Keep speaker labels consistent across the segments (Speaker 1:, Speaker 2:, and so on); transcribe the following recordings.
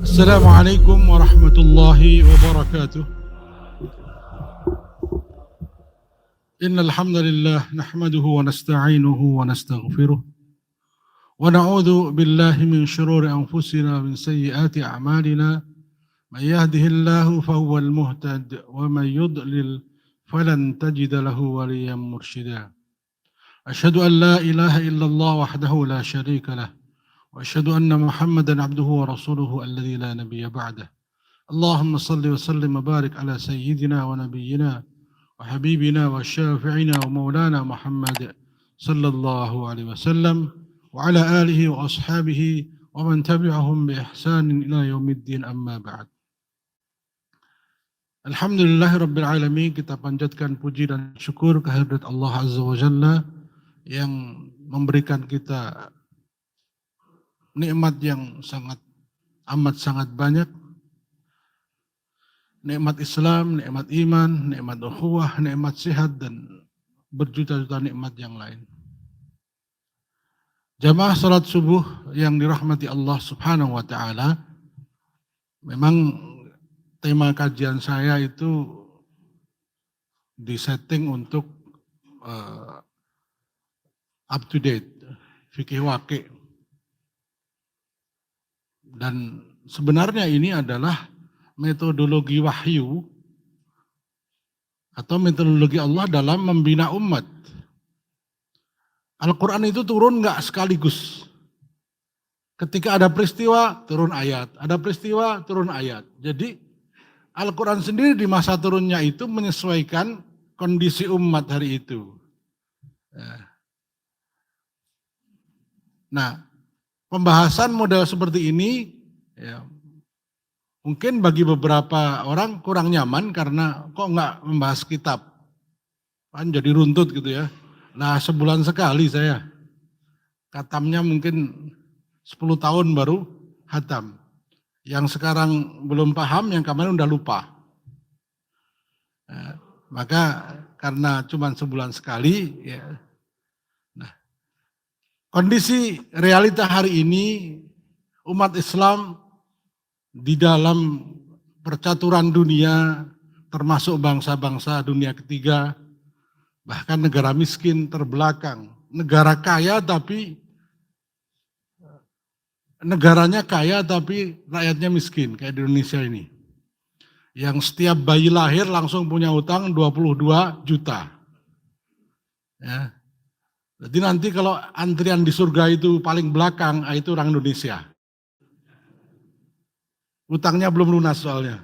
Speaker 1: السلام عليكم ورحمة الله وبركاته. إن الحمد لله نحمده ونستعينه ونستغفره ونعوذ بالله من شرور أنفسنا ومن سيئات أعمالنا. من يهده الله فهو المهتد ومن يضلل فلن تجد له وليا مرشدا. أشهد أن لا إله إلا الله وحده لا شريك له وأشهد أن محمدا عبده ورسوله الذي لا نبي بعده. اللهم صل وسلم وبارك على سيدنا ونبينا وحبيبنا وشافعنا ومولانا محمد صلى الله عليه وسلم وعلى آله وأصحابه ومن تبعهم بإحسان إلى يوم الدين أما بعد. Alhamdulillah Rabbil Alamin, kita panjatkan puji dan syukur kehadirat Allah Azza wa Jalla yang memberikan kita nikmat yang sangat banyak. Nikmat Islam, nikmat iman, nikmat ukhuwah, nikmat sehat, dan berjuta-juta nikmat yang lain. Jamaah salat subuh yang dirahmati Allah Subhanahu wa Ta'ala, memang tema kajian saya itu disetting untuk up to date, fikih waqi. Dan sebenarnya ini adalah metodologi wahyu atau metodologi Allah dalam membina umat. Al-Quran itu turun nggak sekaligus. Ketika ada peristiwa, turun ayat. Ada peristiwa, turun ayat. Jadi Al-Quran sendiri di masa turunnya itu menyesuaikan kondisi umat hari itu. Nah, pembahasan model seperti ini ya, mungkin bagi beberapa orang kurang nyaman karena kok nggak membahas kitab. Kan jadi runtut gitu ya. Nah, sebulan sekali saya. Khatamnya mungkin 10 tahun baru hatam. Yang sekarang belum paham, yang kemarin udah lupa. Maka karena cuma sebulan sekali, ya. Nah, kondisi realita hari ini umat Islam di dalam percaturan dunia, termasuk bangsa-bangsa dunia ketiga, bahkan negara miskin terbelakang, negara kaya tapi negaranya kaya tapi rakyatnya miskin, kayak di Indonesia ini. Yang setiap bayi lahir langsung punya utang 22 juta. Ya. Jadi nanti kalau antrian di surga itu paling belakang, itu orang Indonesia. Utangnya belum lunas soalnya.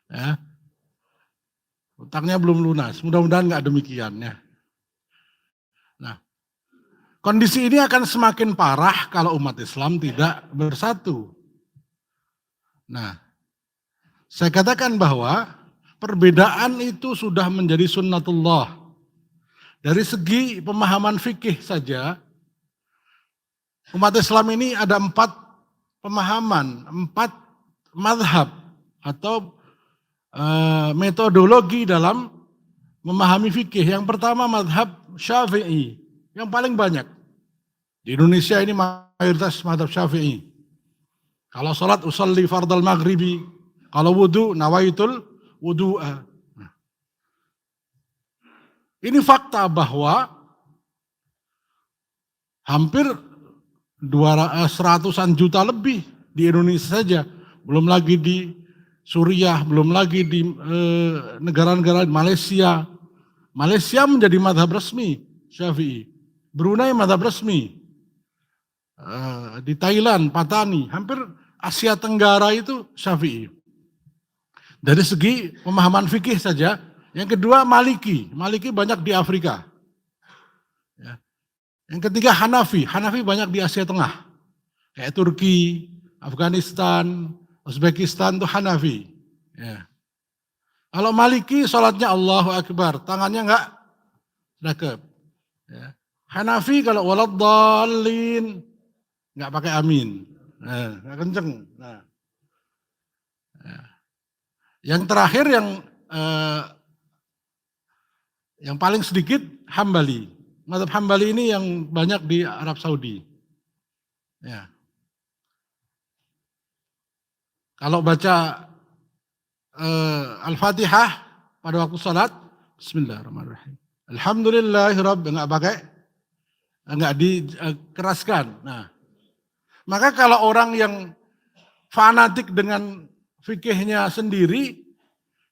Speaker 1: Ya. Utangnya belum lunas, mudah-mudahan nggak demikian ya. Nah, kondisi ini akan semakin parah kalau umat Islam tidak bersatu. Nah, saya katakan bahwa perbedaan itu sudah menjadi sunnatullah. Dari segi pemahaman fikih saja, umat Islam ini ada 4 pemahaman, 4 madhab atau metodologi dalam memahami fikih. Yang pertama madhab Syafi'i, yang paling banyak. Di Indonesia ini mayoritas madhab Syafi'i. Kalau sholat usalli fardal maghribi, kalau wudu nawaitul wudu'a. Ini fakta bahwa hampir 100-an juta lebih di Indonesia saja. Belum lagi di Suriah, belum lagi di negara-negara Malaysia. Malaysia menjadi madhab resmi Syafi'i. Brunei madhab resmi. Di Thailand, Patani, hampir Asia Tenggara itu Syafi'i. Dari segi pemahaman fikih saja. Yang kedua Maliki. Maliki banyak di Afrika. Ya. Yang ketiga Hanafi. Hanafi banyak di Asia Tengah. Kayak Turki, Afghanistan, Uzbekistan itu Hanafi. Ya. Kalau Maliki sholatnya Allahu Akbar, tangannya enggak dakep. Ya. Hanafi kalau waladdallin enggak pakai amin. Nah, enggak kenceng. Nah. Ya. Yang terakhir yang paling sedikit Hambali. Mazhab Hambali ini yang banyak di Arab Saudi. Ya. Kalau baca Al-Fatihah pada waktu salat, Bismillahirrahmanirrahim. Enggak dikeraskan. Nah, maka kalau orang yang fanatik dengan fikihnya sendiri,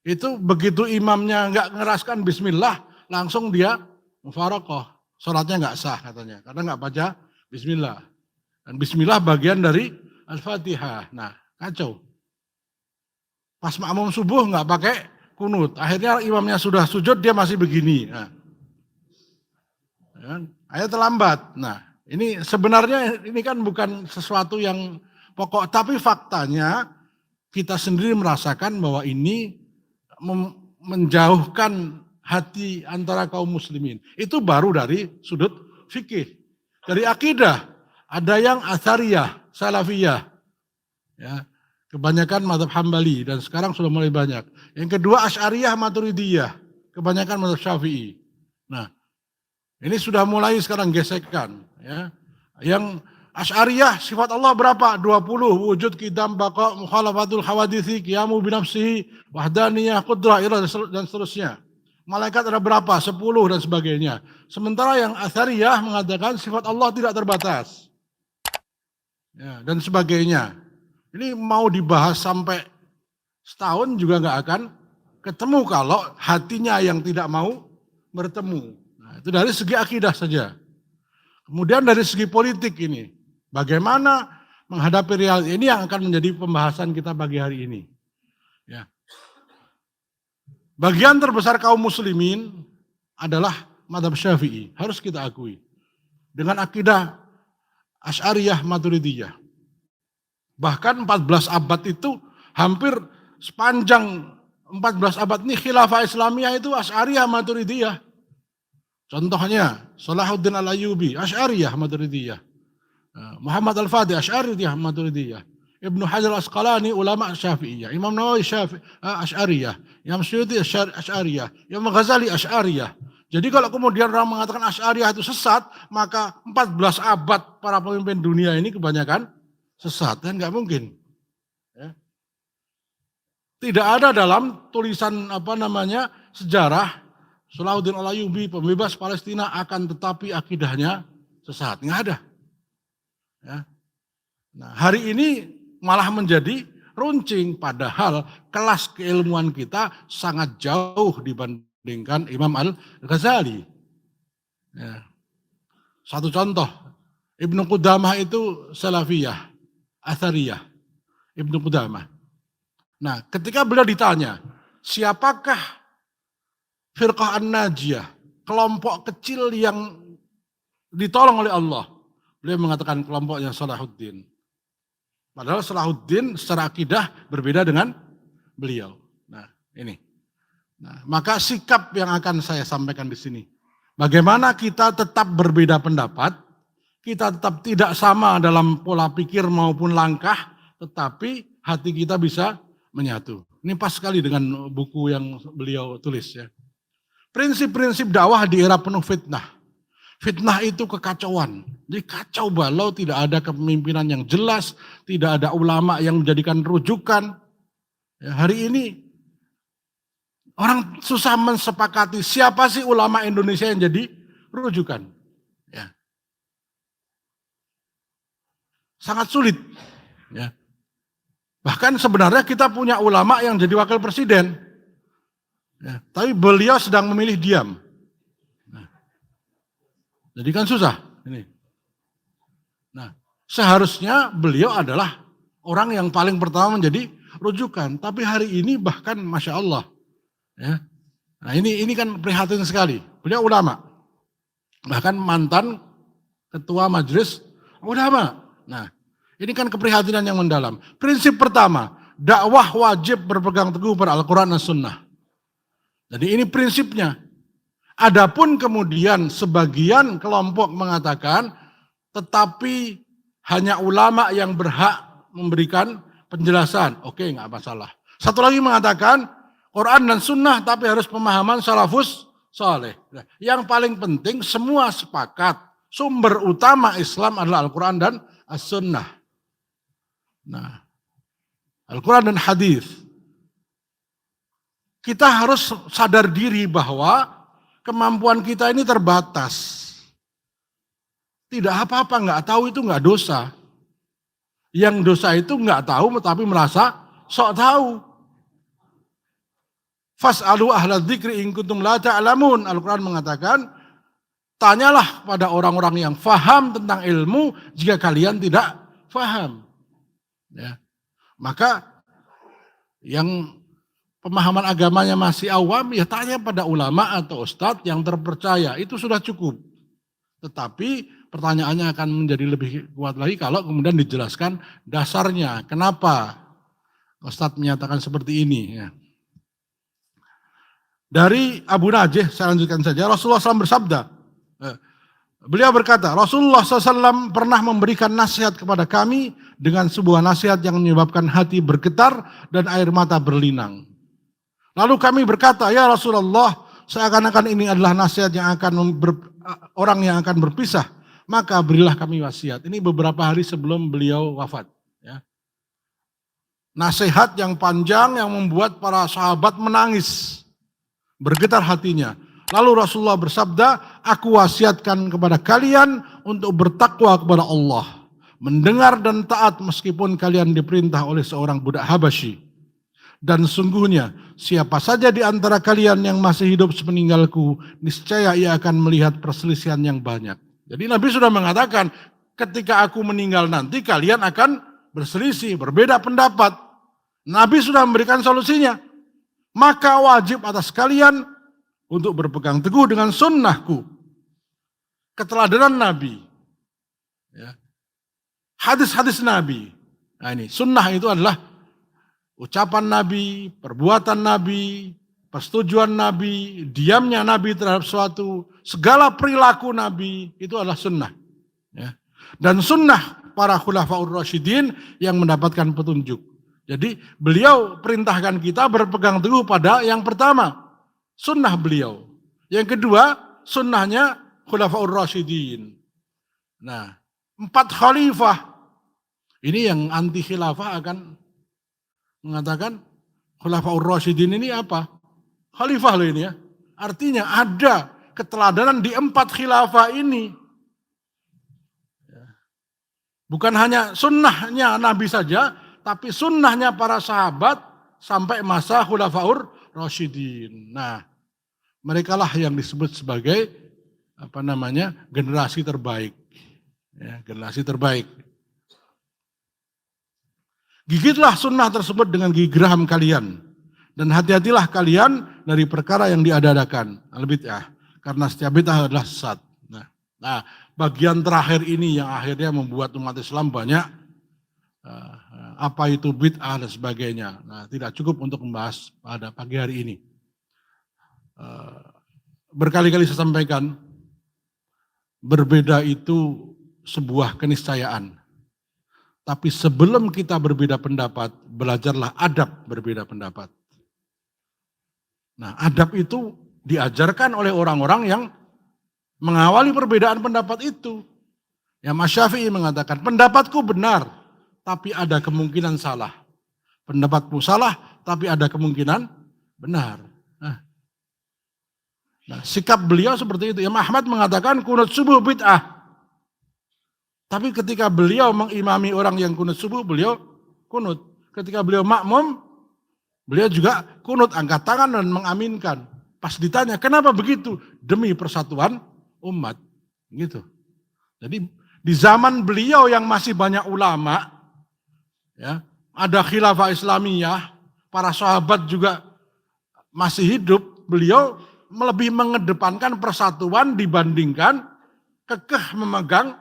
Speaker 1: itu begitu imamnya enggak ngeraskan Bismillah, langsung dia mufaraqah. Salatnya enggak sah katanya, karena enggak baca Bismillah. Dan Bismillah bagian dari Al-Fatihah. Nah, kacau. Pas makmum subuh nggak pakai kunut. Akhirnya imamnya sudah sujud, dia masih begini. Nah, ayat terlambat. Nah, ini sebenarnya ini kan bukan sesuatu yang pokok, tapi faktanya kita sendiri merasakan bahwa ini menjauhkan hati antara kaum muslimin. Itu baru dari sudut fikih. Dari akidah, ada yang Atsariyah, Salafiyah. Ya. Kebanyakan mazhab Hambali dan sekarang sudah mulai banyak. Yang kedua Asy'ariyah Maturidiyah, kebanyakan mazhab Syafi'i. Nah, ini sudah mulai sekarang gesekan, ya. Yang Asy'ariyah sifat Allah berapa? 20, wujud, qidam, baqa, mukhalafatul hawaditsi, qiyamu binafsihi, wahdaniyah, qudrah, iradah dan seterusnya. Malaikat ada berapa? 10 dan sebagainya. Sementara yang Atsariyah mengatakan sifat Allah tidak terbatas. Ya, dan sebagainya. Ini mau dibahas sampai setahun juga nggak akan ketemu kalau hatinya yang tidak mau bertemu. Nah, itu dari segi akidah saja. Kemudian dari segi politik ini, bagaimana menghadapi realita ini yang akan menjadi pembahasan kita pagi hari ini. Ya. Bagian terbesar kaum muslimin adalah mazhab Syafi'i, harus kita akui. Dengan akidah Asy'ariyah Maturidiyah. Bahkan 14 abad itu hampir sepanjang 14 abad ini khilafah Islamiyah itu Asy'ariyah Maturidiyah. Contohnya Salahuddin Al-Ayyubi Asy'ariyah Maturidiyah. Muhammad Al-Fatih Asy'ariyah Maturidiyah. Ibnu Hajar Asqalani ulama Syafi'iyah. Imam Nawawi Asy'ariyah. Imam Suyuti Asy'ariyah. Imam Ghazali Asy'ariyah. Jadi kalau kemudian orang mengatakan Asy'ariyah itu sesat, maka 14 abad para pemimpin dunia ini kebanyakan sesat, kan nggak mungkin. Ya. Tidak ada dalam tulisan sejarah Salahuddin Al-Ayyubi pembebas Palestina akan tetapi akidahnya sesat, nggak ada. Ya. Nah, hari ini malah menjadi runcing, padahal kelas keilmuan kita sangat jauh dibandingkan Imam Al-Ghazali. Ya. Satu contoh, Ibnu Qudamah itu Salafiyah. Atsariyah, Ibnu Qudamah. Nah, ketika beliau ditanya, siapakah Firqah An-Najiyah, kelompok kecil yang ditolong oleh Allah? Beliau mengatakan kelompoknya Salahuddin. Padahal Salahuddin secara akidah berbeda dengan beliau. Nah, ini. Nah, maka sikap yang akan saya sampaikan di sini. Bagaimana kita tetap berbeda pendapat, kita tetap tidak sama dalam pola pikir maupun langkah, tetapi hati kita bisa menyatu. Ini pas sekali dengan buku yang beliau tulis ya. Prinsip-prinsip dakwah di era penuh fitnah. Fitnah itu kekacauan. Jadi kacau balau, tidak ada kepemimpinan yang jelas, tidak ada ulama yang menjadikan rujukan. Ya, hari ini orang susah mensepakati siapa sih ulama Indonesia yang jadi rujukan. Ya. Sangat sulit. Ya. Bahkan sebenarnya kita punya ulama yang jadi wakil presiden. Ya. Tapi beliau sedang memilih diam. Nah. Jadi kan susah. Ini. Nah, seharusnya beliau adalah orang yang paling pertama menjadi rujukan. Tapi hari ini bahkan Masya Allah. Ya. Nah ini kan prihatin sekali. Beliau ulama. Bahkan mantan ketua majelis ulama. Nah, ini kan keprihatinan yang mendalam. Prinsip pertama, dakwah wajib berpegang teguh pada Al-Quran dan Sunnah. Jadi ini prinsipnya. Adapun kemudian sebagian kelompok mengatakan, tetapi hanya ulama yang berhak memberikan penjelasan. Oke, nggak masalah. Satu lagi mengatakan, Quran dan Sunnah tapi harus pemahaman salafus saleh. Yang paling penting semua sepakat, sumber utama Islam adalah Al-Quran dan As-Sunnah. Nah, Al-Quran dan hadis. Kita harus sadar diri bahwa kemampuan kita ini terbatas. Tidak apa-apa, nggak tahu itu nggak dosa. Yang dosa itu nggak tahu tapi merasa sok tahu. Fas'alu ahla dzikri in kuntum la ta'lamun. Al-Quran mengatakan, tanyalah pada orang-orang yang faham tentang ilmu jika kalian tidak faham. Ya. Maka yang pemahaman agamanya masih awam, ya tanya pada ulama atau ustadz yang terpercaya, itu sudah cukup. Tetapi pertanyaannya akan menjadi lebih kuat lagi kalau kemudian dijelaskan dasarnya, kenapa ustadz menyatakan seperti ini. Ya. Dari Abu Najih, saya lanjutkan saja, Rasulullah SAW bersabda, beliau berkata, Rasulullah SAW pernah memberikan nasihat kepada kami dengan sebuah nasihat yang menyebabkan hati bergetar dan air mata berlinang. Lalu kami berkata, ya Rasulullah, seakan-akan ini adalah nasihat yang akan orang yang akan berpisah, maka berilah kami wasiat. Ini beberapa hari sebelum beliau wafat. Ya. Nasihat yang panjang yang membuat para sahabat menangis, bergetar hatinya. Lalu Rasulullah bersabda, aku wasiatkan kepada kalian untuk bertakwa kepada Allah, mendengar dan taat meskipun kalian diperintah oleh seorang budak Habasyi. Dan sungguhnya siapa saja di antara kalian yang masih hidup sepeninggalku, niscaya ia akan melihat perselisihan yang banyak. Jadi Nabi sudah mengatakan, ketika aku meninggal nanti kalian akan berselisih, berbeda pendapat. Nabi sudah memberikan solusinya. Maka wajib atas kalian untuk berpegang teguh dengan sunnahku. Keteladanan Nabi. Ya. Hadis-hadis Nabi. Nah ini, sunnah itu adalah ucapan Nabi, perbuatan Nabi, persetujuan Nabi, diamnya Nabi terhadap suatu, segala perilaku Nabi, itu adalah sunnah. Ya. Dan sunnah para khulafaur rasyidin yang mendapatkan petunjuk. Jadi beliau perintahkan kita berpegang teguh pada yang pertama, sunnah beliau. Yang kedua, sunnahnya khulafaur rasyidin. Nah, 4 khalifah. Ini yang anti khilafah akan mengatakan khulafaur rasyidin ini apa? Khalifah loh ini ya. Artinya ada keteladanan di 4 khilafah ini. Bukan hanya sunnahnya Nabi saja, tapi sunnahnya para sahabat sampai masa khulafaur rasyidin. Nah, merekalah yang disebut sebagai generasi terbaik. Ya, generasi terbaik. Gigitlah sunnah tersebut dengan gigi geram kalian. Dan hati-hatilah kalian dari perkara yang diadakan. Al-bid'ah. Karena setiap bid'ah adalah sesat. Nah, bagian terakhir ini yang akhirnya membuat umat Islam banyak apa itu bid'ah dan sebagainya. Nah, tidak cukup untuk membahas pada pagi hari ini. Berkali-kali saya sampaikan, berbeda itu sebuah keniscayaan. Tapi sebelum kita berbeda pendapat, belajarlah adab berbeda pendapat. Nah, adab itu diajarkan oleh orang-orang yang mengawali perbedaan pendapat itu. Ya, Mas Syafi'i mengatakan, pendapatku benar, tapi ada kemungkinan salah. Pendapatmu salah, tapi ada kemungkinan benar. Nah, sikap beliau seperti itu. Imam Ahmad mengatakan kunut subuh bid'ah. Tapi ketika beliau mengimami orang yang kunut subuh, beliau kunut. Ketika beliau makmum, beliau juga kunut, angkat tangan dan mengaminkan. Pas ditanya, kenapa begitu? Demi persatuan umat. Gitu. Jadi di zaman beliau yang masih banyak ulama, ya, ada khilafah Islamiyah, para sahabat juga masih hidup, beliau lebih mengedepankan persatuan dibandingkan kekeh memegang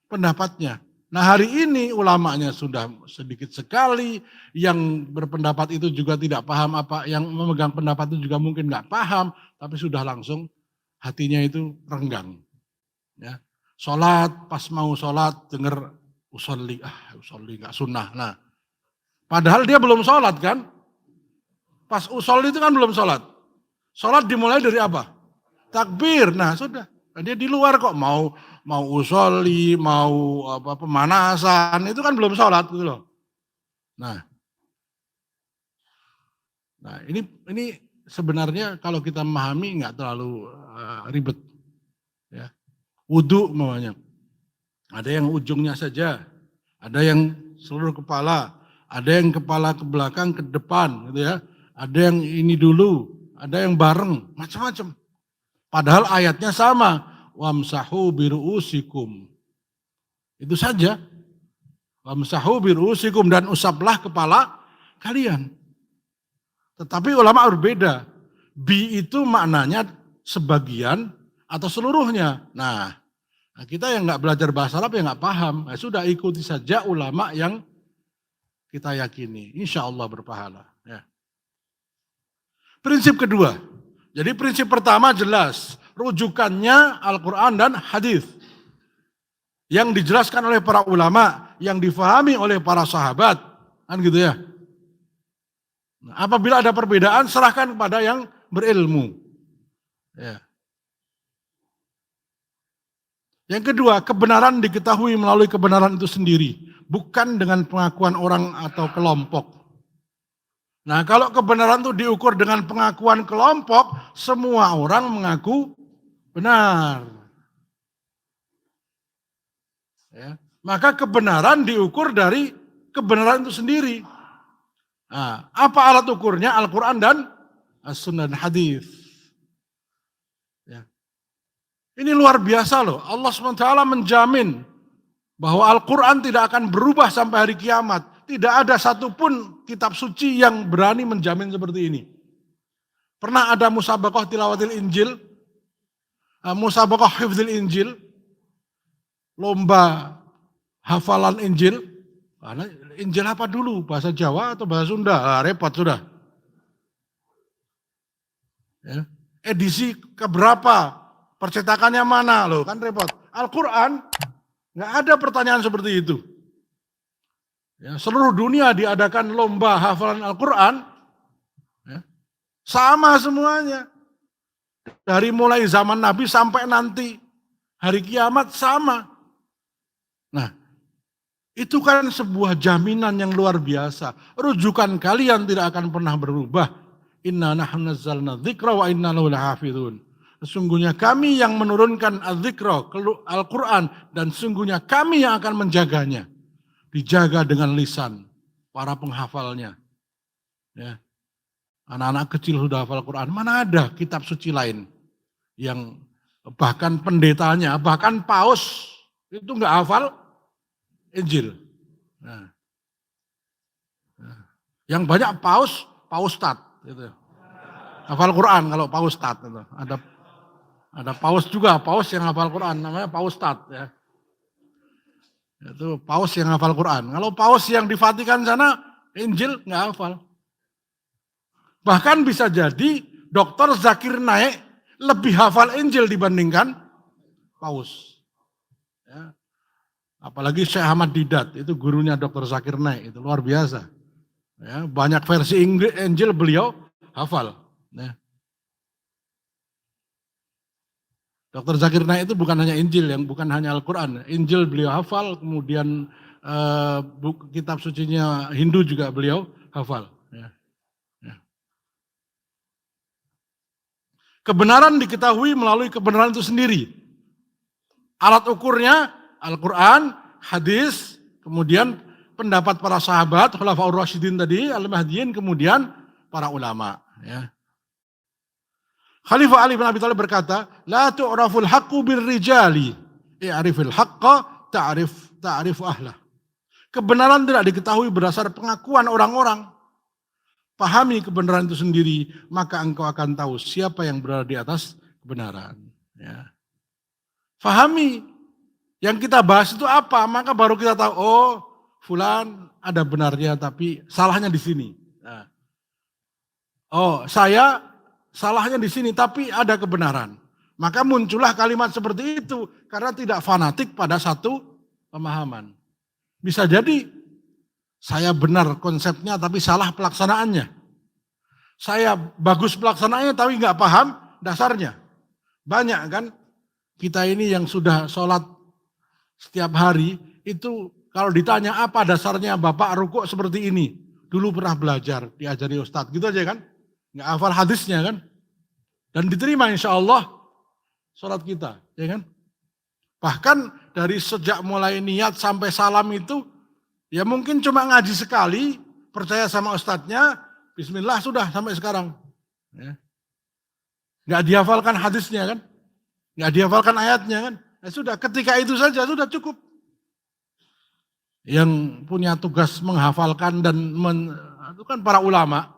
Speaker 1: pendapatnya. Nah, hari ini ulamanya sudah sedikit sekali, yang berpendapat itu juga tidak paham apa, yang memegang pendapat itu juga mungkin nggak paham, tapi sudah langsung hatinya itu renggang. Ya. Sholat, pas mau sholat dengar usolli nggak sunnah. Nah, padahal dia belum sholat kan? Pas usolli itu kan belum sholat. Sholat dimulai dari apa? Takbir. Nah, sudah. Dia di luar kok mau usolli, mau pemanasan, itu kan belum sholat gitu loh. Nah, Nah ini sebenarnya kalau kita memahami nggak terlalu ribet. Ya. Wudhu namanya. Ada yang ujungnya saja, ada yang seluruh kepala, ada yang kepala ke belakang, ke depan, gitu ya. Ada yang ini dulu, ada yang bareng, macam-macam. Padahal ayatnya sama, wamsahu biru'usikum. Itu saja. Wamsahu biru'usikum dan usaplah kepala kalian. Tetapi ulama berbeda. Bi itu maknanya sebagian atau seluruhnya. Nah, kita yang nggak belajar bahasa Arab ya nggak paham. Nah, sudah ikuti saja ulama yang kita yakini. Insya Allah berpahala. Ya. Prinsip kedua. Jadi prinsip pertama jelas. Rujukannya Al-Quran dan hadis. Yang dijelaskan oleh para ulama. Yang difahami oleh para sahabat. Kan gitu ya. Nah, apabila ada perbedaan serahkan kepada yang berilmu. Ya. Yang kedua, kebenaran diketahui melalui kebenaran itu sendiri, bukan dengan pengakuan orang atau kelompok. Nah, kalau kebenaran itu diukur dengan pengakuan kelompok, semua orang mengaku benar. Ya. Maka kebenaran diukur dari kebenaran itu sendiri. Nah, apa alat ukurnya? Al-Quran dan As-Sunnah dan Hadis. Ya. Ini luar biasa loh. Allah SWT menjamin bahwa Al-Quran tidak akan berubah sampai hari kiamat. Tidak ada satupun kitab suci yang berani menjamin seperti ini. Pernah ada musabaqah tilawatil Injil, musabaqah hifdzil Injil, lomba hafalan Injil. Injil apa dulu? Bahasa Jawa atau bahasa Sunda? Repot sudah. Ya. Edisi keberapa? Percetakannya mana? Loh, kan repot. Al-Quran, nggak ada pertanyaan seperti itu. Ya, seluruh dunia diadakan lomba hafalan Al-Quran, ya, sama semuanya. Dari mulai zaman Nabi sampai nanti hari kiamat sama. Nah, itu kan sebuah jaminan yang luar biasa. Rujukan kalian tidak akan pernah berubah. Inna nahnu nazzalna dzikra wa inna lahu lahafizun. Sesungguhnya kami yang menurunkan al-dzikra, Al-Quran, dan sesungguhnya kami yang akan menjaganya. Dijaga dengan lisan para penghafalnya. Ya. Anak-anak kecil sudah hafal Quran, mana ada kitab suci lain yang bahkan pendetanya, bahkan paus itu nggak hafal Injil. Nah. Yang banyak paustat, gitu. Hafal Quran kalau paustat. Gitu. Ada paus juga, paus yang hafal Quran, namanya paustat. Ya. Itu paus yang hafal Quran. Kalau paus yang di Vatikan sana, Injil nggak hafal. Bahkan bisa jadi Dr. Zakir Naik lebih hafal Injil dibandingkan paus. Ya. Apalagi Syekh Ahmad Didat, itu gurunya Dr. Zakir Naik, itu luar biasa. Ya, banyak versi Injil beliau hafal. Ya. Dr. Zakir Naik itu bukan hanya Injil, yang bukan hanya Al-Quran. Injil beliau hafal, kemudian kitab sucinya Hindu juga beliau hafal. Ya. Ya. Kebenaran diketahui melalui kebenaran itu sendiri. Alat ukurnya Al-Quran, hadis, kemudian pendapat para sahabat, Khulafaur Rasyidin tadi, Al-Mahdiyin, kemudian para ulama. Ya. Khalifah Ali bin Abi Thalib berkata, la tu'raful haqqu birrijali, i'rifil haqqa ta'rif ahlah. Kebenaran tidak diketahui berdasar pengakuan orang-orang. Pahami kebenaran itu sendiri, maka engkau akan tahu siapa yang berada di atas kebenaran. Ya. Pahami yang kita bahas itu apa, maka baru kita tahu, oh fulan ada benarnya tapi salahnya di sini. Nah. Oh salahnya di sini, tapi ada kebenaran. Maka muncullah kalimat seperti itu, karena tidak fanatik pada satu pemahaman. Bisa jadi, saya benar konsepnya, tapi salah pelaksanaannya. Saya bagus pelaksanaannya, tapi nggak paham dasarnya. Banyak kan, kita ini yang sudah sholat setiap hari, itu kalau ditanya apa dasarnya Bapak rukuk seperti ini. Dulu pernah belajar, diajari Ustadz, gitu aja kan. nggak hafal hadisnya kan, dan diterima insya Allah sholat kita, ya kan? Bahkan dari sejak mulai niat sampai salam itu, ya mungkin cuma ngaji sekali, percaya sama ustadznya, bismillah sudah sampai sekarang. Ya. Nggak dihafalkan hadisnya kan, nggak dihafalkan ayatnya kan, ya sudah ketika itu saja sudah cukup. Yang punya tugas menghafalkan dan itu kan para ulama,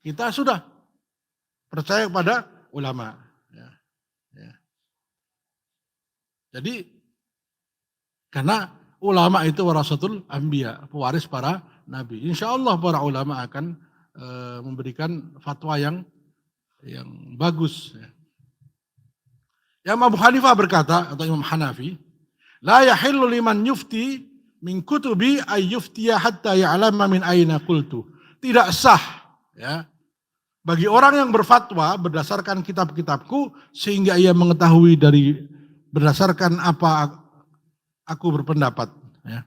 Speaker 1: kita sudah percaya kepada ulama. Ya. Ya. Jadi karena ulama itu warasatul anbiya, pewaris para nabi. Insya Allah para ulama akan memberikan fatwa yang bagus. Imam Abu Hanifah berkata, atau Imam Hanafi, la yahillu liman yufti min kutubi ay yuftiya hatta ya'lama min aina qultu. Tidak sah ya bagi orang yang berfatwa berdasarkan kitab-kitabku sehingga ia mengetahui berdasarkan apa aku berpendapat ya.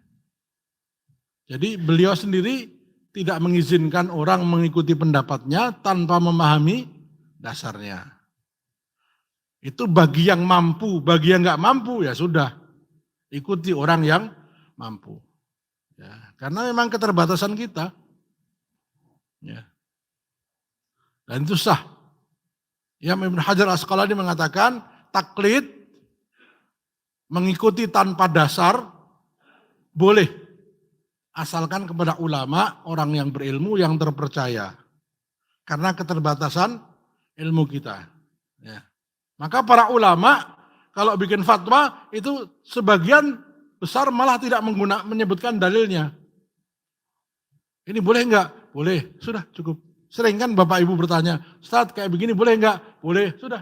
Speaker 1: Jadi beliau sendiri tidak mengizinkan orang mengikuti pendapatnya tanpa memahami dasarnya. Itu bagi yang mampu, bagi yang nggak mampu ya sudah ikuti orang yang mampu. Ya, karena memang keterbatasan kita. Ya. Dan itu sah. Imam Ibnu Hajar Asqalani mengatakan taklid mengikuti tanpa dasar boleh asalkan kepada ulama, orang yang berilmu yang terpercaya. Karena keterbatasan ilmu kita. Ya. Maka para ulama kalau bikin fatwa itu sebagian besar malah tidak menyebutkan dalilnya. Ini boleh enggak? Boleh, sudah cukup. Sering kan Bapak Ibu bertanya, Ustaz kayak begini boleh enggak? Boleh, sudah.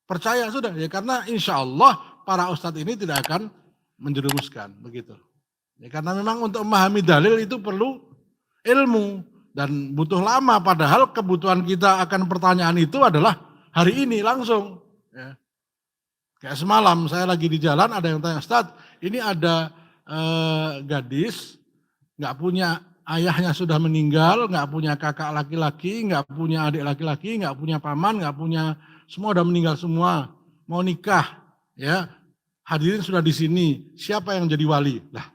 Speaker 1: Percaya sudah ya karena insya Allah para ustadz ini tidak akan menjerumuskan begitu. Ya, karena memang untuk memahami dalil itu perlu ilmu dan butuh lama. Padahal kebutuhan kita akan pertanyaan itu adalah hari ini langsung. Ya. Kayak semalam saya lagi di jalan ada yang tanya, Ustaz ini ada gadis nggak punya ayahnya sudah meninggal, nggak punya kakak laki-laki, nggak punya adik laki-laki, nggak punya paman, nggak punya, semua udah meninggal semua, mau nikah, ya hadirin sudah di sini, siapa yang jadi wali? Lah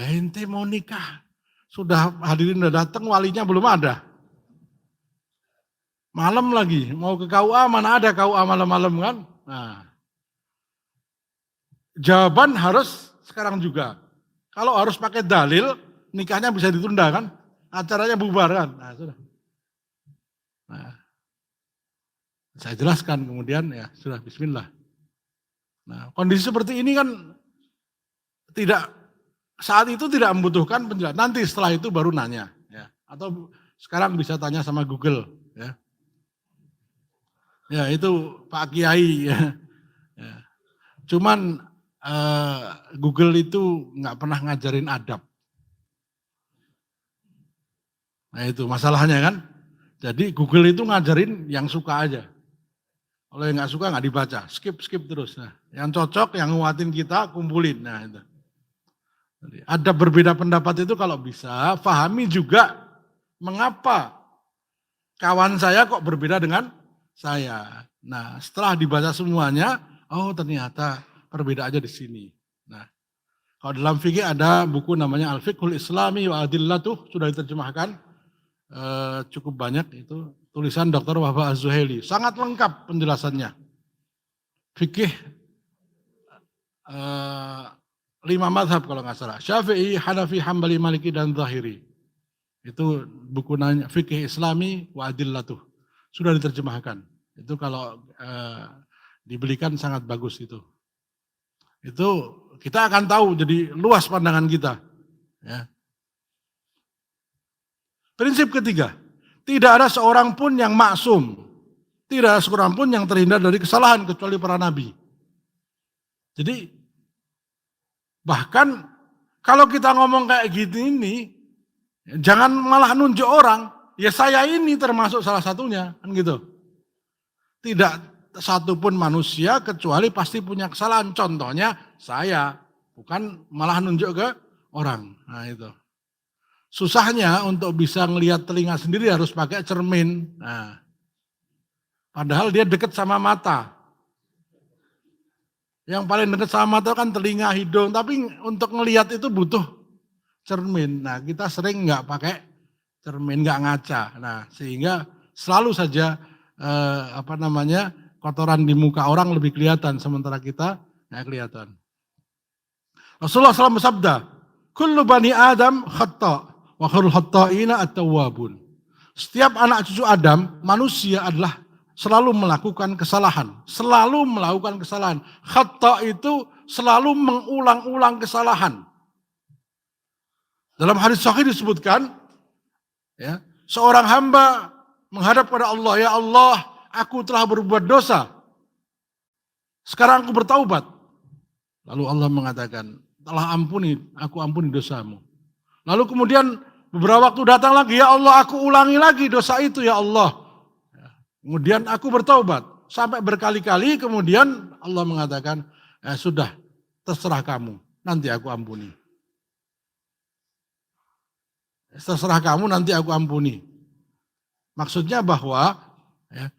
Speaker 1: ente mau nikah, sudah hadirin udah datang, walinya belum ada. Malam lagi, mau ke KUA, mana ada KUA malam-malam kan? Nah, jawaban harus sekarang juga. Kalau harus pakai dalil, nikahnya bisa ditunda kan? Acaranya bubar kan? Nah, sudah. Nah, saya jelaskan kemudian ya sudah bismillah. Nah, kondisi seperti ini kan saat itu tidak membutuhkan penjelasan. Nanti setelah itu baru nanya. Ya. Atau sekarang bisa tanya sama Google. Ya. Ya itu Pak Kiai ya. Ya. Cuman Google itu nggak pernah ngajarin adab. Nah itu masalahnya kan. Jadi Google itu ngajarin yang suka aja. Kalau yang nggak suka nggak dibaca, skip terus. Nah, yang cocok, yang nguatin kita kumpulin. Nah itu. Jadi, adab berbeda pendapat itu kalau bisa pahami juga mengapa kawan saya kok berbeda dengan saya. Nah, setelah dibaca semuanya, oh ternyata perbedaannya di sini. Nah, kalau dalam fikih ada buku namanya Al-Fiqhul Islami wa Adillatuh, sudah diterjemahkan, cukup banyak itu tulisan Dr. Wahbah Az-Zuhaili. Sangat lengkap penjelasannya. Fikih 5 mazhab kalau nggak salah. Syafi'i, Hanafi, Hambali, Maliki, dan Zahiri. Itu buku namanya Fikih Islami wa Adillatuh. Sudah diterjemahkan. Itu kalau dibelikan sangat bagus itu. Itu kita akan tahu jadi luas pandangan kita. Ya. Prinsip ketiga, tidak ada seorang pun yang maksum. Tidak ada seorang pun yang terhindar dari kesalahan kecuali para nabi. Jadi bahkan kalau kita ngomong kayak gini ini, jangan malah nunjuk orang. Ya saya ini termasuk salah satunya, kan gitu. Tidak satupun manusia kecuali pasti punya kesalahan. Contohnya saya, bukan malah nunjuk ke orang. Nah itu. susahnya untuk bisa ngelihat telinga sendiri harus pakai cermin. Nah, padahal dia dekat sama mata. Yang paling dekat sama mata kan telinga, hidung, tapi untuk ngelihat itu butuh cermin. Nah, kita sering nggak pakai cermin, nggak ngaca. Nah, sehingga selalu saja kotoran di muka orang lebih kelihatan, sementara kita nggak kelihatan. Rasulullah SAW bersabda, kullu bani Adam khata' wa khairul khata'ina at-tawwabun. Setiap anak cucu Adam, manusia adalah selalu melakukan kesalahan. Selalu melakukan kesalahan. Khata' itu selalu mengulang-ulang kesalahan. Dalam hadis sahih disebutkan, ya, seorang hamba menghadap pada Allah, ya Allah, aku telah berbuat dosa. Sekarang aku bertaubat. Lalu Allah mengatakan, telah aku ampuni dosamu. Lalu kemudian beberapa waktu datang lagi, ya Allah, aku ulangi lagi dosa itu, ya Allah. Kemudian aku bertaubat. Sampai berkali-kali kemudian Allah mengatakan, sudah, terserah kamu, nanti aku ampuni. Terserah kamu, nanti aku ampuni. Maksudnya bahwa ya,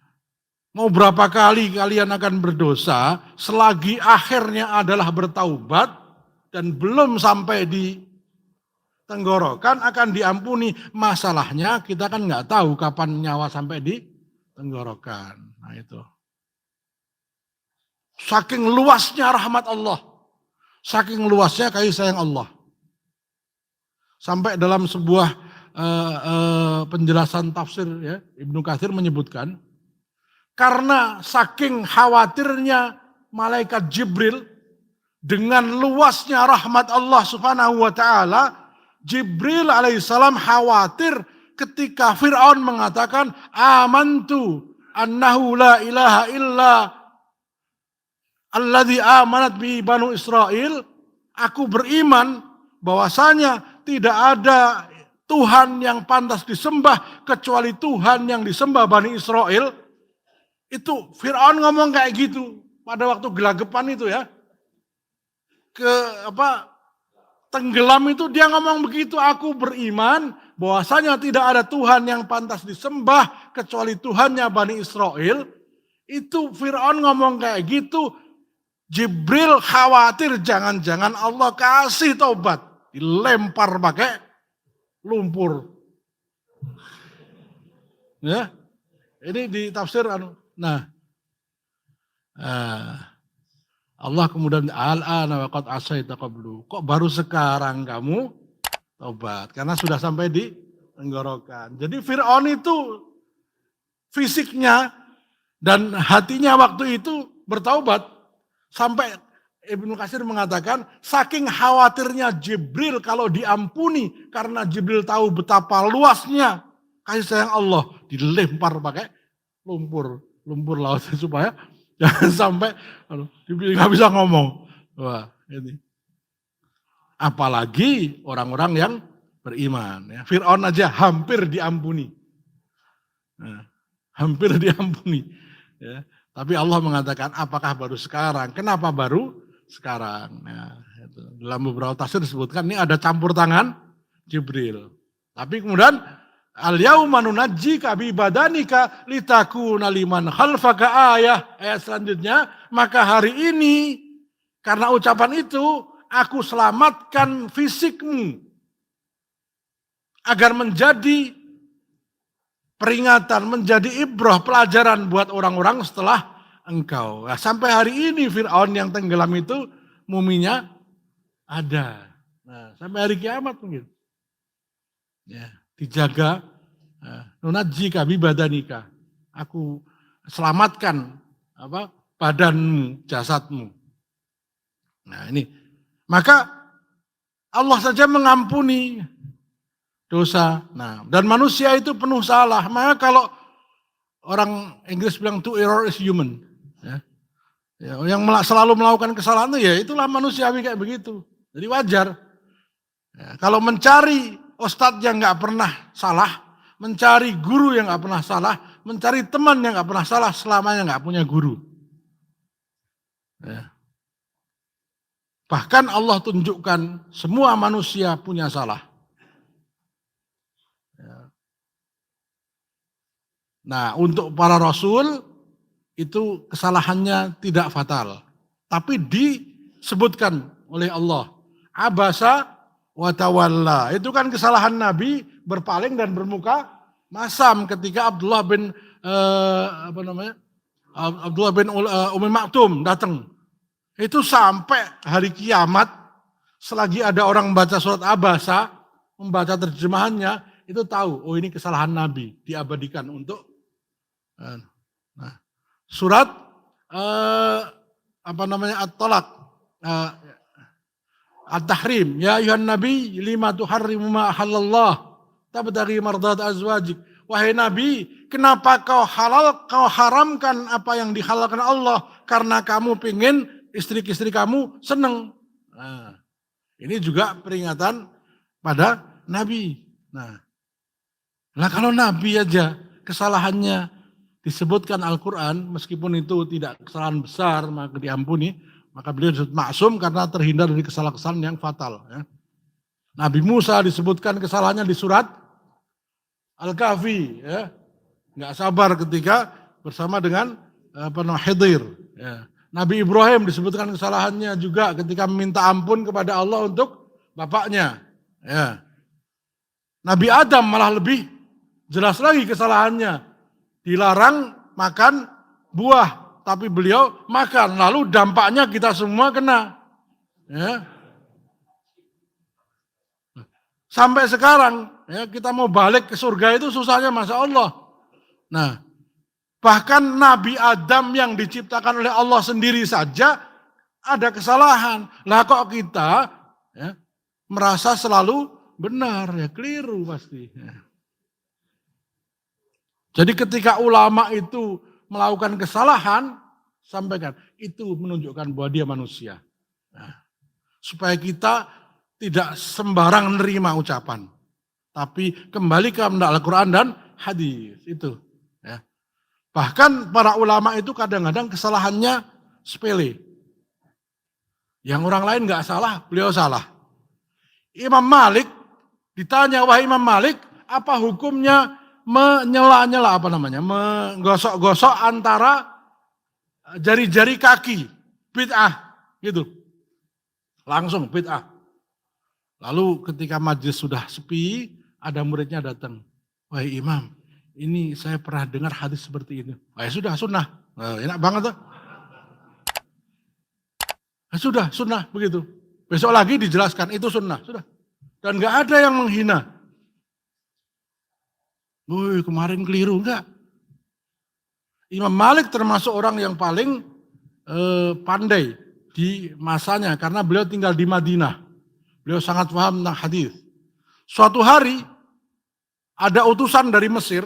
Speaker 1: mau berapa kali kalian akan berdosa, selagi akhirnya adalah bertaubat dan belum sampai di tenggorokan akan diampuni. Masalahnya kita kan nggak tahu kapan nyawa sampai di tenggorokan. Nah itu. Saking luasnya rahmat Allah. Saking luasnya kasih sayang Allah. Sampai dalam sebuah penjelasan tafsir, ya, Ibnu Katsir menyebutkan, karena saking khawatirnya malaikat Jibril dengan luasnya rahmat Allah Subhanahu wa taala, Jibril alaihissalam khawatir ketika Fir'aun mengatakan amantu annahu la ilaha illa alladzi amanat bi banu Israil, aku beriman bahwasanya tidak ada Tuhan yang pantas disembah kecuali Tuhan yang disembah Bani Israel. Itu Fir'aun ngomong kayak gitu pada waktu gelagapan itu, ya. Tenggelam itu dia ngomong begitu, aku beriman bahwasanya tidak ada Tuhan yang pantas disembah kecuali Tuhannya Bani Israel. Itu Fir'aun ngomong kayak gitu. Jibril khawatir jangan-jangan Allah kasih taubat, dilempar pakai lumpur. Ya, ini di tafsir Nah, Allah kemudian al-ana wa qad asaita qablu. Kok baru sekarang kamu taubat? Karena sudah sampai di tenggorokan. Jadi Fir'aun itu fisiknya dan hatinya waktu itu bertaubat. Sampai Ibnu Katsir mengatakan saking khawatirnya Jibril kalau diampuni karena Jibril tahu betapa luasnya kasih sayang Allah, dilempar pakai lumpur laut supaya jangan sampai nggak bisa ngomong. Wah, ini. Apalagi orang-orang yang beriman. Ya. Fir'aun aja hampir diampuni. Nah, hampir diampuni. Ya. Tapi Allah mengatakan apakah baru sekarang? Kenapa baru sekarang? Nah, itu. Dalam beberapa tafsir disebutkan ini ada campur tangan Jibril. Tapi kemudian al-yauma nunajjika bi badanika litakuna liman khalfaka ayat selanjutnya, maka hari ini karena ucapan itu aku selamatkan fisikmu agar menjadi peringatan, menjadi ibrah, pelajaran buat orang-orang setelah engkau. Nah, sampai hari ini Fir'aun yang tenggelam itu muminya ada. Nah, sampai hari kiamat mungkin. Ya, dijaga. Nunajjika bi badanika. Aku selamatkan badanmu, jasadmu. Nah, ini. Maka Allah saja mengampuni dosa. Nah, dan manusia itu penuh salah. Maka kalau orang Inggris bilang to error is human. Ya. Yang selalu melakukan kesalahan itu ya itulah manusiawi kayak begitu. Jadi wajar. Ya, kalau mencari ustadz yang nggak pernah salah, mencari guru yang nggak pernah salah, mencari teman yang nggak pernah salah, selamanya nggak punya guru. Ya. Bahkan Allah tunjukkan semua manusia punya salah. Nah, untuk para rasul itu kesalahannya tidak fatal. Tapi disebutkan oleh Allah. Abasa wa tawalla. Itu kan kesalahan Nabi berpaling dan bermuka masam ketika Abdullah bin Abdullah bin Umi Maktum datang. Itu sampai hari kiamat selagi ada orang membaca surat Abasa, membaca terjemahannya, itu tahu, oh ini kesalahan Nabi, diabadikan untuk surat At-Talaq, At-Tahrim, ya ayuhan nabi lima tuharrimu ma ahallallah tabtaghi mardat azwajik. Wahai Nabi, kenapa kau haramkan apa yang dihalalkan Allah karena kamu pengen istri-istri kamu senang. Nah, ini juga peringatan pada Nabi. Nah kalau Nabi aja kesalahannya disebutkan Al-Quran, meskipun itu tidak kesalahan besar, maka diampuni, maka beliau disebut maksum karena terhindar dari kesalahan-kesalahan yang fatal. Ya. Nabi Musa disebutkan kesalahannya di surat Al-Kahfi, ya. Nggak sabar ketika bersama dengan Khidir. Ya. Nabi Ibrahim disebutkan kesalahannya juga ketika meminta ampun kepada Allah untuk bapaknya. Ya. Nabi Adam malah lebih jelas lagi kesalahannya. Dilarang makan buah, tapi beliau makan. Lalu dampaknya kita semua kena. Ya. Sampai sekarang ya, kita mau balik ke surga itu susahnya Masya Allah. Nah, bahkan Nabi Adam yang diciptakan oleh Allah sendiri saja ada kesalahan. Lah kok kita ya, merasa selalu benar, ya keliru pasti. Ya. Jadi ketika ulama itu melakukan kesalahan, sampaikan, itu menunjukkan bahwa dia manusia. Nah, supaya kita tidak sembarang nerima ucapan. Tapi kembali ke Al-Quran dan hadis itu. Ya. Bahkan para ulama itu kadang-kadang kesalahannya sepele. Yang orang lain nggak salah, beliau salah. Imam Malik ditanya, wahai Imam Malik, apa hukumnya menyela-nyela menggosok-gosok antara jari-jari kaki, bid'ah, gitu. Langsung bid'ah. Lalu ketika majelis sudah sepi, ada muridnya datang. Wahai Imam, ini saya pernah dengar hadis seperti ini. Ya sudah, sunnah. Enak banget tuh. Ya sudah, sunnah begitu. Besok lagi dijelaskan, itu sunnah. Sudah. Dan gak ada yang menghina. Wih, kemarin keliru, enggak. Imam Malik termasuk orang yang paling pandai di masanya. Karena beliau tinggal di Madinah. Beliau sangat paham tentang hadis. Suatu hari ada utusan dari Mesir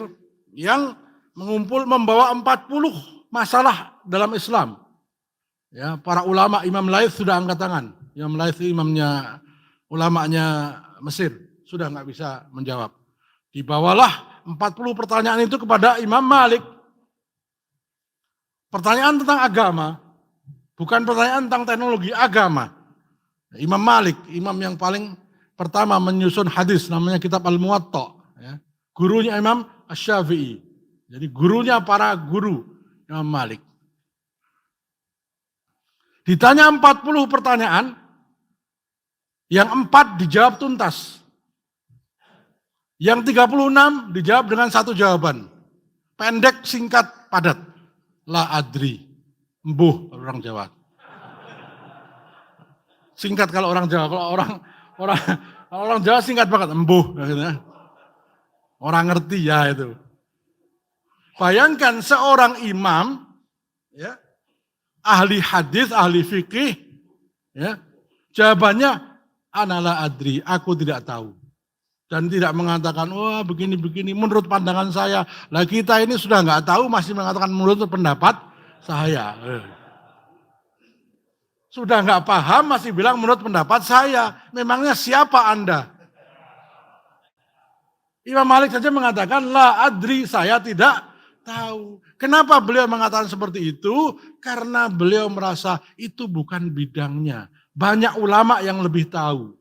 Speaker 1: yang membawa 40 masalah dalam Islam. Ya, para ulama Imam Laits sudah angkat tangan. Imam Laits imamnya ulamanya Mesir sudah nggak bisa menjawab. Dibawalah 40 pertanyaan itu kepada Imam Malik. Pertanyaan tentang agama, bukan pertanyaan tentang teknologi, agama. Imam Malik, imam yang paling pertama menyusun hadis, namanya kitab Al-Muwatta. Ya. Gurunya Imam Asy-Syafi'i. Jadi gurunya para guru Imam Malik. Ditanya 40 pertanyaan, yang 4 dijawab tuntas. Yang 36 dijawab dengan satu jawaban. Pendek, singkat, padat. La adri. Embuh orang Jawa. Singkat kalau orang Jawa, kalau orang Jawa singkat banget, embuh. Orang ngerti ya itu. Bayangkan seorang imam, ya, ahli hadis, ahli fikih, ya, jawabannya analah adri, aku tidak tahu. Dan tidak mengatakan, wah begini-begini, menurut pandangan saya. Lah kita ini sudah nggak tahu, masih mengatakan menurut pendapat saya. Sudah nggak paham masih bilang menurut pendapat saya. Memangnya siapa Anda? Imam Malik saja mengatakan la adri, saya tidak tahu. Kenapa beliau mengatakan seperti itu? Karena beliau merasa itu bukan bidangnya. Banyak ulama yang lebih tahu.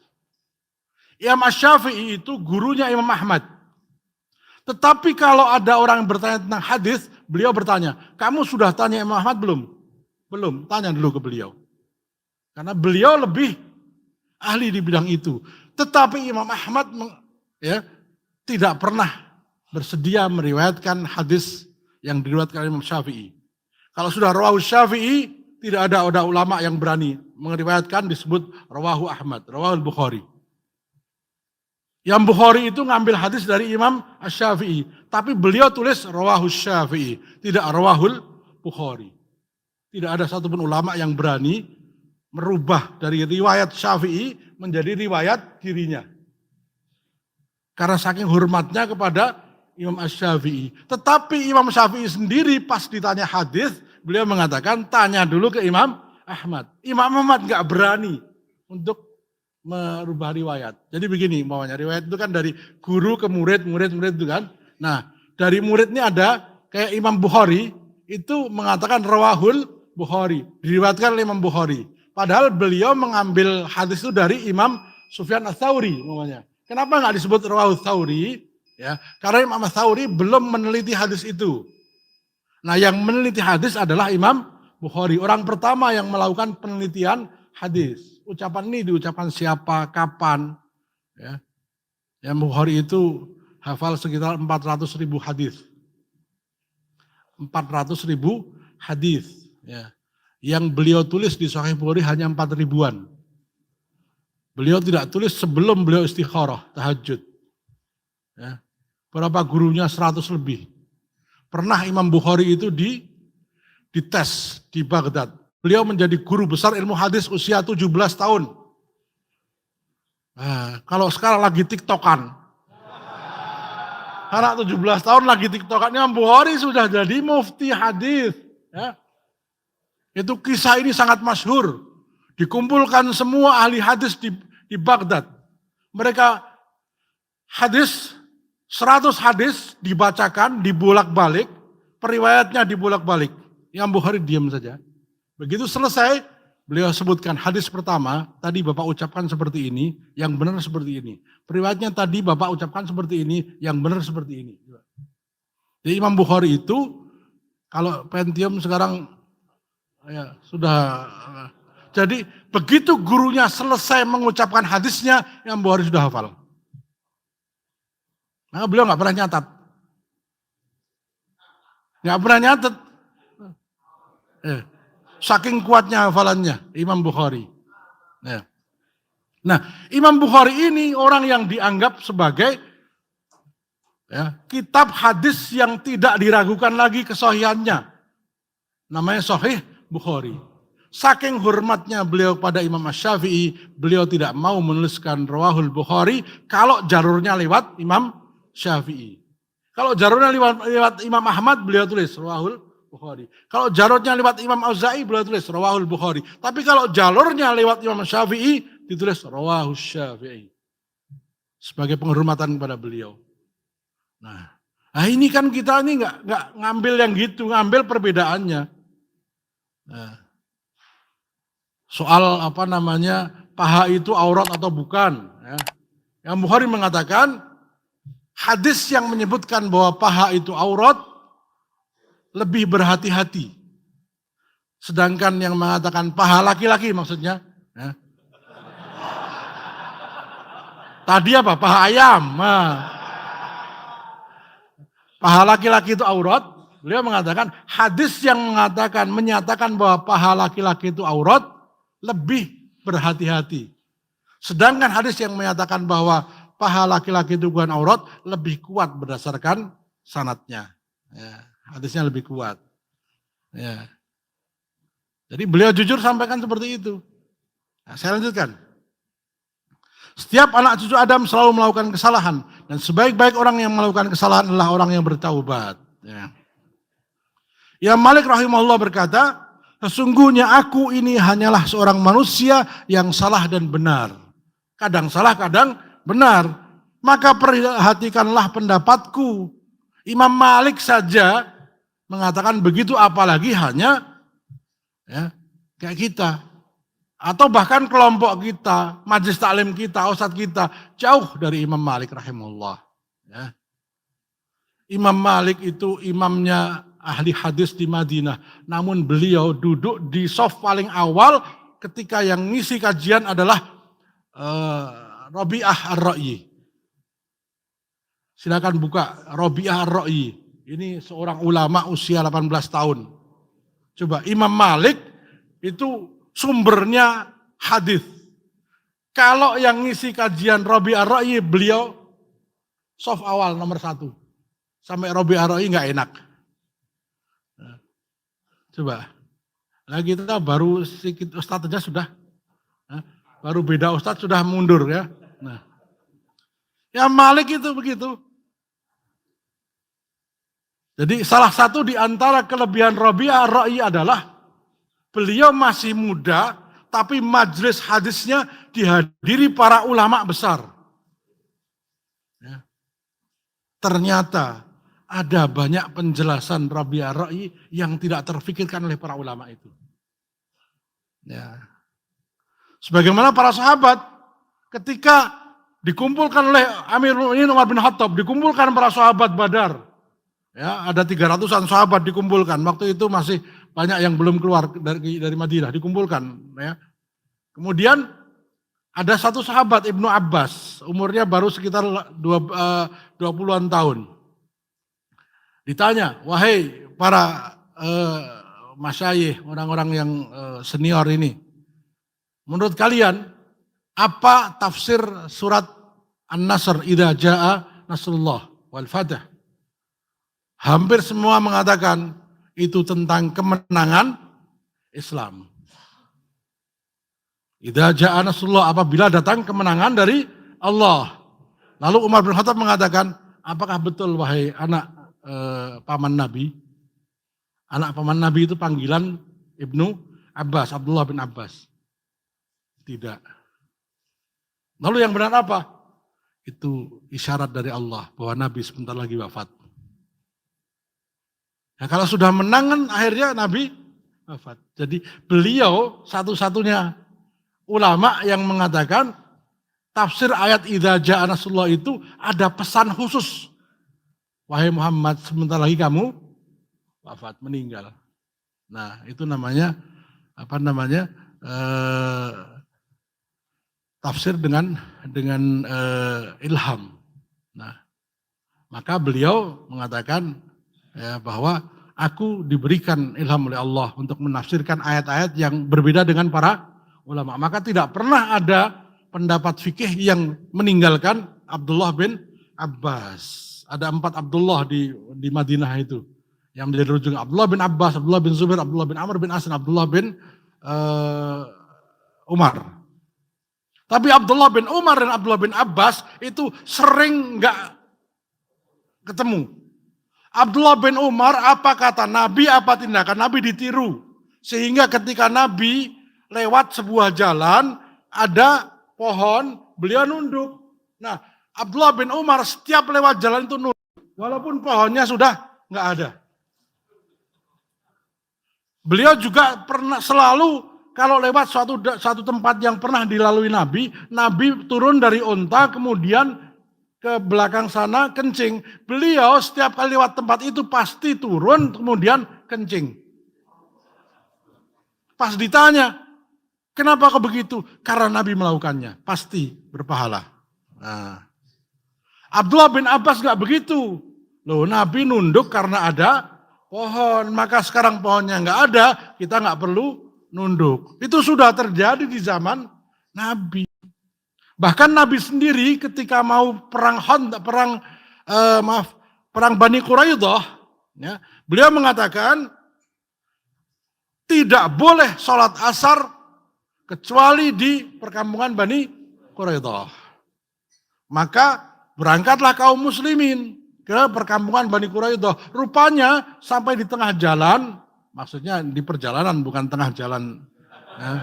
Speaker 1: Imam Asy-Syafi'i itu gurunya Imam Ahmad. Tetapi kalau ada orang yang bertanya tentang hadis, beliau bertanya, kamu sudah tanya Imam Ahmad belum? Belum, tanya dulu ke beliau. Karena beliau lebih ahli di bidang itu. Tetapi Imam Ahmad tidak pernah bersedia meriwayatkan hadis yang diriwayatkan oleh Imam Syafi'i. Kalau sudah rawahu Syafi'i, tidak ada ulama yang berani meriwayatkan disebut rawahu Ahmad, rawahu Bukhari. Yang Bukhari itu ngambil hadis dari Imam Syafi'i, tapi beliau tulis rawahu Syafi'i, tidak rawahul Bukhari. Tidak ada satupun ulama yang berani merubah dari riwayat Syafi'i menjadi riwayat dirinya. Karena saking hormatnya kepada Imam Syafi'i. Tetapi Imam Syafi'i sendiri pas ditanya hadis, beliau mengatakan tanya dulu ke Imam Ahmad. Imam Ahmad nggak berani untuk merubah riwayat. Jadi begini umpamanya, riwayat itu kan dari guru ke murid itu kan. Nah, dari murid ini ada kayak Imam Bukhari itu mengatakan rawahul Bukhari, diriwayatkan oleh Imam Bukhari. Padahal beliau mengambil hadis itu dari Imam Sufyan Ats-Tsauri umpamanya. Kenapa nggak disebut rawahul Tsauri? Ya, karena Imam Ats-Tsauri belum meneliti hadis itu. Nah, yang meneliti hadis adalah Imam Bukhari, orang pertama yang melakukan penelitian hadis. Ucapan ini diucapkan siapa, kapan. Ya. Yang Bukhari itu hafal sekitar 400.000 hadis. 400.000 hadis. Ya. Yang beliau tulis di Sahih Bukhari hanya 4 ribuan. Beliau tidak tulis sebelum beliau istikharah, tahajud. Ya. Berapa gurunya 100 lebih. Pernah Imam Bukhari itu dites di Baghdad. Beliau menjadi guru besar ilmu hadis usia 17 tahun. Nah, kalau sekarang lagi tiktokan. Anak 17 tahun lagi tiktokan. Imam Bukhari sudah jadi mufti hadis. Ya. Itu kisah ini sangat masyhur. Dikumpulkan semua ahli hadis di Baghdad. Mereka hadis, 100 hadis dibacakan, dibolak-balik. Periwayatnya dibolak-balik. Imam Bukhari diam saja. Begitu selesai, beliau sebutkan hadis pertama, tadi Bapak ucapkan seperti ini, yang benar seperti ini. Periwayatnya tadi Bapak ucapkan seperti ini, yang benar seperti ini. Jadi Imam Bukhari itu, kalau Pentium sekarang ya sudah, jadi begitu gurunya selesai mengucapkan hadisnya, Imam Bukhari sudah hafal. Nah, beliau nggak pernah nyatat. Nggak pernah nyatat. Saking kuatnya hafalannya Imam Bukhari. Nah, Imam Bukhari ini orang yang dianggap sebagai kitab hadis yang tidak diragukan lagi kesahihannya. Namanya Sahih Bukhari. Saking hormatnya beliau pada Imam Syafi'i, beliau tidak mau menuliskan Rawahul Bukhari kalau jalurnya lewat Imam Syafi'i. Kalau jalurnya lewat Imam Ahmad, beliau tulis Rawahul Bukhari. Kalau jalurnya lewat Imam Auza'i, beliau tulis Rawahul Bukhari. Tapi kalau jalurnya lewat Imam Syafi'i, ditulis Rawahul Syafi'i. Sebagai penghormatan kepada beliau. Nah ini kan kita ini nggak ngambil yang gitu, ngambil perbedaannya. Nah, soal paha itu aurat atau bukan. Ya. Yang Bukhari mengatakan hadis yang menyebutkan bahwa paha itu aurat lebih berhati-hati. Sedangkan yang mengatakan paha laki-laki maksudnya. Ya. Tadi apa? Paha ayam. Nah. Paha laki-laki itu aurat. Beliau mengatakan hadis yang menyatakan bahwa paha laki-laki itu aurat lebih berhati-hati. Sedangkan hadis yang menyatakan bahwa paha laki-laki itu bukan aurat lebih kuat berdasarkan sanadnya. Ya, hadisnya lebih kuat. Ya. Jadi beliau jujur sampaikan seperti itu. Nah, saya lanjutkan. Setiap anak cucu Adam selalu melakukan kesalahan. Dan sebaik-baik orang yang melakukan kesalahan adalah orang yang bertaubat. Ya. Imam Malik rahimahullah berkata, sesungguhnya aku ini hanyalah seorang manusia yang salah dan benar. Kadang salah, kadang benar. Maka perhatikanlah pendapatku. Imam Malik saja mengatakan begitu, apalagi hanya kayak kita. Atau bahkan kelompok kita, majelis taklim kita, ustadz kita, jauh dari Imam Malik rahimahullah. Ya. Imam Malik itu imamnya ahli hadis di Madinah. Namun beliau duduk di shaf paling awal ketika yang ngisi kajian adalah Rabi'ah Ar-Ra'yi. Silakan buka Rabi'ah Ar-Ra'yi. Ini seorang ulama usia 18 tahun. Coba Imam Malik itu sumbernya hadis. Kalau yang ngisi kajian Rabi'ah Ar-Ra'yi beliau shaf awal nomor 1. Sampai Rabi'ah Ar-Ra'yi nggak enak. Coba. Nah kita baru sedikit ustadz aja sudah. Baru beda ustadz sudah mundur ya. Nah. Ya Malik itu begitu. Jadi salah satu di antara kelebihan Rabi'ah Ar-Ra'yi adalah beliau masih muda tapi majelis hadisnya dihadiri para ulama besar. Ya. Ternyata ada banyak penjelasan Rabi'ah Ar-Ra'yi yang tidak terfikirkan oleh para ulama itu. Ya. Sebagaimana para sahabat ketika dikumpulkan oleh Amirul Mukminin Umar bin Khattab, dikumpulkan para sahabat Badar. Ya, ada 300-an sahabat dikumpulkan. Waktu itu masih banyak yang belum keluar dari Madinah, dikumpulkan. Ya. Kemudian ada satu sahabat Ibnu Abbas, umurnya baru sekitar 20-an tahun. Ditanya, wahai para masyayikh, orang-orang yang senior ini, menurut kalian apa tafsir surat An-Nasr idza jaa nasrullah wal fath? Hampir semua mengatakan itu tentang kemenangan Islam. Idza jaa nasrullah, apabila datang kemenangan dari Allah. Lalu Umar bin Khattab mengatakan, apakah betul wahai anak paman Nabi? Anak paman Nabi itu panggilan Ibnu Abbas, Abdullah bin Abbas. Tidak. Lalu yang benar apa? Itu isyarat dari Allah bahwa Nabi sebentar lagi wafat. Nah, kalau sudah menang kan akhirnya Nabi wafat. Jadi beliau satu-satunya ulama yang mengatakan tafsir ayat idza jaa nasrullah itu ada pesan khusus. Wahai Muhammad, sebentar lagi kamu wafat, meninggal. Nah, itu namanya tafsir dengan ilham. Nah, maka beliau mengatakan ya, bahwa aku diberikan ilham oleh Allah untuk menafsirkan ayat-ayat yang berbeda dengan para ulama. Maka tidak pernah ada pendapat fikih yang meninggalkan Abdullah bin Abbas. Ada 4 Abdullah di Madinah itu. Yang menjadi rujukan Abdullah bin Abbas, Abdullah bin Zubair, Abdullah bin Amr bin As, Abdullah bin Umar. Tapi Abdullah bin Umar dan Abdullah bin Abbas itu sering nggak ketemu. Abdullah bin Umar apa kata Nabi, apa tindakan Nabi ditiru. Sehingga ketika Nabi lewat sebuah jalan, ada pohon, beliau nunduk. Nah, Abdullah bin Umar setiap lewat jalan itu nunduk. Walaupun pohonnya sudah nggak ada. Beliau juga pernah selalu kalau lewat suatu tempat yang pernah dilalui Nabi, Nabi turun dari unta kemudian ke belakang sana kencing. Beliau setiap kali lewat tempat itu pasti turun kemudian kencing. Pas ditanya, kenapa kok begitu? Karena Nabi melakukannya, pasti berpahala. Nah, Abdullah bin Abbas gak begitu. Loh, Nabi nunduk karena ada pohon, maka sekarang pohonnya gak ada, kita gak perlu nunduk. Itu sudah terjadi di zaman Nabi. Bahkan Nabi sendiri ketika mau perang Bani Quraidah, ya, beliau mengatakan tidak boleh sholat asar kecuali di perkampungan Bani Quraidah. Maka berangkatlah kaum muslimin ke perkampungan Bani Quraidah. Rupanya sampai di tengah jalan, maksudnya di perjalanan bukan tengah jalan. Ya.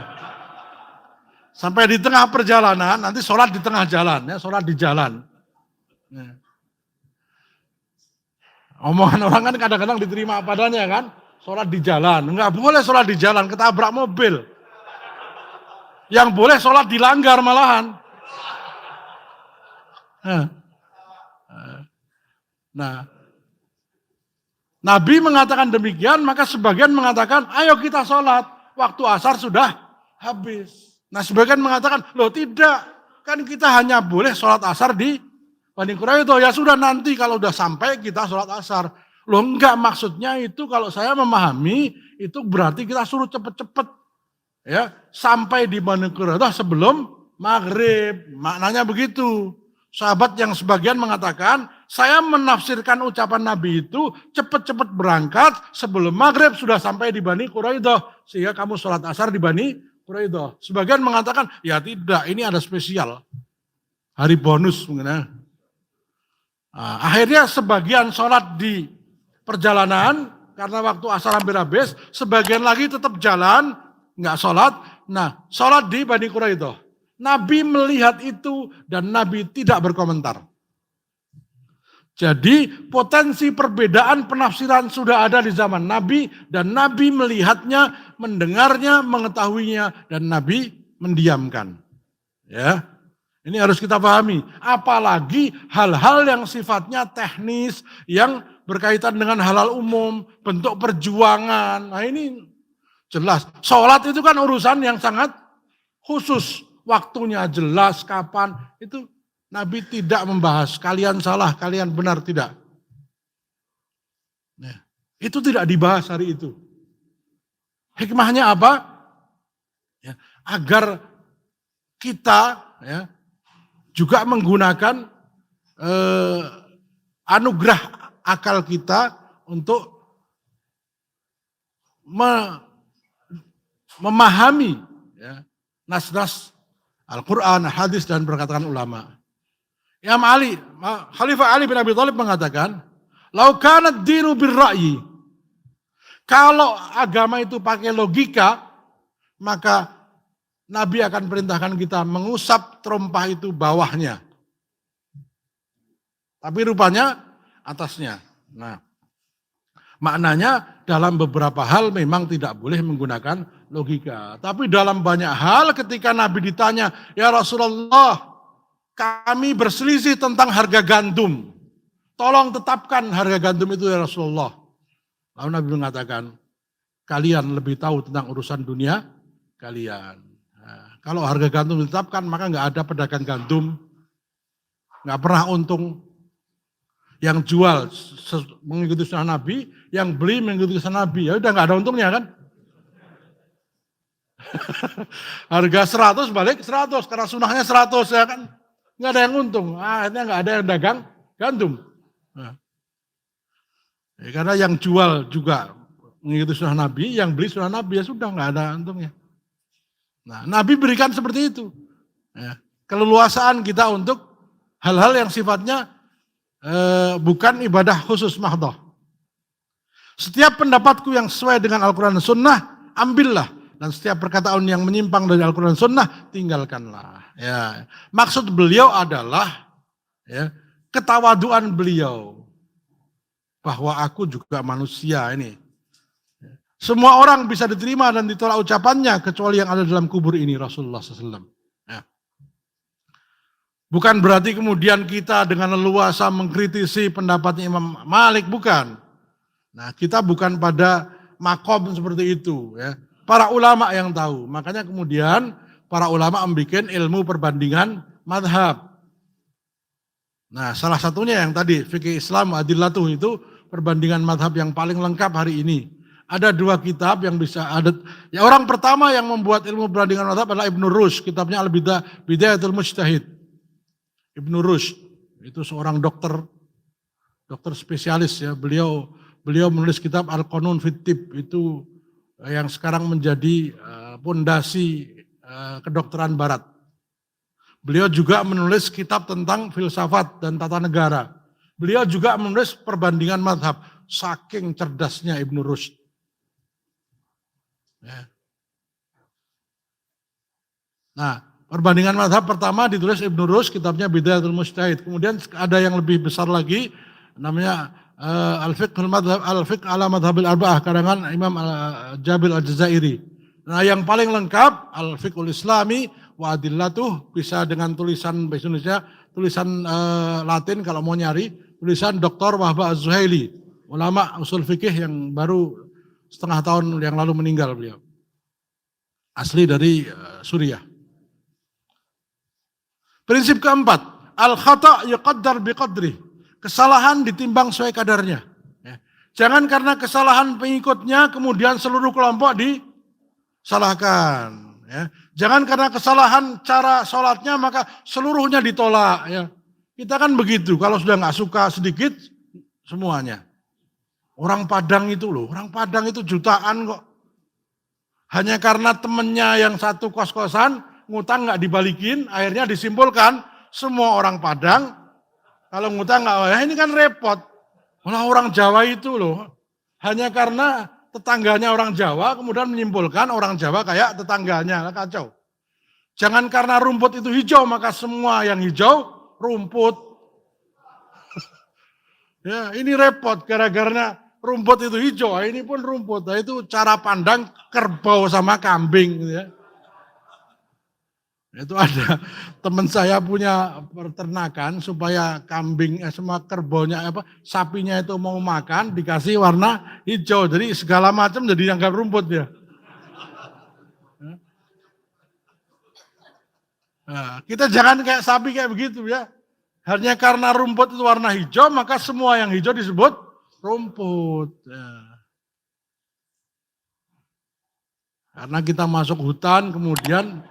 Speaker 1: Sampai di tengah perjalanan, nanti sholat di tengah jalan, ya, sholat di jalan. Ya. Omongan orang kan kadang-kadang diterima apa adanya kan, sholat di jalan. Enggak boleh sholat di jalan, ketabrak mobil. Yang boleh sholat dilanggar malahan. Nah, Nabi mengatakan demikian, maka sebagian mengatakan, ayo kita sholat. Waktu asar sudah habis. Nah sebagian mengatakan, loh tidak. Kan kita hanya boleh sholat asar di Bani Quraidah. Ya sudah nanti kalau udah sampai kita sholat asar. Loh enggak, maksudnya itu kalau saya memahami, itu berarti kita suruh cepet-cepet. Ya, sampai di Bani Quraidah sebelum maghrib. Maknanya begitu. Sahabat yang sebagian mengatakan, saya menafsirkan ucapan Nabi itu cepat-cepat berangkat sebelum maghrib sudah sampai di Bani Quraidah. Sehingga kamu sholat asar di Bani Quraidah. Sebagian mengatakan, ya tidak, ini ada spesial. Hari bonus mungkin ya. Nah, akhirnya sebagian sholat di perjalanan, karena waktu asar hampir habis, sebagian lagi tetap jalan, nggak sholat. Nah, sholat di Bani Quraidah. Nabi melihat itu dan Nabi tidak berkomentar. Jadi potensi perbedaan penafsiran sudah ada di zaman Nabi dan Nabi melihatnya, mendengarnya, mengetahuinya dan Nabi mendiamkan. Ya, ini harus kita pahami. Apalagi hal-hal yang sifatnya teknis, yang berkaitan dengan halal umum, bentuk perjuangan. Nah ini jelas. Sholat itu kan urusan yang sangat khusus. Waktunya jelas, kapan, itu Nabi tidak membahas, kalian salah, kalian benar, tidak. Nah, itu tidak dibahas hari itu. Hikmahnya apa? Ya, agar kita ya, juga menggunakan anugerah akal kita untuk memahami ya, nas-nas Al-Quran, hadis dan perkataan ulama. Imam Ali, Khalifah Ali bin Abi Thalib mengatakan, "Lau kana ad-dinu bir-ra'yi." Kalau agama itu pakai logika, maka Nabi akan perintahkan kita mengusap terompah itu bawahnya. Tapi rupanya atasnya. Nah, maknanya dalam beberapa hal memang tidak boleh menggunakan logika. Tapi dalam banyak hal ketika Nabi ditanya, ya Rasulullah, kami berselisih tentang harga gandum. Tolong tetapkan harga gandum itu ya Rasulullah. Lalu Nabi mengatakan, kalian lebih tahu tentang urusan dunia kalian. Nah, kalau harga gandum ditetapkan maka nggak ada pedagang gandum. Nggak pernah untung. Yang jual mengikuti sunnah Nabi, yang beli mengikuti sunnah Nabi. Ya udah nggak ada untungnya kan. Harga 100 balik 100 karena sunnahnya 100 ya kan. Nggak ada yang untung. Akhirnya nggak ada yang dagang gandum. Nah. Ya, karena yang jual juga mengikuti sunnah Nabi, yang beli sunnah Nabi ya sudah nggak ada untungnya. Nah, Nabi berikan seperti itu. Ya, keleluasaan kita untuk hal-hal yang sifatnya bukan ibadah khusus mahdoh. Setiap pendapatku yang sesuai dengan Al-Quran dan Sunnah, ambillah. Dan setiap perkataan yang menyimpang dari Al-Quran dan Sunnah, tinggalkanlah. Ya. Maksud beliau adalah ya, ketawaduan beliau. Bahwa aku juga manusia ini. Semua orang bisa diterima dan ditolak ucapannya, kecuali yang ada dalam kubur ini, Rasulullah SAW. Ya. Bukan berarti kemudian kita dengan leluasa mengkritisi pendapatnya Imam Malik, bukan. Nah, kita bukan pada makom seperti itu. Ya. Para ulama yang tahu. Makanya kemudian para ulama membuat ilmu perbandingan madhab. Nah, salah satunya yang tadi, fikih Islam adillatuh itu perbandingan madhab yang paling lengkap hari ini. Ada 2 kitab yang bisa ada. Ya, orang pertama yang membuat ilmu perbandingan madhab adalah Ibnu Rushd. Kitabnya Al-Bidayatul Mujtahid. Ibnu Rushd itu seorang dokter spesialis ya. Beliau menulis kitab Al-Qanun fit Tib, itu yang sekarang menjadi pondasi kedokteran barat. Beliau juga menulis kitab tentang filsafat dan tata negara. Beliau juga menulis perbandingan madhab. Saking cerdasnya Ibnu Rushd. Ya. Nah, perbandingan madhab pertama ditulis Ibnu Rushd, kitabnya Bidayatul Mujtahid. Kemudian ada yang lebih besar lagi, namanya Al-Fiqh ala Madhabil Arba'ah, karangan Imam Jabil Al-Jazairi. Nah, yang paling lengkap Al-Fiqhul Islami wa Adillatuh, bisa dengan tulisan bahasa Indonesia, tulisan Latin kalau mau nyari, tulisan Dr. Wahbah Az-Zuhaili. ulama usul fikih yang baru setengah tahun yang lalu meninggal beliau. Asli dari Suriah. Prinsip keempat, al-khata' yuqaddar biqadri. Kesalahan ditimbang sesuai kadarnya. Jangan karena kesalahan pengikutnya kemudian seluruh kelompok disalahkan. Jangan karena kesalahan cara sholatnya maka seluruhnya ditolak. Kita kan begitu, kalau sudah nggak suka sedikit semuanya. Orang Padang itu loh, orang Padang itu jutaan kok. Hanya karena temennya yang satu kos-kosan, ngutang nggak dibalikin, akhirnya disimpulkan semua orang Padang, kalau ngutang nggak, ini kan repot. Malah orang Jawa itu loh, hanya karena tetangganya orang Jawa, kemudian menyimpulkan orang Jawa kayak tetangganya, kacau. Jangan karena rumput itu hijau, maka semua yang hijau rumput. Ya, ini repot, gara-gara rumput itu hijau, ini pun rumput. Nah, itu cara pandang kerbau sama kambing. Gitu ya. Itu ada teman saya punya peternakan supaya kambing semua kerbaunya sapinya itu mau makan dikasih warna hijau. Jadi segala macam jadi dianggap rumput ya. Nah, kita jangan kayak sapi kayak begitu ya. Hanya karena rumput itu warna hijau maka semua yang hijau disebut rumput. Ya. Karena kita masuk hutan kemudian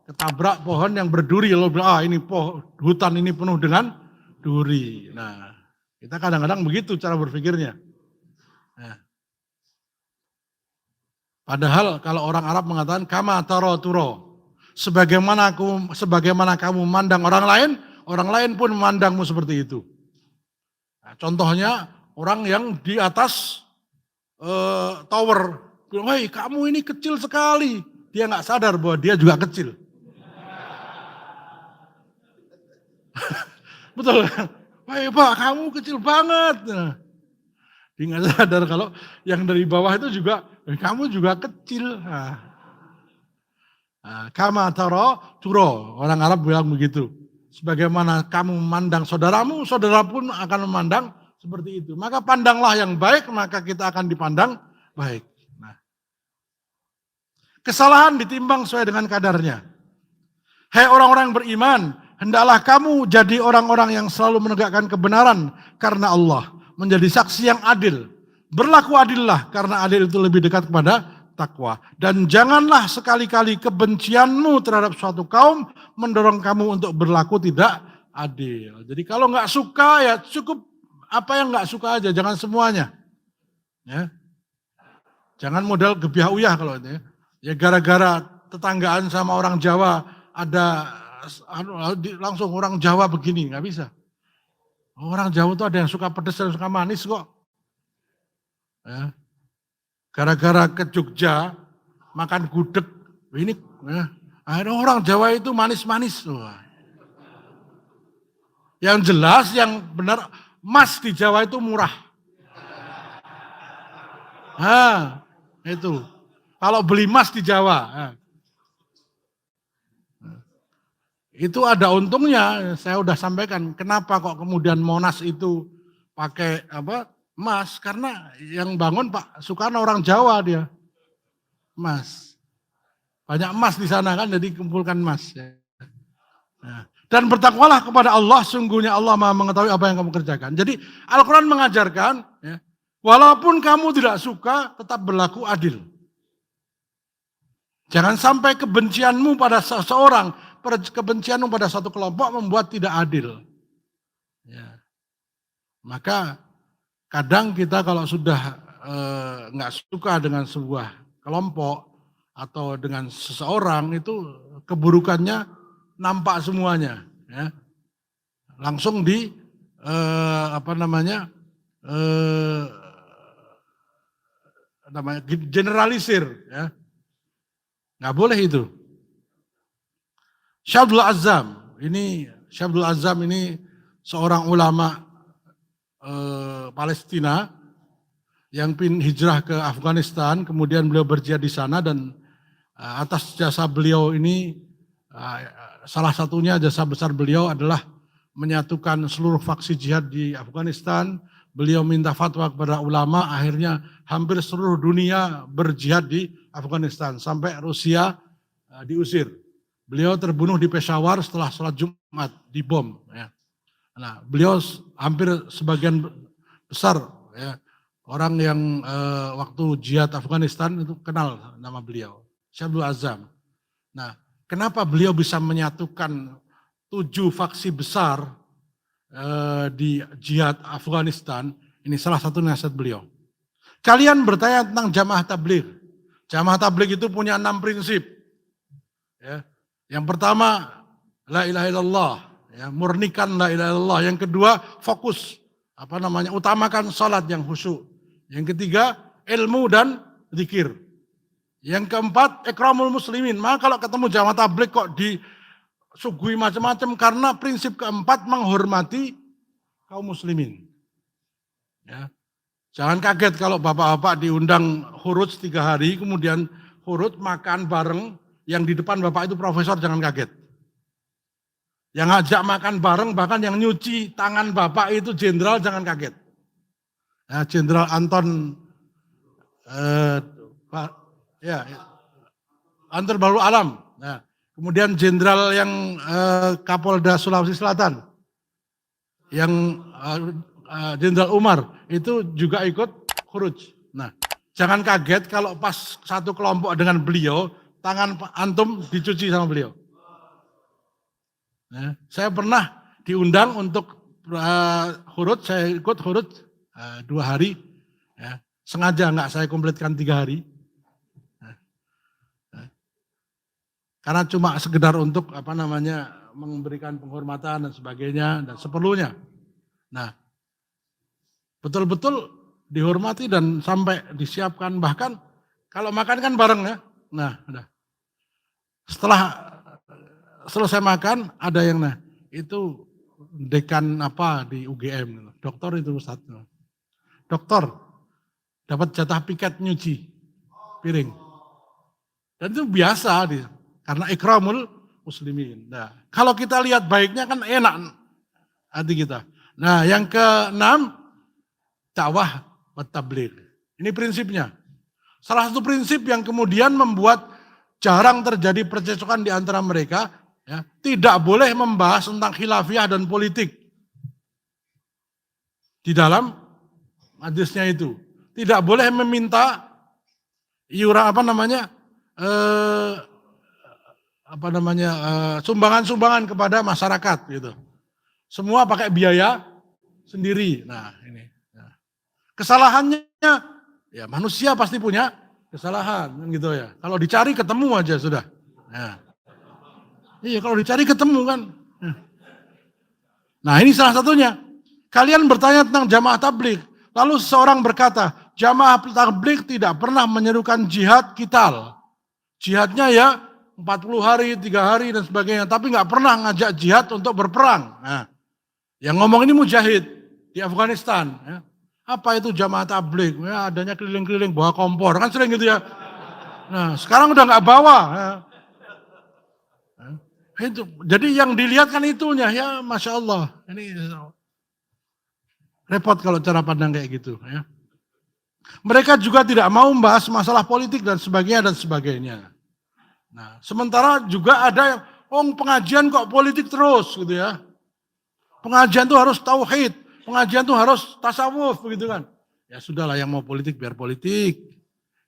Speaker 1: ketabrak pohon yang berduri, lo bilang ini hutan ini penuh dengan duri. Nah, kita kadang-kadang begitu cara berpikirnya. Nah. Padahal kalau orang Arab mengatakan kama taro turo, sebagaimana kamu memandang orang lain pun memandangmu seperti itu. Nah, contohnya orang yang di atas tower, bilang, hei kamu ini kecil sekali. Dia nggak sadar bahwa dia juga kecil. Betul. Wah Pak, kamu kecil banget. Nah, dia nggak sadar kalau yang dari bawah itu juga, kamu juga kecil. Nah, kama taro turo, orang Arab bilang begitu. Sebagaimana kamu memandang saudaramu, saudara pun akan memandang seperti itu. Maka pandanglah yang baik, maka kita akan dipandang baik. Nah, kesalahan ditimbang sesuai dengan kadarnya. Hai orang-orang beriman, hendaklah kamu jadi orang-orang yang selalu menegakkan kebenaran karena Allah, menjadi saksi yang adil. Berlaku adillah karena adil itu lebih dekat kepada takwa. Dan janganlah sekali-kali kebencianmu terhadap suatu kaum mendorong kamu untuk berlaku tidak adil. Jadi kalau nggak suka ya cukup apa yang nggak suka aja, jangan semuanya. Ya. Jangan modal gebiah uyah kalau itu ya. Ya gara-gara tetanggaan sama orang Jawa ada langsung orang Jawa begini, nggak bisa. Orang Jawa itu ada yang suka pedas dan suka manis kok. Ya. Gara-gara ke Jogja makan gudeg, ini ada orang Jawa itu manis-manis. Yang jelas, yang benar, emas di Jawa itu murah. Nah, itu. Kalau beli emas di Jawa, itu ada untungnya. Saya udah sampaikan. Kenapa kok kemudian Monas itu pakai emas? Karena yang bangun Pak Soekarno orang Jawa dia. Emas. Banyak emas di sana kan, jadi kumpulkan emas. Dan bertakwalah kepada Allah, sungguhnya Allah Maha mengetahui apa yang kamu kerjakan. Jadi Al-Quran mengajarkan, ya, walaupun kamu tidak suka, tetap berlaku adil. Jangan sampai kebencianmu pada seseorang, kebencianmu pada satu kelompok membuat tidak adil. Ya. Maka kadang kita kalau sudah nggak suka dengan sebuah kelompok atau dengan seseorang itu keburukannya nampak semuanya, ya. Langsung di generalisir, ya. Nggak boleh itu. Syabdul Azzam ini seorang ulama Palestina yang hijrah ke Afghanistan, kemudian beliau berjihad di sana dan atas jasa beliau ini, salah satunya jasa besar beliau adalah menyatukan seluruh faksi jihad di Afghanistan, beliau minta fatwa kepada ulama, akhirnya hampir seluruh dunia berjihad di Afghanistan sampai Rusia diusir. Beliau terbunuh di Peshawar setelah sholat Jumat, dibom. Ya. Nah, beliau hampir sebagian besar ya, orang yang waktu jihad Afghanistan itu kenal nama beliau, Syekh Abdul Azzam. Nah, kenapa beliau bisa menyatukan 7 faksi besar di jihad Afghanistan? Ini salah satu nasihat beliau. Kalian bertanya tentang jamaah tabligh. Jamaah tabligh itu punya 6 prinsip. Ya. Yang pertama, la ilaha illallah, ya, murnikan la ilaha illallah. Yang kedua, fokus, utamakan salat yang khusyuk. Yang ketiga, ilmu dan zikir. Yang keempat, ikramul muslimin. Maka kalau ketemu jamaah tabligh kok disuguhi macam-macam, karena prinsip keempat menghormati kaum muslimin. Ya. Jangan kaget kalau bapak-bapak diundang khuruj 3 hari, kemudian khuruj makan bareng, yang di depan bapak itu profesor, jangan kaget. Yang ngajak makan bareng, bahkan yang nyuci tangan bapak itu jenderal, jangan kaget. Ya, Jenderal Anton Anton Baru Alam. Nah, kemudian jenderal yang Kapolda Sulawesi Selatan, yang Jenderal Umar itu juga ikut khuruj. Nah, jangan kaget kalau pas satu kelompok dengan beliau, tangan antum dicuci sama beliau. Nah, saya pernah diundang untuk khuruj, saya ikut khuruj 2 hari. Ya, sengaja nggak saya komplitkan 3 hari. Karena cuma sekedar untuk memberikan penghormatan dan sebagainya dan seperlunya. Nah, betul-betul dihormati dan sampai disiapkan, bahkan kalau makan kan bareng ya. Nah, udah. Setelah selesai makan ada yang itu dekan di UGM, dokter itu Ustaz. Dokter dapat jatah piket nyuci piring. Dan itu biasa karena ikramul muslimin. Nah, kalau kita lihat baiknya kan enak hati kita. Nah, yang ke-6, dakwah wa tabligh. Ini prinsipnya. Salah satu prinsip yang kemudian membuat jarang terjadi percekcokan di antara mereka, ya, tidak boleh membahas tentang khilafiyah dan politik di dalam majelisnya itu. Tidak boleh meminta sumbangan-sumbangan kepada masyarakat gitu. Semua pakai biaya sendiri. Nah, ini. Kesalahannya, ya manusia pasti punya kesalahan, gitu ya. Kalau dicari ketemu aja sudah. Nah, iya, kalau dicari ketemu kan. Nah, ini salah satunya. Kalian bertanya tentang jamaah tabligh, lalu seseorang berkata, jamaah tabligh tidak pernah menyerukan jihad qital. Jihadnya ya 40 hari, 3 hari dan sebagainya, tapi nggak pernah ngajak jihad untuk berperang. Nah, yang ngomong ini mujahid di Afghanistan. Ya. Apa itu jamaah tabligh? Ya, adanya keliling-keliling bawa kompor, kan sering gitu ya. Nah, sekarang udah nggak bawa. Ya. Itu. Jadi yang dilihat kan itunya, ya Masya Allah. Ini repot kalau cara pandang kayak gitu. Ya. Mereka juga tidak mau membahas masalah politik dan sebagainya. Nah, sementara juga ada yang pengajian kok politik terus gitu ya. Pengajian tuh harus tauhid, pengajian tuh harus tasawuf begitu kan. Ya sudahlah, yang mau politik biar politik.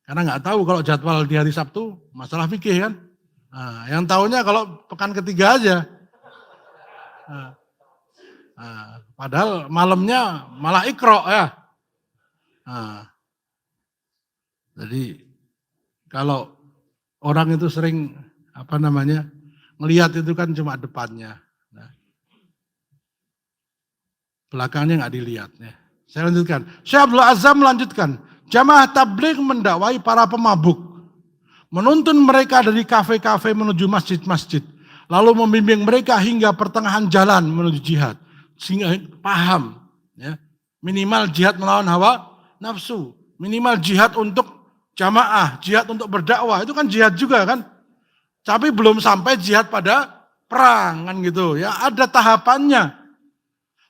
Speaker 1: Karena nggak tahu kalau jadwal di hari Sabtu masalah fikih kan. Nah, yang tahunya kalau pekan ketiga aja. Nah, padahal malamnya malah ikro ya. Nah, jadi kalau orang itu sering ngelihat itu kan cuma depannya. Nah, belakangnya nggak dilihat. Ya. Saya lanjutkan. Syekh Abdul Azzam melanjutkan. Jamaah tabligh mendakwai para pemabuk, menuntun mereka dari kafe-kafe menuju masjid-masjid, lalu membimbing mereka hingga pertengahan jalan menuju jihad, sehingga paham. Ya. Minimal jihad melawan hawa nafsu, minimal jihad untuk jamaah, jihad untuk berdakwah, itu kan jihad juga kan. Tapi belum sampai jihad pada perang kan gitu ya, ada tahapannya.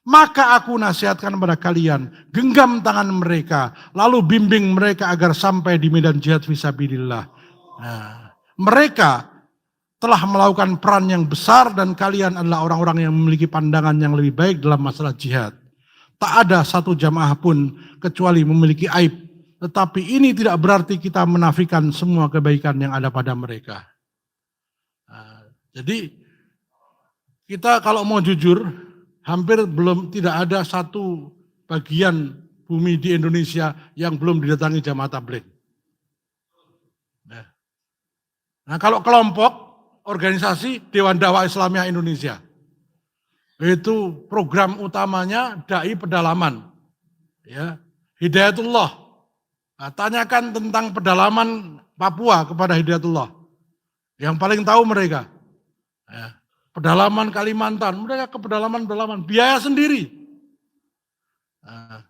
Speaker 1: Maka aku nasihatkan kepada kalian, genggam tangan mereka, lalu bimbing mereka agar sampai di medan jihad fisabilillah. Nah, mereka telah melakukan peran yang besar dan kalian adalah orang-orang yang memiliki pandangan yang lebih baik dalam masalah jihad. Tak ada satu jamaah pun kecuali memiliki aib. Tetapi ini tidak berarti kita menafikan semua kebaikan yang ada pada mereka. Nah, jadi kita kalau mau jujur, hampir tidak ada satu bagian bumi di Indonesia yang belum didatangi jamaah tabligh. Nah, kalau kelompok organisasi Dewan Dakwah Islamiyah Indonesia, itu program utamanya dai pedalaman, ya, Hidayatullah. Nah, tanyakan tentang pedalaman Papua kepada Hidayatullah, yang paling tahu mereka. Ya. Pedalaman Kalimantan, mereka ke pedalaman-pedalaman, biaya sendiri. Nah,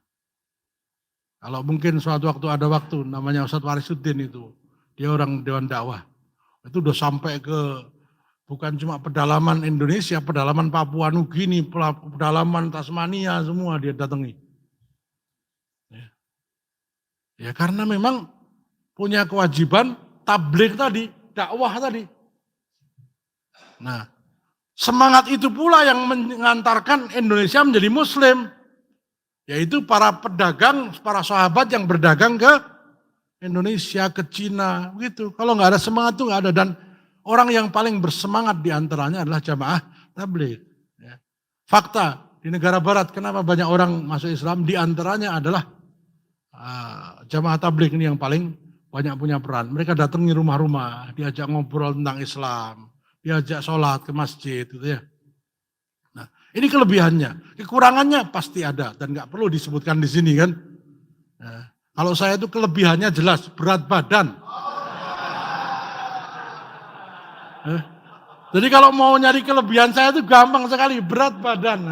Speaker 1: kalau mungkin suatu waktu ada waktu, namanya Ustadz Warisuddin itu, dia orang Dewan Dakwah, itu udah sampai ke bukan cuma pedalaman Indonesia, pedalaman Papua Nugini, pedalaman Tasmania, semua dia datangi. Ya karena memang punya kewajiban tabligh tadi, dakwah tadi. Nah, semangat itu pula yang mengantarkan Indonesia menjadi Muslim. Yaitu para pedagang, para sahabat yang berdagang ke Indonesia, ke Cina, gitu. Kalau nggak ada semangat itu nggak ada. Dan orang yang paling bersemangat diantaranya adalah jamaah tabligh. Ya. Fakta, di negara barat kenapa banyak orang masuk Islam, diantaranya adalah jamaah tabligh ini yang paling banyak punya peran. Mereka datangi rumah-rumah, diajak ngobrol tentang Islam, diajak sholat ke masjid gitu ya. Nah, ini kelebihannya. Kekurangannya pasti ada dan nggak perlu disebutkan di sini kan. Nah, kalau saya itu kelebihannya jelas, berat badan. Jadi kalau mau nyari kelebihan saya itu gampang sekali, berat badan.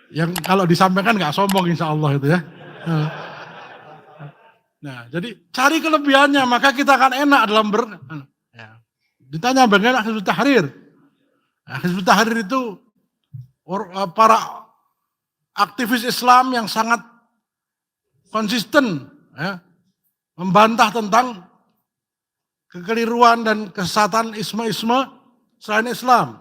Speaker 1: Yang kalau disampaikan nggak sombong insya Allah itu ya. Nah, jadi cari kelebihannya maka kita akan enak dalam ya. Ditanya bagaimana Hizbut Tahrir. Nah, Hizbut Tahrir itu para aktivis Islam yang sangat konsisten ya, membantah tentang kekeliruan dan kesesatan isme-isme selain Islam.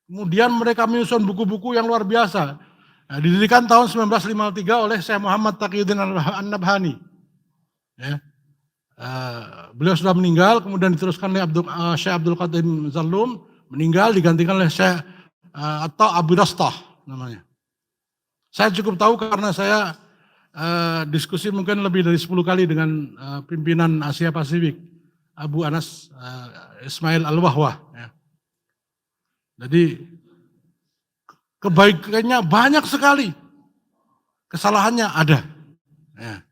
Speaker 1: Kemudian mereka menyusun buku-buku yang luar biasa. Nah, didirikan tahun 1953 oleh Syekh Muhammad Taqiyuddin An-Nabhani. Ya. Beliau sudah meninggal, kemudian diteruskan oleh Syekh Abdul Qadim Zallum, meninggal digantikan oleh Syekh atau Abu Rastah namanya. Saya cukup tahu karena saya diskusi mungkin lebih dari 10 kali dengan pimpinan Asia Pasifik, Abu Anas Ismail Al-Wahwah. Ya. Jadi kebaikannya banyak sekali, kesalahannya ada. Ya.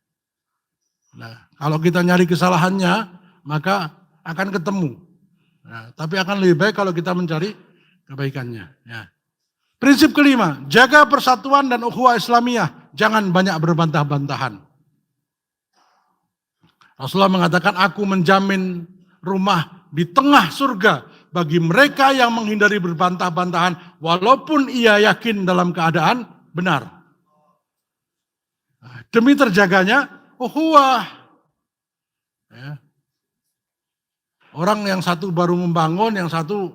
Speaker 1: Nah, kalau kita nyari kesalahannya, maka akan ketemu. Nah, tapi akan lebih baik kalau kita mencari kebaikannya. Ya. Prinsip kelima, jaga persatuan dan ukhuwah Islamiyah, jangan banyak berbantah-bantahan. Rasulullah mengatakan, aku menjamin rumah di tengah surga bagi mereka yang menghindari berbantah-bantahan walaupun ia yakin dalam keadaan benar. Demi terjaganya ukhuwah. Ya. Orang yang satu baru membangun, yang satu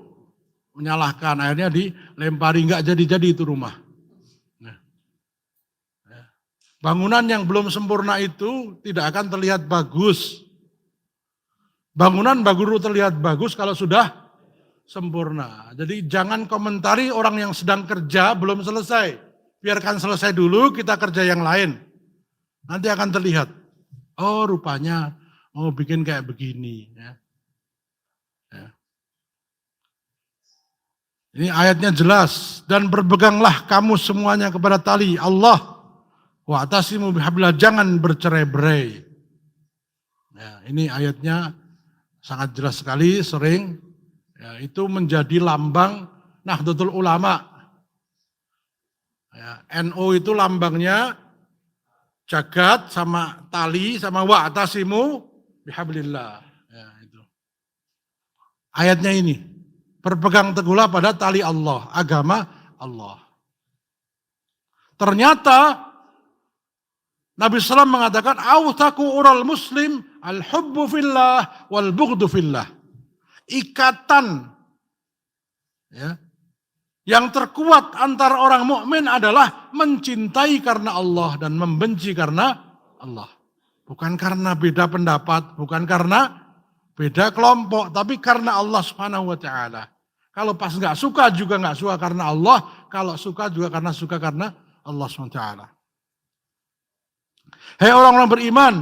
Speaker 1: menyalahkan, akhirnya dilempari, nggak jadi-jadi itu rumah. Nah. Ya. Bangunan yang belum sempurna itu tidak akan terlihat bagus. Bangunan baru terlihat bagus kalau sudah sempurna. Jadi jangan komentari orang yang sedang kerja belum selesai. Biarkan selesai dulu, kita kerja yang lain. Nanti akan terlihat. Oh rupanya mau bikin kayak begini. Ya. Ya. Ini ayatnya jelas. Dan berpeganglah kamu semuanya kepada tali Allah. Wa'tasimu bihablillah, jangan bercerai-berai. Ya, ini ayatnya sangat jelas sekali, sering. Ya, itu menjadi lambang Nahdlatul Ulama. Ya, NU itu lambangnya jagat sama tali sama wa'tasimu bihablillah. Ya, itu. Ayatnya ini, berpegang teguhlah pada tali Allah, agama Allah. Ternyata Nabi SAW mengatakan, awthaku ural muslim al-hubbu fillah wal bughdu fillah. Ikatan ya, yang terkuat antara orang mukmin adalah mencintai karena Allah dan membenci karena Allah. Bukan karena beda pendapat, bukan karena beda kelompok, tapi karena Allah Subhanahu wa taala. Kalau pas nggak suka juga nggak suka karena Allah, kalau suka juga karena suka karena Allah Subhanahu wa taala. Hei orang-orang beriman,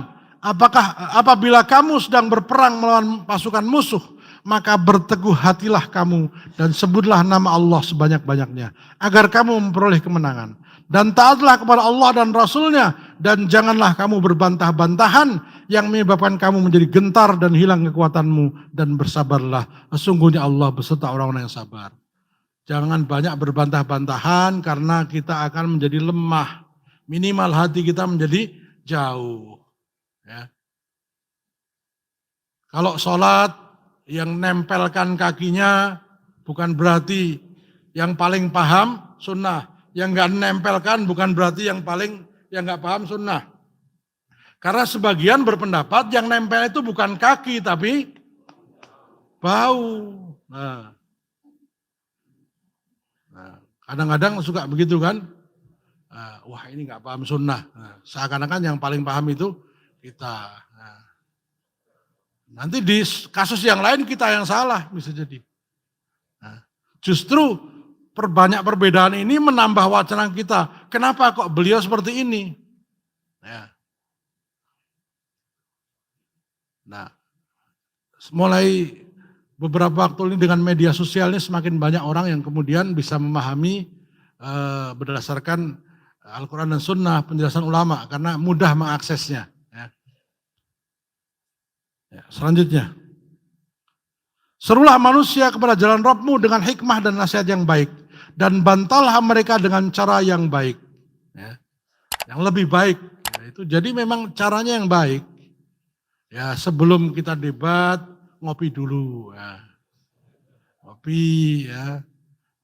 Speaker 1: apabila kamu sedang berperang melawan pasukan musuh, maka berteguh hatilah kamu dan sebutlah nama Allah sebanyak-banyaknya, agar kamu memperoleh kemenangan. Dan taatlah kepada Allah dan Rasulnya, dan janganlah kamu berbantah-bantahan yang menyebabkan kamu menjadi gentar dan hilang kekuatanmu, dan bersabarlah, sesungguhnya Allah beserta orang-orang yang sabar. Jangan banyak berbantah-bantahan karena kita akan menjadi lemah. Minimal hati kita menjadi jauh. Ya. Kalau sholat yang nempelkan kakinya bukan berarti yang paling paham sunnah. Yang nggak nempelkan bukan berarti yang nggak paham sunnah. Karena sebagian berpendapat yang nempel itu bukan kaki tapi bau. Nah, kadang-kadang suka begitu kan. Wah ini nggak paham sunnah. Seakan-akan yang paling paham itu kita. Nanti di kasus yang lain kita yang salah bisa jadi. Justru perbanyak perbedaan ini menambah wacana kita. Kenapa kok beliau seperti ini? Nah, mulai beberapa waktu ini dengan media sosial ini semakin banyak orang yang kemudian bisa memahami berdasarkan Al-Quran dan Sunnah, penjelasan ulama, karena mudah mengaksesnya. Selanjutnya, serulah manusia kepada jalan Rabbmu dengan hikmah dan nasihat yang baik, dan bantallah mereka dengan cara yang baik, yang lebih baik. Itu jadi memang caranya yang baik. Ya sebelum kita debat ngopi dulu, ngopi,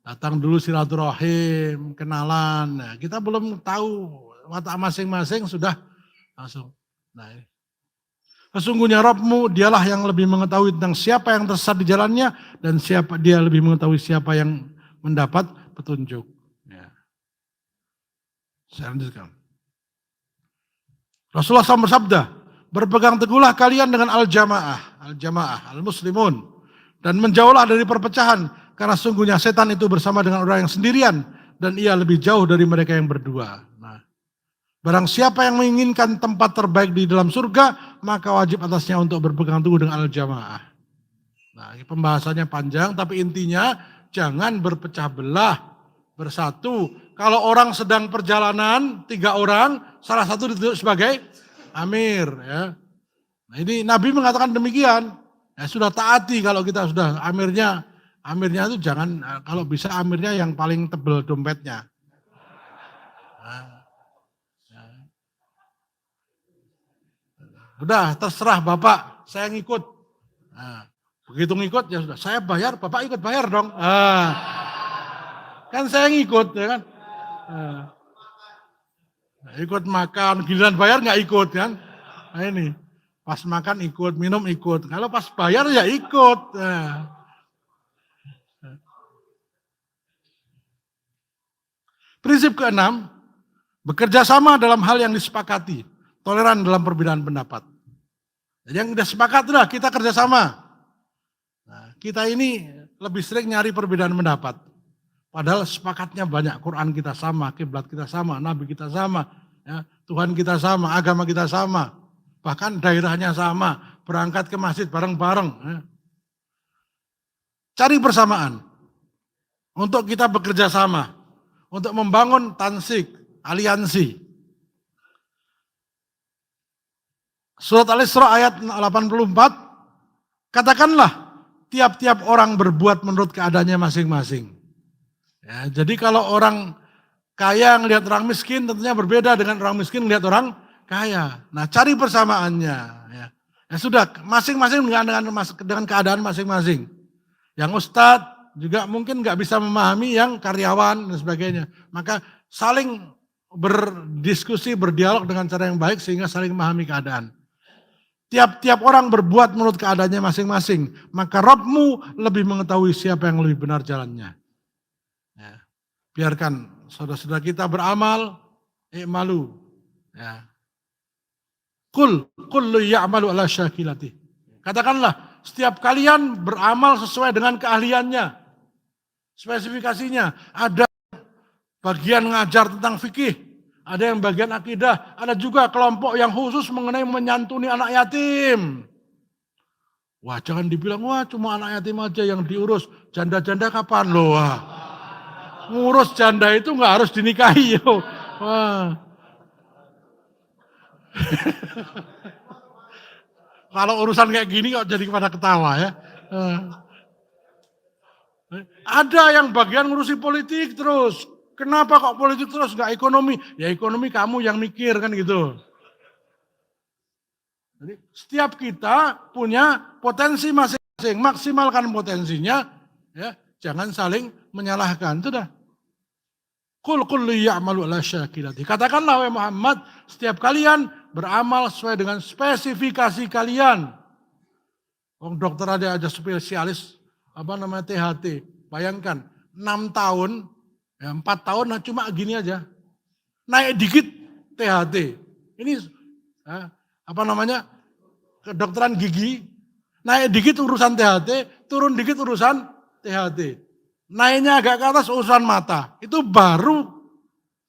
Speaker 1: datang dulu silaturahim, kenalan. Kita belum tahu watak masing-masing sudah langsung. Nah, sesungguhnya Rabbmu dialah yang lebih mengetahui tentang siapa yang tersesat di jalannya dan dia lebih mengetahui siapa yang mendapat petunjuk. Saya lanjutkan. Rasulullah SAW bersabda, berpegang teguhlah kalian dengan al-jamaah, al-muslimun, dan menjauhlah dari perpecahan, karena sungguhnya setan itu bersama dengan orang yang sendirian, dan ia lebih jauh dari mereka yang berdua. Barang siapa yang menginginkan tempat terbaik di dalam surga, maka wajib atasnya untuk berpegang teguh dengan al-jamaah. Nah, ini pembahasannya panjang, tapi intinya jangan berpecah belah, bersatu. Kalau orang sedang perjalanan, 3 orang, salah satu ditunjuk sebagai amir. Ya. Nah, ini Nabi mengatakan demikian. Ya, sudah taati kalau kita sudah amirnya itu jangan, kalau bisa amirnya yang paling tebel dompetnya. Udah terserah Bapak, saya ngikut. Nah, begitu ngikut ya sudah, saya bayar, Bapak ikut bayar dong. Kan saya ngikut, ya kan. Ikut makan, giliran bayar nggak ikut kan. Nah ini, pas makan ikut, minum ikut. Kalau pas bayar ya ikut. Prinsip ke-6, bekerja sama dalam hal yang disepakati. Toleran dalam perbedaan pendapat. Jadi yang udah sepakat udah kita kerjasama. Nah, kita ini lebih sering nyari perbedaan pendapat. Padahal sepakatnya banyak. Quran kita sama, kiblat kita sama, Nabi kita sama, ya, Tuhan kita sama, agama kita sama. Bahkan daerahnya sama, berangkat ke masjid bareng-bareng. Ya. Cari persamaan untuk kita bekerja sama, untuk membangun tansik, aliansi. Surat Al-Isra ayat 84, katakanlah tiap-tiap orang berbuat menurut keadaannya masing-masing. Ya, jadi kalau orang kaya ngelihat orang miskin tentunya berbeda dengan orang miskin ngelihat orang kaya. Nah cari persamaannya. Ya sudah masing-masing dengan keadaan masing-masing. Yang ustadz juga mungkin nggak bisa memahami yang karyawan dan sebagainya. Maka saling berdiskusi, berdialog dengan cara yang baik sehingga saling memahami keadaan. Tiap-tiap orang berbuat menurut keadaannya masing-masing. Maka Rabbmu lebih mengetahui siapa yang lebih benar jalannya. Ya. Biarkan saudara-saudara kita beramal, i'malu. Ya. Kullu ya'malu ala syakilati. Katakanlah, setiap kalian beramal sesuai dengan keahliannya. Spesifikasinya, ada bagian ngajar tentang fikih. Ada yang bagian akidah, ada juga kelompok yang khusus mengenai menyantuni anak yatim. Wah, jangan dibilang, wah cuma anak yatim aja yang diurus. Janda-janda kapan loh? Wah. Ngurus janda itu nggak harus dinikahi. Yo. Wah. Kalau urusan kayak gini kok jadi pada ketawa ya. Ada yang bagian ngurusi politik terus. Kenapa kok politik terus nggak ekonomi? Ya ekonomi kamu yang mikir kan gitu. Jadi setiap kita punya potensi masing-masing, maksimalkan potensinya, ya jangan saling menyalahkan. Sudah. Kullu ya'malu ala syakilati. Katakanlah wahai Muhammad, setiap kalian beramal sesuai dengan spesifikasi kalian. Dokter ada spesialis THT. Bayangkan 6 tahun, ya 4 tahun nah cuma gini aja. Naik dikit THT. Ini kedokteran gigi, naik dikit urusan THT, turun dikit urusan THT. Naiknya agak ke atas urusan mata. Itu baru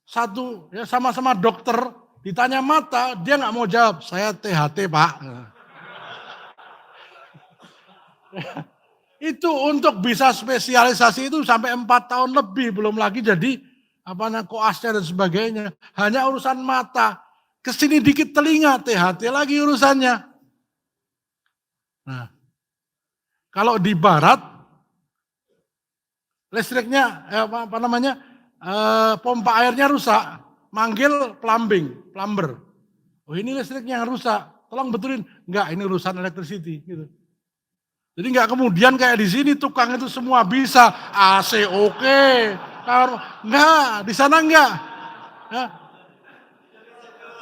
Speaker 1: satu, ya sama-sama dokter, ditanya mata, dia nggak mau jawab, saya THT Pak. Itu untuk bisa spesialisasi itu sampai 4 tahun lebih, belum lagi jadi koasnya dan sebagainya. Hanya urusan mata, kesini dikit telinga, THT lagi urusannya. Nah, kalau di barat, listriknya, pompa airnya rusak, manggil plumber. Oh ini listriknya yang rusak, tolong betulin. Enggak, ini urusan electricity. Gitu. Jadi enggak kemudian kayak di sini tukang itu semua bisa, AC oke. Enggak, di sana enggak.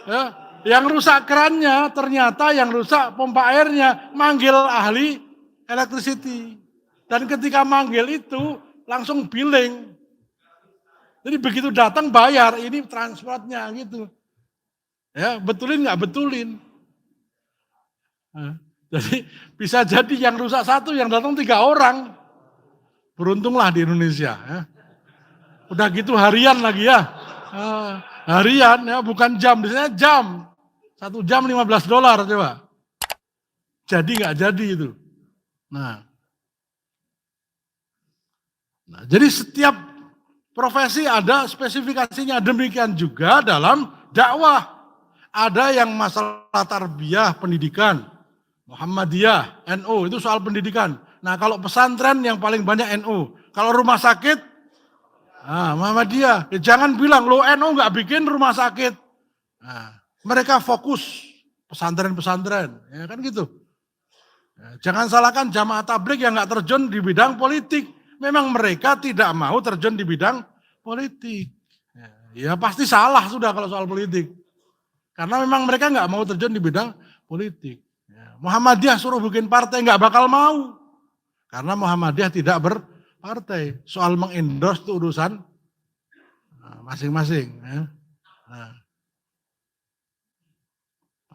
Speaker 1: Ya, yang rusak kerannya ternyata yang rusak pompa airnya, manggil ahli electricity. Dan ketika manggil itu langsung billing. Jadi begitu datang bayar, ini transportnya gitu. Ya, betulin nggak betulin. Nah, jadi bisa jadi yang rusak 1, yang datang 3 orang. Beruntunglah di Indonesia. Ya. Udah gitu harian lagi ya. Harian ya, bukan jam, biasanya jam. 1 jam $15 coba. Jadi nggak jadi itu. Nah, jadi setiap profesi ada spesifikasinya, demikian juga dalam dakwah. Ada yang masalah tarbiyah pendidikan, Muhammadiyah, NU, itu soal pendidikan. Nah kalau pesantren yang paling banyak NU. Kalau rumah sakit, Muhammadiyah. Ya, jangan bilang, lo NU nggak bikin rumah sakit. Nah, mereka fokus pesantren-pesantren, ya kan gitu. Ya, jangan salahkan jamaah tabligh yang nggak terjun di bidang politik. Memang mereka tidak mau terjun di bidang politik. Ya pasti salah sudah kalau soal politik. Karena memang mereka nggak mau terjun di bidang politik. Muhammadiyah suruh bikin partai nggak bakal mau. Karena Muhammadiyah tidak berpartai. Soal mengendorse itu urusan masing-masing. Ya. Nah.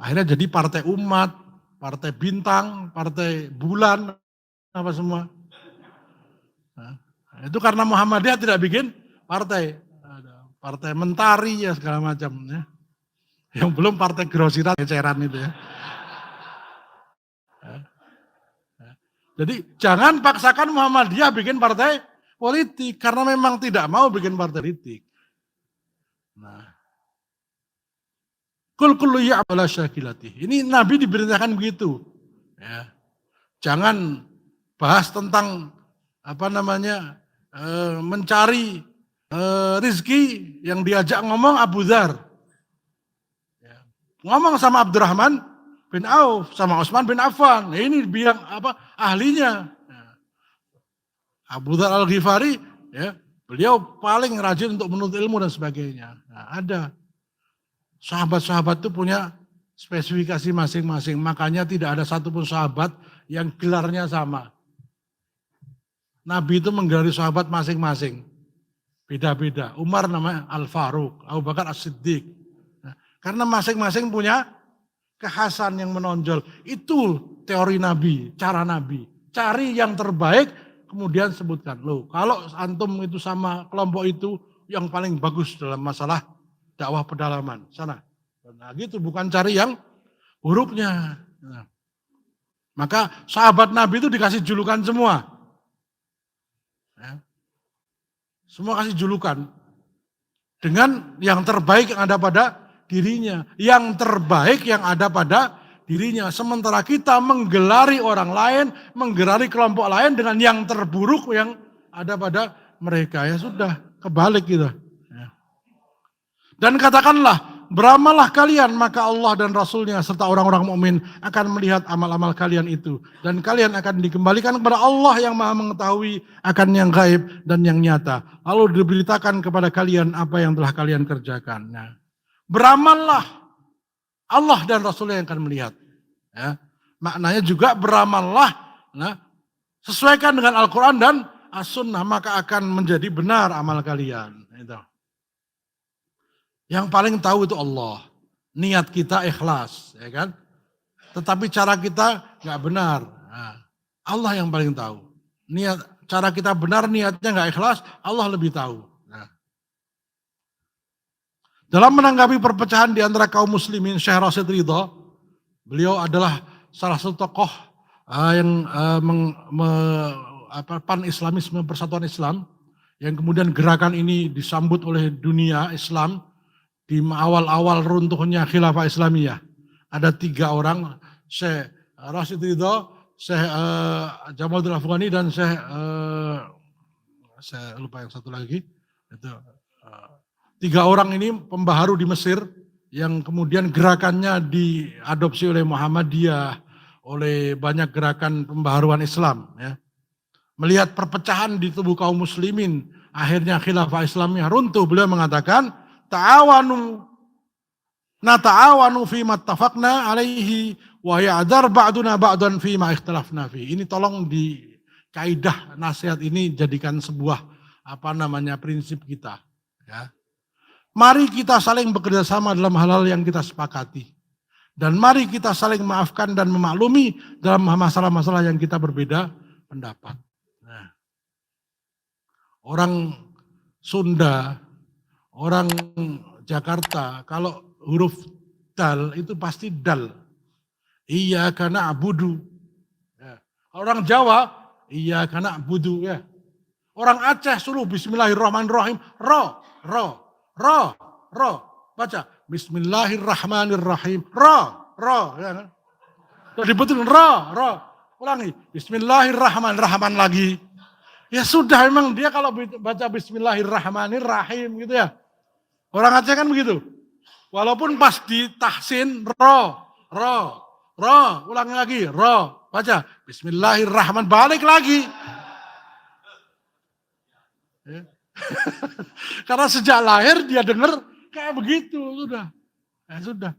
Speaker 1: Akhirnya jadi partai umat, partai bintang, partai bulan, apa semua. Nah, itu karena Muhammadiyah tidak bikin partai. Partai mentari ya segala macam. Ya. Yang belum partai grosiran, eceran itu ya. Jadi jangan paksakan Muhammadiyah bikin partai politik. Karena memang tidak mau bikin partai politik. Nah. Kullu ya'malu syakilati. Ini Nabi diberitakan begitu. Ya. Jangan bahas tentang mencari rizki yang diajak ngomong Abu Dzar. Ya. Ngomong sama Abdurrahman bin Auf, sama Utsman bin Affan. Nah, ini bilang ahlinya. Ya. Abu Dzar Al-Ghifari, ya, beliau paling rajin untuk menuntut ilmu dan sebagainya. Nah, ada sahabat-sahabat itu punya spesifikasi masing-masing. Makanya tidak ada satupun sahabat yang gelarnya sama. Nabi itu menggelari sahabat masing-masing. Beda-beda. Umar namanya Al-Faruq, Abu Bakar As-Siddiq. Nah, karena masing-masing punya kekhasan yang menonjol. Itu teori Nabi, cara Nabi. Cari yang terbaik, kemudian sebutkan. Loh, kalau antum itu sama kelompok itu yang paling bagus dalam masalah dakwah pedalaman. Sana. Nah gitu, bukan cari yang buruknya. Nah, maka sahabat Nabi itu dikasih julukan semua. Ya. Semua kasih julukan. Dengan yang terbaik yang ada pada dirinya. Yang terbaik yang ada pada dirinya. Sementara kita menggelari orang lain, menggelari kelompok lain dengan yang terburuk yang ada pada mereka. Ya sudah, kebalik gitu. Ya. Dan katakanlah, beramallah kalian, maka Allah dan Rasulnya serta orang-orang mukmin akan melihat amal-amal kalian itu. Dan kalian akan dikembalikan kepada Allah yang maha mengetahui akan yang gaib dan yang nyata. Lalu diberitakan kepada kalian apa yang telah kalian kerjakan. Nah, beramallah, Allah dan Rasulnya yang akan melihat. Ya. Maknanya juga beramallah, nah, sesuaikan dengan Al-Quran dan As-Sunnah, maka akan menjadi benar amal kalian. Itu. Yang paling tahu itu Allah. Niat kita ikhlas, ya kan? Tetapi cara kita nggak benar. Nah, Allah yang paling tahu. Cara kita benar, niatnya nggak ikhlas, Allah lebih tahu. Nah. Dalam menanggapi perpecahan di antara kaum muslimin, Syekh Rashid Ridha, beliau adalah salah satu tokoh yang pan-islamisme, persatuan Islam, yang kemudian gerakan ini disambut oleh dunia Islam. Di awal-awal runtuhnya khilafah Islamiyah. Ada 3 orang, Syekh Rashid Ridha, Syekh Jamaluddin Afghani, dan saya lupa yang satu lagi. Itu, 3 orang ini pembaharu di Mesir, yang kemudian gerakannya diadopsi oleh Muhammadiyah, oleh banyak gerakan pembaharuan Islam. Ya. Melihat perpecahan di tubuh kaum muslimin, akhirnya khilafah Islamiyah runtuh, beliau mengatakan, nata'awanu fi mattafaqna alaihi wa ya'dar ba'duna ba'dan fi ma ikhtalafna fi. Ini tolong di kaidah nasihat ini jadikan sebuah prinsip kita, ya. Mari kita saling bekerja sama dalam hal-hal yang kita sepakati. Dan mari kita saling maafkan dan memaklumi dalam masalah-masalah yang kita berbeda pendapat. Nah, orang Sunda, orang Jakarta, kalau huruf dal itu pasti dal. Iyyaka na'budu. Ya. Orang Jawa, iyyaka na'budu. Ya. Orang Aceh suruh bismillahirrahmanirrahim. Ro. Baca bismillahirrahmanirrahim. Ro. Ya kan? Jadi betul ro. Ulangi. Bismillahirrahmanirrahim lagi. Ya sudah, memang dia kalau baca bismillahirrahmanirrahim gitu ya. Orang Aceh kan begitu. Walaupun pas ditahsin ro. Ulangi lagi, ro. Baca bismillahirrahmanirrahim, balik lagi. Ya. Karena sejak lahir dia dengar kayak begitu, sudah. Ya sudah.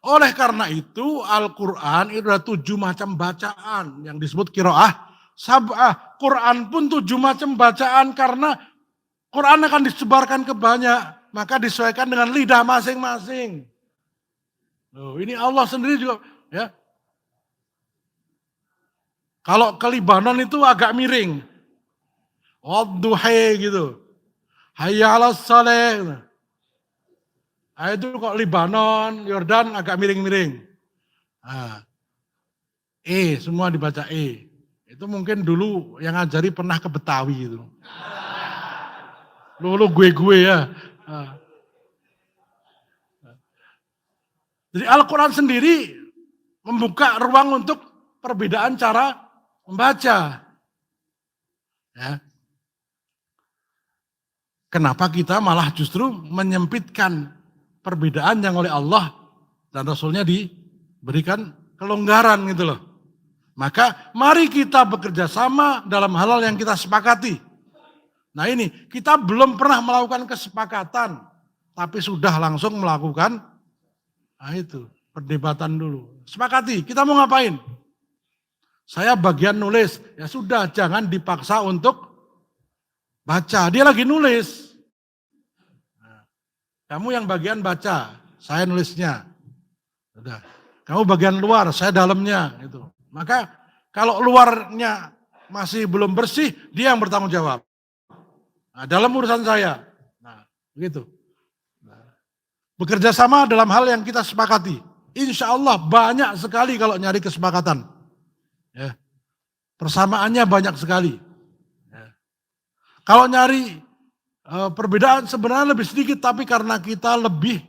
Speaker 1: Oleh karena itu Al-Quran itu ada 7 macam bacaan yang disebut qiraah sab'ah. Quran pun 7 macam bacaan karena Quran akan disebarkan ke banyak, maka disesuaikan dengan lidah masing-masing. Loh, ini Allah sendiri juga, ya. Kalau ke Libanon itu agak miring. Wadduhi gitu. Hayya 'alas saleh. Nah, itu kok Libanon, Yordan agak miring-miring. Nah, semua dibaca E. Itu mungkin dulu yang ngajari pernah ke Betawi itu. Lu gue ya. Nah. Jadi Al-Quran sendiri membuka ruang untuk perbedaan cara membaca. Ya. Kenapa kita malah justru menyempitkan perbedaan yang oleh Allah dan Rasulnya diberikan kelonggaran gitu loh. Maka mari kita bekerja sama dalam hal-hal yang kita sepakati. Nah ini, kita belum pernah melakukan kesepakatan, tapi sudah langsung melakukan, nah itu, perdebatan dulu. Sepakati, kita mau ngapain? Saya bagian nulis, ya sudah jangan dipaksa untuk baca. Dia lagi nulis. Nah, kamu yang bagian baca, saya nulisnya. Sudah. Kamu bagian luar, saya dalamnya. Gitu. Maka kalau luarnya masih belum bersih, dia yang bertanggung jawab. Nah, dalam urusan saya. Nah, begitu. Nah, bekerja sama dalam hal yang kita sepakati. Insya Allah banyak sekali kalau nyari kesepakatan. Ya. Persamaannya banyak sekali. Ya. Kalau nyari perbedaan sebenarnya lebih sedikit, tapi karena kita lebih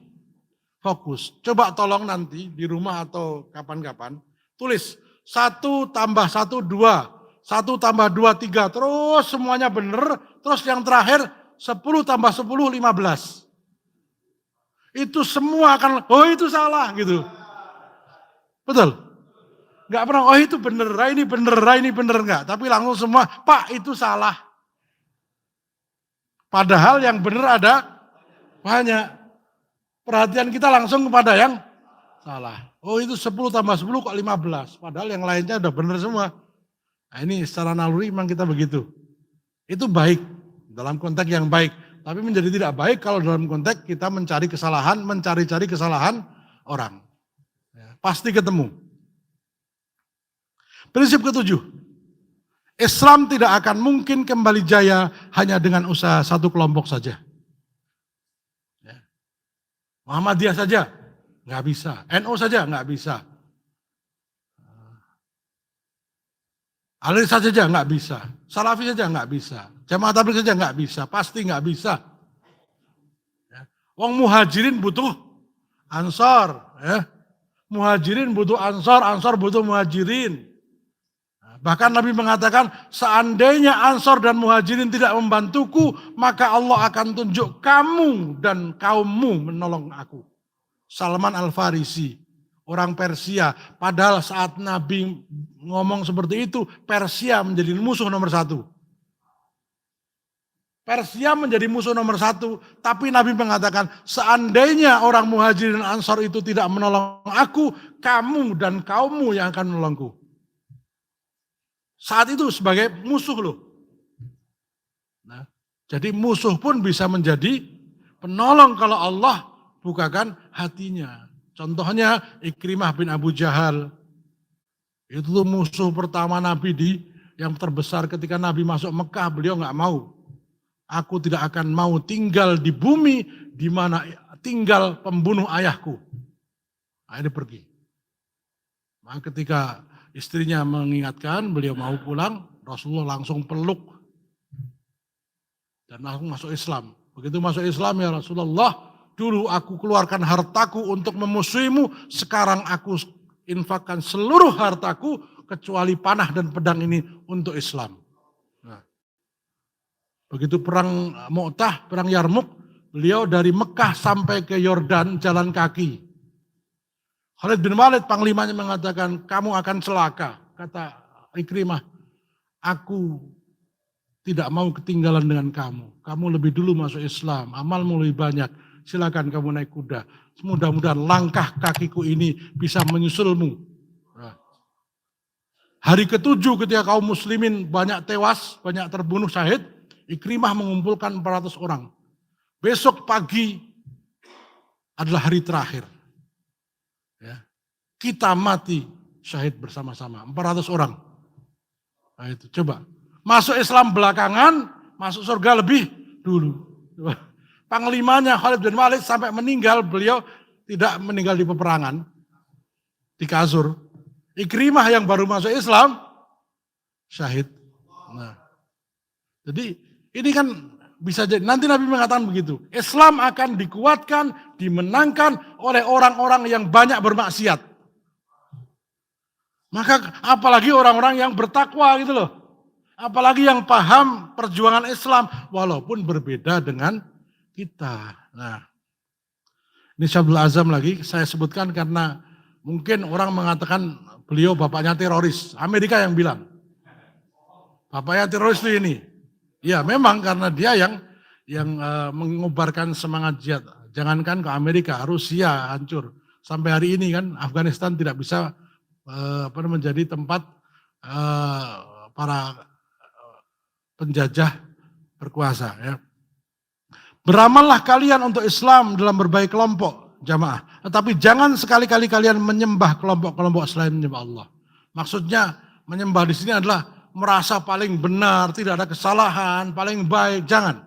Speaker 1: fokus. Coba tolong nanti di rumah atau kapan-kapan, tulis 1 tambah 1, 2. 1 tambah 2, 3. Terus semuanya benar. Terus yang terakhir 10 tambah 10, 15. Itu semua akan, oh itu salah gitu. Betul? Enggak pernah, oh itu benar, ini benar enggak. Tapi langsung semua, Pak itu salah. Padahal yang benar ada banyak. Perhatian kita langsung kepada yang salah. Oh itu 10 tambah 10 kok 15. Padahal yang lainnya udah benar semua. Nah ini secara naluri memang kita begitu. Itu baik, dalam konteks yang baik. Tapi menjadi tidak baik kalau dalam konteks kita mencari mencari-cari kesalahan orang. Ya, pasti ketemu. Prinsip ke-7. Islam tidak akan mungkin kembali jaya hanya dengan usaha satu kelompok saja. Ya. Muhammadiyah saja, nggak bisa. NU saja nggak bisa. Alis saja nggak bisa. Salafi saja nggak bisa. Jamaah tabligh saja nggak bisa. Pasti nggak bisa. Ya. Wong muhajirin butuh ansor. Ya. Muhajirin butuh ansor, ansor butuh muhajirin. Bahkan Nabi mengatakan, seandainya Ansor dan Muhajirin tidak membantuku, maka Allah akan tunjuk kamu dan kaummu menolong aku. Salman Al-Farisi, orang Persia. Padahal saat Nabi ngomong seperti itu, Persia menjadi musuh nomor 1. Persia menjadi musuh nomor 1, tapi Nabi mengatakan, seandainya orang Muhajirin dan Ansor itu tidak menolong aku, kamu dan kaummu yang akan menolongku. Saat itu sebagai musuh loh. Nah, jadi musuh pun bisa menjadi penolong kalau Allah bukakan hatinya. Contohnya Ikrimah bin Abu Jahal. Itu tuh musuh pertama Nabi yang terbesar ketika Nabi masuk Mekah, beliau nggak mau. Aku tidak akan mau tinggal di bumi di mana tinggal pembunuh ayahku. Akhirnya pergi. Maka ketika istrinya mengingatkan, beliau mau pulang, Rasulullah langsung peluk dan langsung masuk Islam. Begitu masuk Islam, ya Rasulullah, dulu aku keluarkan hartaku untuk memusuhimu, sekarang aku infakkan seluruh hartaku kecuali panah dan pedang ini untuk Islam. Nah, begitu perang Mu'tah, perang Yarmuk, beliau dari Mekah sampai ke Yordan jalan kaki. Khalid bin Walid panglimanya mengatakan, kamu akan celaka. Kata Ikrimah, aku tidak mau ketinggalan dengan kamu. Kamu lebih dulu masuk Islam, amalmu lebih banyak. Silakan kamu naik kuda. Mudah-mudahan langkah kakiku ini bisa menyusulmu. Nah. Hari ke-7 ketika kaum muslimin banyak tewas, banyak terbunuh syahid, Ikrimah mengumpulkan 400 orang. Besok pagi adalah hari terakhir. Ya. Kita mati syahid bersama-sama, 400 orang. Nah itu, coba. Masuk Islam belakangan, masuk surga lebih dulu. Coba. Panglimanya Khalid bin Walid sampai meninggal, beliau tidak meninggal di peperangan, di kasur. Ikrimah yang baru masuk Islam, syahid. Nah, jadi ini kan bisa jadi, nanti Nabi mengatakan begitu, Islam akan dikuatkan, dimenangkan oleh orang-orang yang banyak bermaksiat. Maka apalagi orang-orang yang bertakwa gitu loh. Apalagi yang paham perjuangan Islam, walaupun berbeda dengan kita. Nah, ini Syabdul Azam lagi, saya sebutkan karena Mungkin orang mengatakan beliau bapaknya teroris. Amerika yang bilang. Bapaknya teroris itu ini. Ya memang karena dia yang mengubarkan semangat jihad. Jangankan ke Amerika, Rusia hancur. Sampai hari ini kan Afghanistan tidak bisa menjadi tempat para penjajah berkuasa. Ya. Beramallah kalian untuk Islam dalam berbagai kelompok jamaah. Tetapi jangan sekali-kali kalian menyembah kelompok-kelompok selain menyembah Allah. Maksudnya menyembah di sini adalah merasa paling benar, tidak ada kesalahan, paling baik, jangan.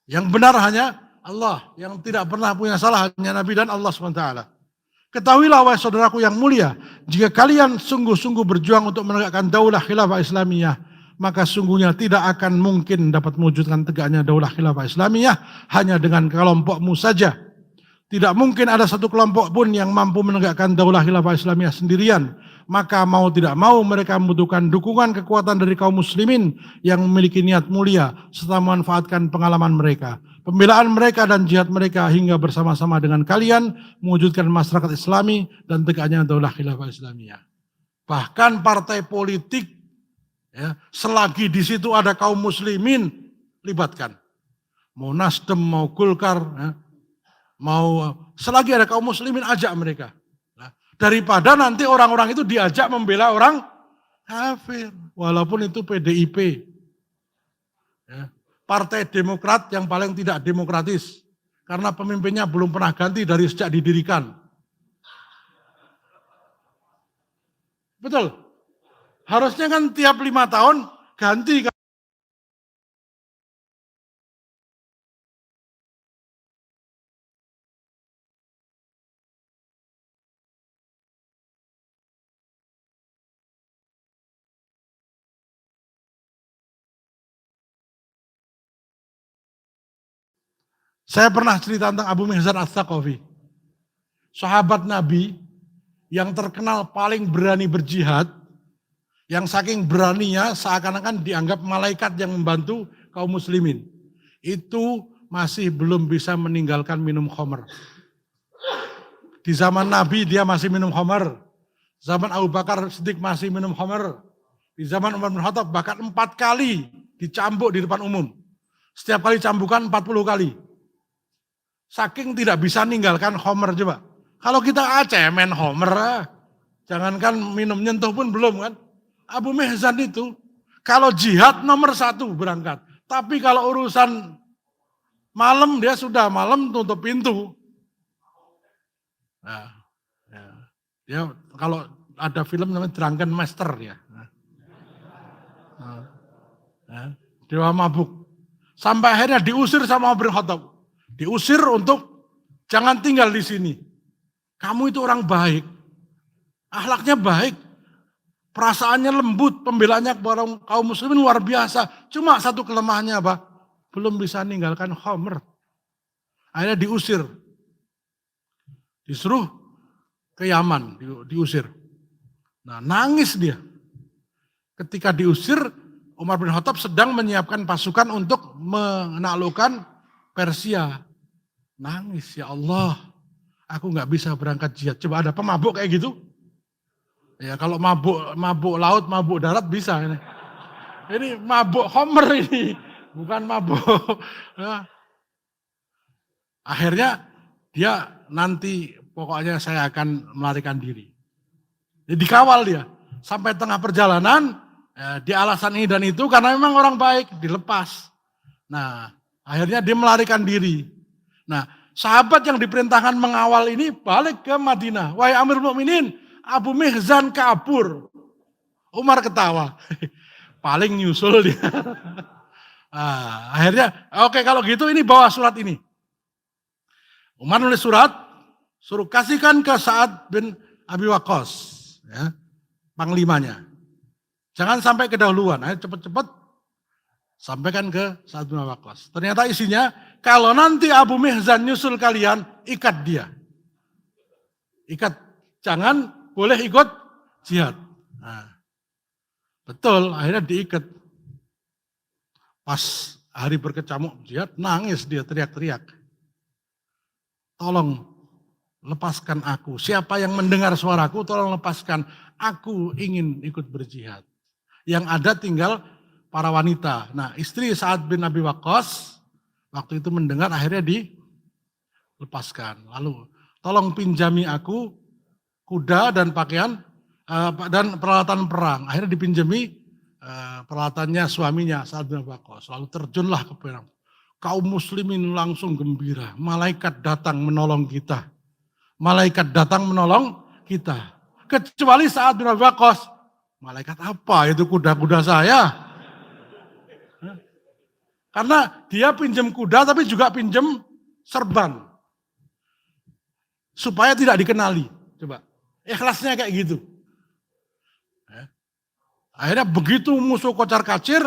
Speaker 1: Yang benar hanya Allah, yang tidak pernah punya salah hanya Nabi dan Allah SWT. Ketahuilah wahai saudaraku yang mulia, jika kalian sungguh-sungguh berjuang untuk menegakkan daulah khilafah Islamiyah, maka sungguhnya tidak akan mungkin dapat mewujudkan tegaknya daulah khilafah Islamiyah hanya dengan kelompokmu saja. Tidak mungkin ada satu kelompok pun yang mampu menegakkan daulah khilafah Islamiyah sendirian. Maka mau tidak mau mereka membutuhkan dukungan kekuatan dari kaum muslimin yang memiliki niat mulia serta memanfaatkan pengalaman mereka, pembelaan mereka dan jihad mereka hingga bersama-sama dengan kalian mewujudkan masyarakat Islami dan tegaknya daulah khilafah Islamiyah. Bahkan partai politik, ya, selagi di situ ada kaum muslimin, libatkan. Mau Nasdem, mau Golkar, ya, mau selagi ada kaum muslimin ajak mereka. Daripada nanti orang-orang itu diajak membela orang kafir. Walaupun itu PDIP. Ya. Partai Demokrat yang paling tidak demokratis. Karena pemimpinnya belum pernah ganti dari sejak didirikan. Betul. Harusnya kan tiap 5 tahun ganti. Saya pernah cerita tentang Abu Mihzan Ats-Tsaqafi. Sahabat Nabi yang terkenal paling berani berjihad, yang saking beraninya seakan-akan dianggap malaikat yang membantu kaum muslimin. Itu masih belum bisa meninggalkan minum khamr. Di zaman Nabi dia masih minum khamr. Zaman Abu Bakar Siddiq masih minum khamr. Di zaman Umar bin Khattab bahkan 4 kali dicambuk di depan umum. Setiap kali cambukan 40 kali. Saking tidak bisa ninggalkan khamr coba. Kalau kita cemen khamr, jangankan minum nyentuh pun belum kan. Abu Mihzan itu kalau jihad nomor 1 berangkat. Tapi kalau urusan malam dia sudah malam tutup pintu. Nah, ya. Dia kalau ada film namanya Drunken Master ya. Dewa mabuk. Sampai akhirnya diusir sama Umar bin Khattab. Diusir untuk jangan tinggal di sini. Kamu itu orang baik. Akhlaknya baik. Perasaannya lembut. Pembelanya kepada kaum muslimin luar biasa. Cuma satu kelemahannya apa? Belum bisa meninggalkan khamr. Akhirnya diusir. Disuruh ke Yaman. Diusir. Nah nangis dia. Ketika diusir, Umar bin Khattab sedang menyiapkan pasukan untuk menaklukkan Persia. Nangis, ya Allah, aku nggak bisa berangkat jihad. Coba ada pemabuk kayak gitu? Ya kalau mabuk laut, mabuk darat bisa. Ini mabuk khamr ini, bukan mabuk. Ya. Akhirnya dia nanti pokoknya saya akan melarikan diri. Jadi dikawal dia sampai tengah perjalanan. Di alasan ini dan itu karena memang orang baik dilepas. Nah akhirnya dia melarikan diri. Nah sahabat yang diperintahkan mengawal ini balik ke Madinah. Wahai Amirul Mukminin, Abu Mihzan kabur. Umar ketawa. Paling nyusul dia. Nah, akhirnya oke kalau gitu ini bawa surat ini. Umar nulis surat, suruh kasihkan ke Sa'ad bin Abi Waqqas, ya, panglimanya. Jangan sampai kedahuluan, ayo cepet-cepet sampaikan ke Sa'ad bin Abi Waqqas. Ternyata isinya, kalau nanti Abu Mihzan nyusul kalian, ikat dia. Ikat, jangan boleh ikut jihad. Nah, betul, akhirnya diikat. Pas hari berkecamuk jihad, nangis dia teriak-teriak. Tolong, lepaskan aku. Siapa yang mendengar suaraku, tolong lepaskan. Aku ingin ikut berjihad. Yang ada tinggal para wanita. Nah, istri Sa'ad bin Abi Waqqas waktu itu mendengar, akhirnya dilepaskan. Lalu, tolong pinjami aku kuda dan pakaian dan peralatan perang. Akhirnya dipinjami peralatannya suaminya Sa'ad bin Abi Waqqas. Lalu terjunlah ke perang. Kaum muslimin langsung gembira. Malaikat datang menolong kita. Malaikat datang menolong kita. Kecuali Sa'ad bin Abi Waqqas. Malaikat apa itu kuda-kuda saya? Karena dia pinjam kuda tapi juga pinjam serban. Supaya tidak dikenali. Coba. Ikhlasnya kayak gitu. Akhirnya begitu musuh kocar kacir.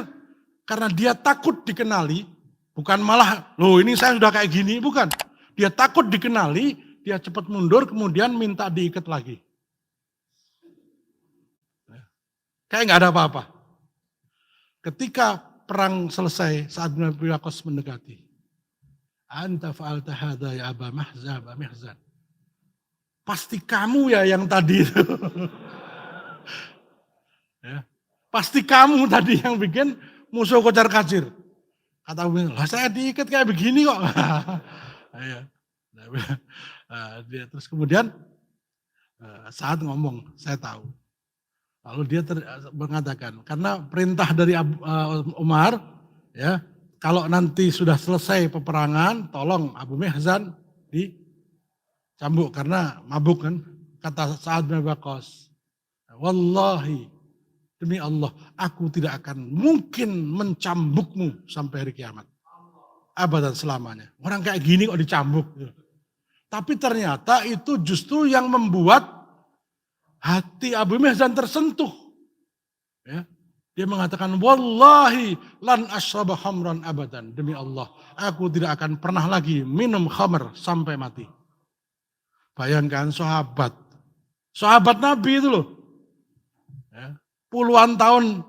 Speaker 1: Karena dia takut dikenali. Bukan malah, loh ini saya sudah kayak gini. Bukan. Dia takut dikenali. Dia cepat mundur kemudian minta diikat lagi. Kayak nggak ada apa-apa. Ketika perang selesai, Sa'ad bin Abi Waqqas mendekati. Anta fa'alta hadza ya Aba Mihzan. Pasti kamu ya yang tadi itu. Ya. Pasti kamu tadi yang bikin musuh kocar kacir. Kata Abu Mihzan, lah saya diikat kayak begini kok. Dia terus kemudian saat ngomong, saya tahu. Lalu dia mengatakan, karena perintah dari Umar, ya, kalau nanti sudah selesai peperangan, tolong Abu Mihzan dicambuk karena mabuk kan. Kata Sa'ad bin Abi Waqqas, wallahi demi Allah, aku tidak akan mungkin mencambukmu sampai hari kiamat. Abadan selamanya. Orang kayak gini kok dicambuk. Tapi ternyata itu justru yang membuat hati Abu Mihzan tersentuh. Ya. Dia mengatakan, wallahi lan ashraba khamran abadan. Demi Allah, aku tidak akan pernah lagi minum khamr sampai mati. Bayangkan sahabat. Sahabat Nabi itu loh. Ya. Puluhan tahun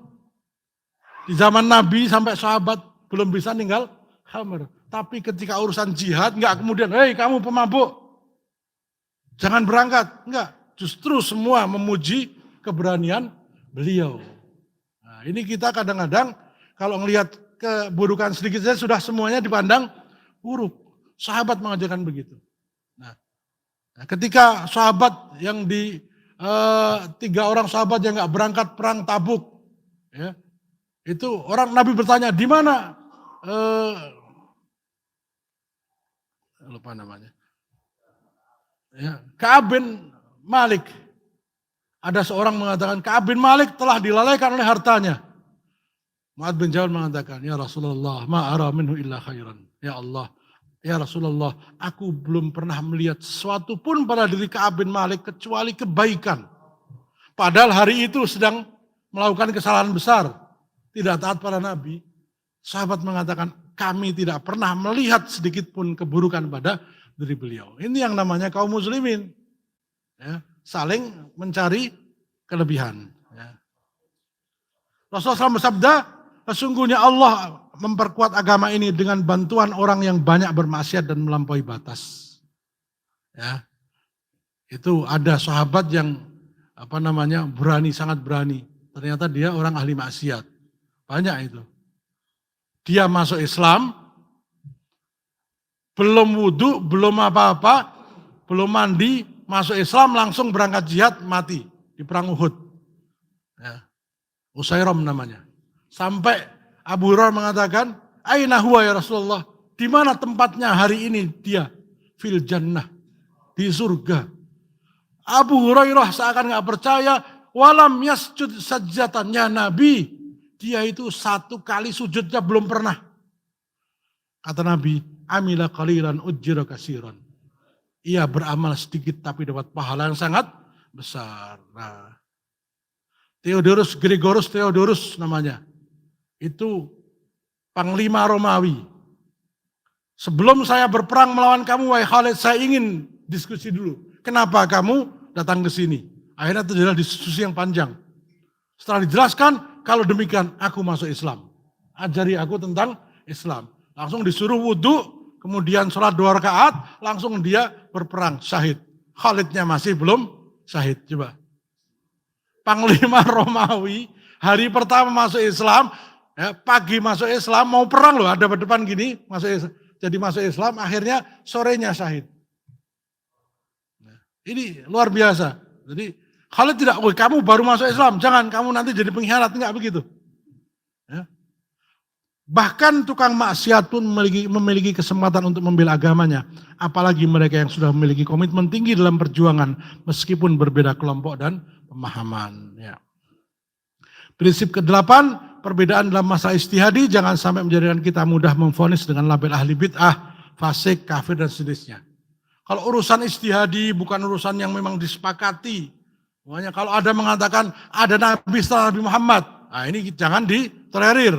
Speaker 1: di zaman Nabi sampai sahabat belum bisa ninggal khamr. Tapi ketika urusan jihad, enggak kemudian, hei kamu pemabuk, jangan berangkat. Enggak. Justru semua memuji keberanian beliau. Nah, ini kita kadang-kadang kalau ngelihat keburukan sedikit saja sudah semuanya dipandang buruk. Sahabat mengajarkan begitu. Nah, ketika sahabat yang tiga orang sahabat yang nggak berangkat perang Tabuk, ya, itu orang Nabi bertanya di mana? Lupa namanya. Ya, Ka'ab bin Malik. Ada seorang mengatakan Ka'ab bin Malik telah dilalaikan oleh hartanya. Mu'adz bin Jabal mengatakan, ya Rasulullah, ma'ara minhu illa khairan. Ya Allah, ya Rasulullah, aku belum pernah melihat sesuatu pun pada diri Ka'ab bin Malik kecuali kebaikan. Padahal hari itu sedang melakukan kesalahan besar. Tidak taat pada Nabi. Sahabat mengatakan, kami tidak pernah melihat sedikit pun keburukan pada diri beliau. Ini yang namanya kaum muslimin. Ya, saling mencari kelebihan. Ya. Rasulullah SAW bersabda, sesungguhnya Allah memperkuat agama ini dengan bantuan orang yang banyak bermaksiat dan melampaui batas. Ya, itu ada sahabat yang berani, sangat berani. Ternyata dia orang ahli maksiat. Banyak itu. Dia masuk Islam, belum wudhu, belum apa-apa, belum mandi, masuk Islam langsung berangkat jihad, mati di perang Uhud. Ya. Usairam namanya. Sampai Abu Hurairah mengatakan, aina huwa ya Rasulullah? Di mana tempatnya hari ini dia? Fil jannah, di surga. Abu Hurairah seakan nggak percaya, walam yasjud sajdatannya Nabi. Dia itu satu kali sujudnya belum pernah. Kata Nabi, amila qalilan ujjira kasiran. Ia beramal sedikit tapi dapat pahala yang sangat besar. Nah, Gregorius Theodorus namanya. Itu panglima Romawi. Sebelum saya berperang melawan kamu, wahai Khalid, saya ingin diskusi dulu. Kenapa kamu datang ke sini? Akhirnya terjadi diskusi yang panjang. Setelah dijelaskan, kalau demikian aku masuk Islam. Ajari aku tentang Islam. Langsung disuruh wudhu, kemudian sholat 2 rakaat, langsung dia berperang, syahid. Khalidnya masih belum syahid. Coba. Panglima Romawi, hari pertama masuk Islam, ya, pagi masuk Islam, mau perang loh, ada depan gini, masuk Islam, akhirnya sorenya syahid. Nah, ini luar biasa. Jadi Khalid tidak, kamu baru masuk Islam, jangan kamu nanti jadi pengkhianat, enggak begitu. Ya. Bahkan tukang maksiat pun memiliki kesempatan untuk membela agamanya. Apalagi mereka yang sudah memiliki komitmen tinggi dalam perjuangan, meskipun berbeda kelompok dan pemahaman. Ya. Prinsip ke-8, perbedaan dalam masalah ijtihadi jangan sampai menjadikan kita mudah memvonis dengan label ahli bid'ah, fasik, kafir dan sejenisnya. Kalau urusan ijtihadi bukan urusan yang memang disepakati. Makanya kalau ada mengatakan ada nabi setelah Nabi Muhammad, nah ini jangan ditolerir.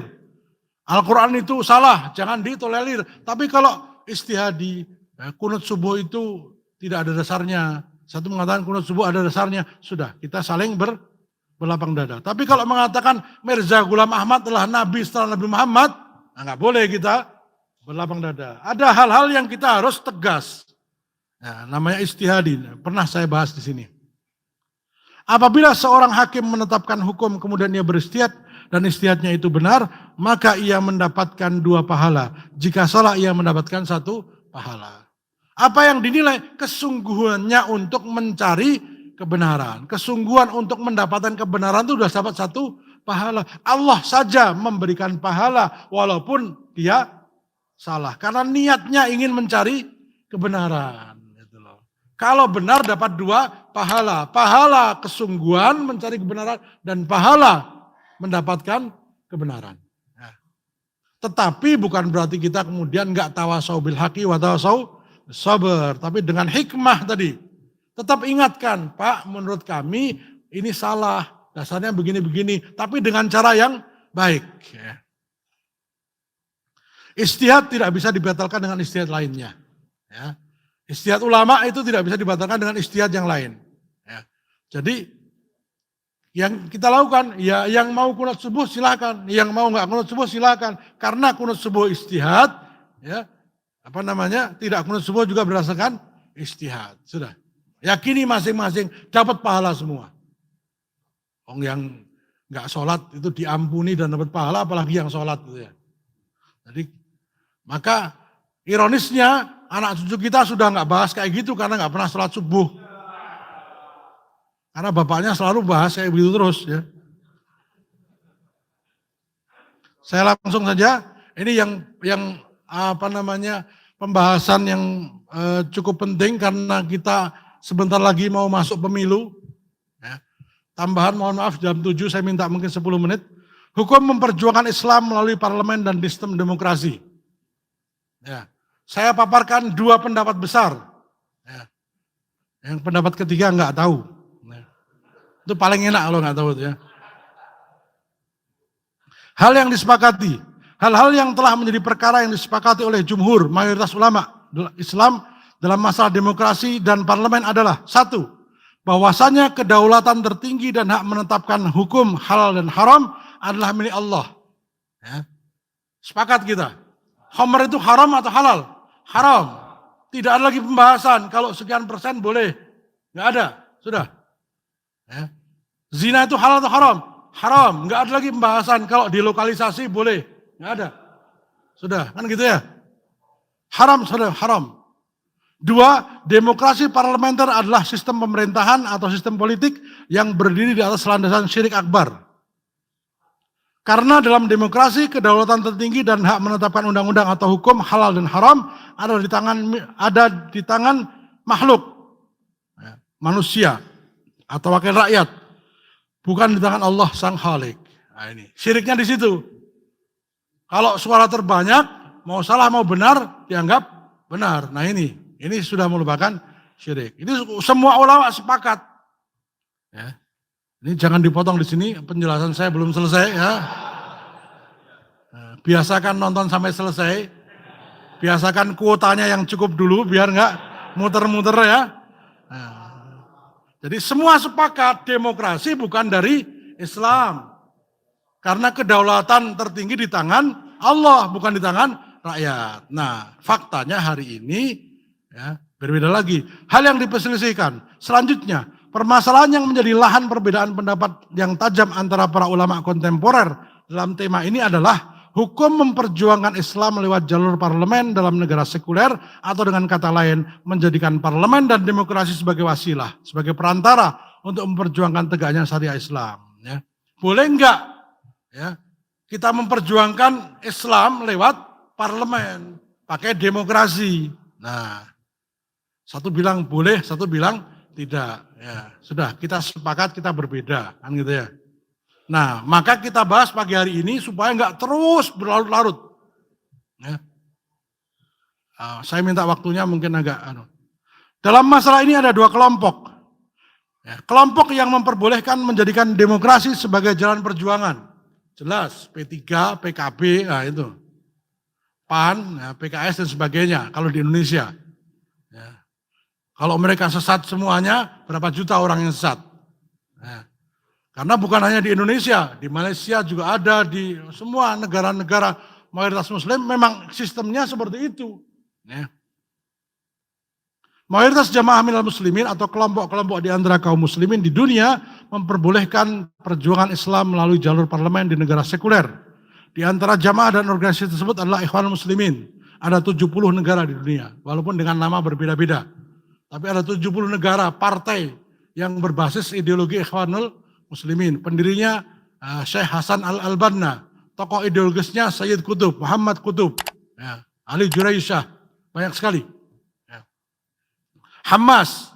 Speaker 1: Al-Quran itu salah, jangan ditolerir. Tapi kalau ijtihadi, kunut subuh itu tidak ada dasarnya. Satu mengatakan kunut subuh ada dasarnya, sudah kita saling berlapang dada. Tapi kalau mengatakan Mirza Ghulam Ahmad adalah nabi setelah Nabi Muhammad, nah nggak boleh kita berlapang dada. Ada hal-hal yang kita harus tegas. Nah, namanya ijtihadi, pernah saya bahas di sini. Apabila seorang hakim menetapkan hukum kemudian ia beristihad dan istihadnya itu benar, maka ia mendapatkan 2 pahala. Jika salah ia mendapatkan 1 pahala. Apa yang dinilai? Kesungguhannya untuk mencari kebenaran. Kesungguhan untuk mendapatkan kebenaran itu sudah dapat 1 pahala. Allah saja memberikan pahala walaupun dia salah. Karena niatnya ingin mencari kebenaran. Kalau benar dapat 2 pahala. Pahala kesungguhan mencari kebenaran dan pahala mendapatkan kebenaran. Nah, tetapi bukan berarti kita kemudian enggak tawasau bil haqi wa tawasau sabar. Tapi dengan hikmah tadi. Tetap ingatkan, Pak, menurut kami ini salah. Dasarnya begini-begini. Tapi dengan cara yang baik. Ijtihad tidak bisa dibatalkan dengan ijtihad lainnya. Ya. Ijtihad ulama itu tidak bisa dibatalkan dengan ijtihad yang lain. Ya. Jadi yang kita lakukan, ya yang mau kunut subuh silakan, yang mau nggak kunut subuh silakan. Karena kunut subuh ijtihad, ya tidak kunut subuh juga berdasarkan ijtihad. Sudah, yakini masing-masing dapat pahala semua. Orang yang nggak sholat itu diampuni dan dapat pahala, apalagi yang sholat gitu ya. Jadi maka ironisnya anak cucu kita sudah nggak bahas kayak gitu karena nggak pernah sholat subuh. Karena bapaknya selalu bahas kayak begitu terus ya. Saya langsung saja, ini yang pembahasan yang cukup penting karena kita sebentar lagi mau masuk pemilu. Ya. Tambahan mohon maaf jam 7 saya minta mungkin 10 menit. Hukum memperjuangkan Islam melalui parlemen dan sistem demokrasi. Ya. Saya paparkan 2 pendapat besar. Ya. Yang pendapat ketiga nggak tahu. Ya. Itu paling enak kalau nggak tahu itu ya. Hal yang disepakati, hal-hal yang telah menjadi perkara yang disepakati oleh jumhur mayoritas ulama Islam dalam masalah demokrasi dan parlemen adalah 1. Bahwasanya kedaulatan tertinggi dan hak menetapkan hukum halal dan haram adalah milik Allah. Ya. Sepakat kita. Khamr itu haram atau halal? Haram. Tidak ada lagi pembahasan. Kalau sekian persen boleh. Nggak ada. Sudah. Ya. Zina itu halal atau haram? Haram. Nggak ada lagi pembahasan. Kalau dilokalisasi boleh. Nggak ada. Sudah. Kan gitu ya. Haram. Sudah. Haram. 2. Demokrasi parlementer adalah sistem pemerintahan atau sistem politik yang berdiri di atas landasan syirik akbar. Karena dalam demokrasi kedaulatan tertinggi dan hak menetapkan undang-undang atau hukum halal dan haram ada di tangan makhluk, manusia atau wakil rakyat, bukan di tangan Allah Sang Khalik. Nah, ini syiriknya di situ. Kalau suara terbanyak, mau salah mau benar dianggap benar. Nah ini sudah merupakan syirik. Ini semua ulama sepakat. Ya. Ini jangan dipotong di sini, penjelasan saya belum selesai ya. Biasakan nonton sampai selesai. Biasakan kuotanya yang cukup dulu biar nggak muter-muter ya. Jadi semua sepakat demokrasi bukan dari Islam. Karena kedaulatan tertinggi di tangan Allah, bukan di tangan rakyat. Nah, faktanya hari ini ya, Berbeda lagi. Hal yang diperselisihkan. Selanjutnya, permasalahan yang menjadi lahan perbedaan pendapat yang tajam antara para ulama kontemporer dalam tema ini adalah hukum memperjuangkan Islam lewat jalur parlemen dalam negara sekuler, atau dengan kata lain menjadikan parlemen dan demokrasi sebagai wasilah, sebagai perantara untuk memperjuangkan tegaknya syariah Islam. Ya. Boleh enggak ya, kita memperjuangkan Islam lewat parlemen, pakai demokrasi? Nah, satu bilang boleh, satu bilang tidak. Ya, sudah, kita sepakat, kita berbeda, kan gitu ya. Nah, maka kita bahas pagi hari ini supaya enggak terus berlarut-larut. Ya. Saya minta waktunya mungkin agak. Dalam masalah ini ada dua kelompok. Ya, kelompok yang memperbolehkan menjadikan demokrasi sebagai jalan perjuangan. Jelas, P3, PKB, nah itu. PAN, ya, PKS dan sebagainya, kalau di Indonesia. Ya. Kalau mereka sesat semuanya, berapa juta orang yang sesat. Ya. Karena bukan hanya di Indonesia, di Malaysia juga ada, di semua negara-negara mayoritas Muslim, memang sistemnya seperti itu. Ya. Mayoritas jamaah minal muslimin atau kelompok-kelompok di antara kaum muslimin di dunia memperbolehkan perjuangan Islam melalui jalur parlemen di negara sekuler. Di antara jamaah dan organisasi tersebut adalah Ikhwanul Muslimin. Ada 70 negara di dunia, walaupun dengan nama berbeda-beda. Tapi ada 70 negara, partai yang berbasis ideologi Ikhwanul Muslimin. Pendirinya Syekh Hasan Al-Banna. Tokoh ideologisnya Sayyid Qutb, Muhammad Qutb, ya, Ali Juraisyah, banyak sekali. Hamas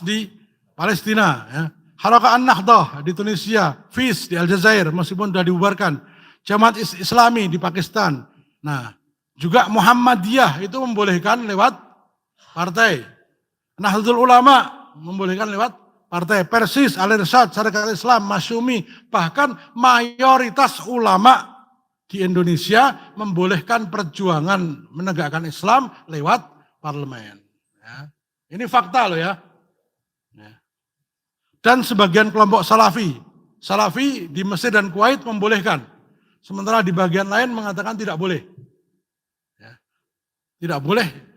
Speaker 1: di Palestina, ya. Harakah An-Nahdhah di Tunisia, FIS di Aljazair meskipun sudah dibubarkan, Jamaat Islami di Pakistan. Nah, juga Muhammadiyah itu membolehkan lewat partai. Nahdlatul Ulama membolehkan lewat partai. Persis, Al-Irsyad, Syarikat Islam, Masyumi, bahkan mayoritas ulama di Indonesia membolehkan perjuangan menegakkan Islam lewat parlemen. Ya. Ini fakta loh ya. Dan sebagian kelompok Salafi di Mesir dan Kuwait membolehkan. Sementara di bagian lain mengatakan tidak boleh. Ya. Tidak boleh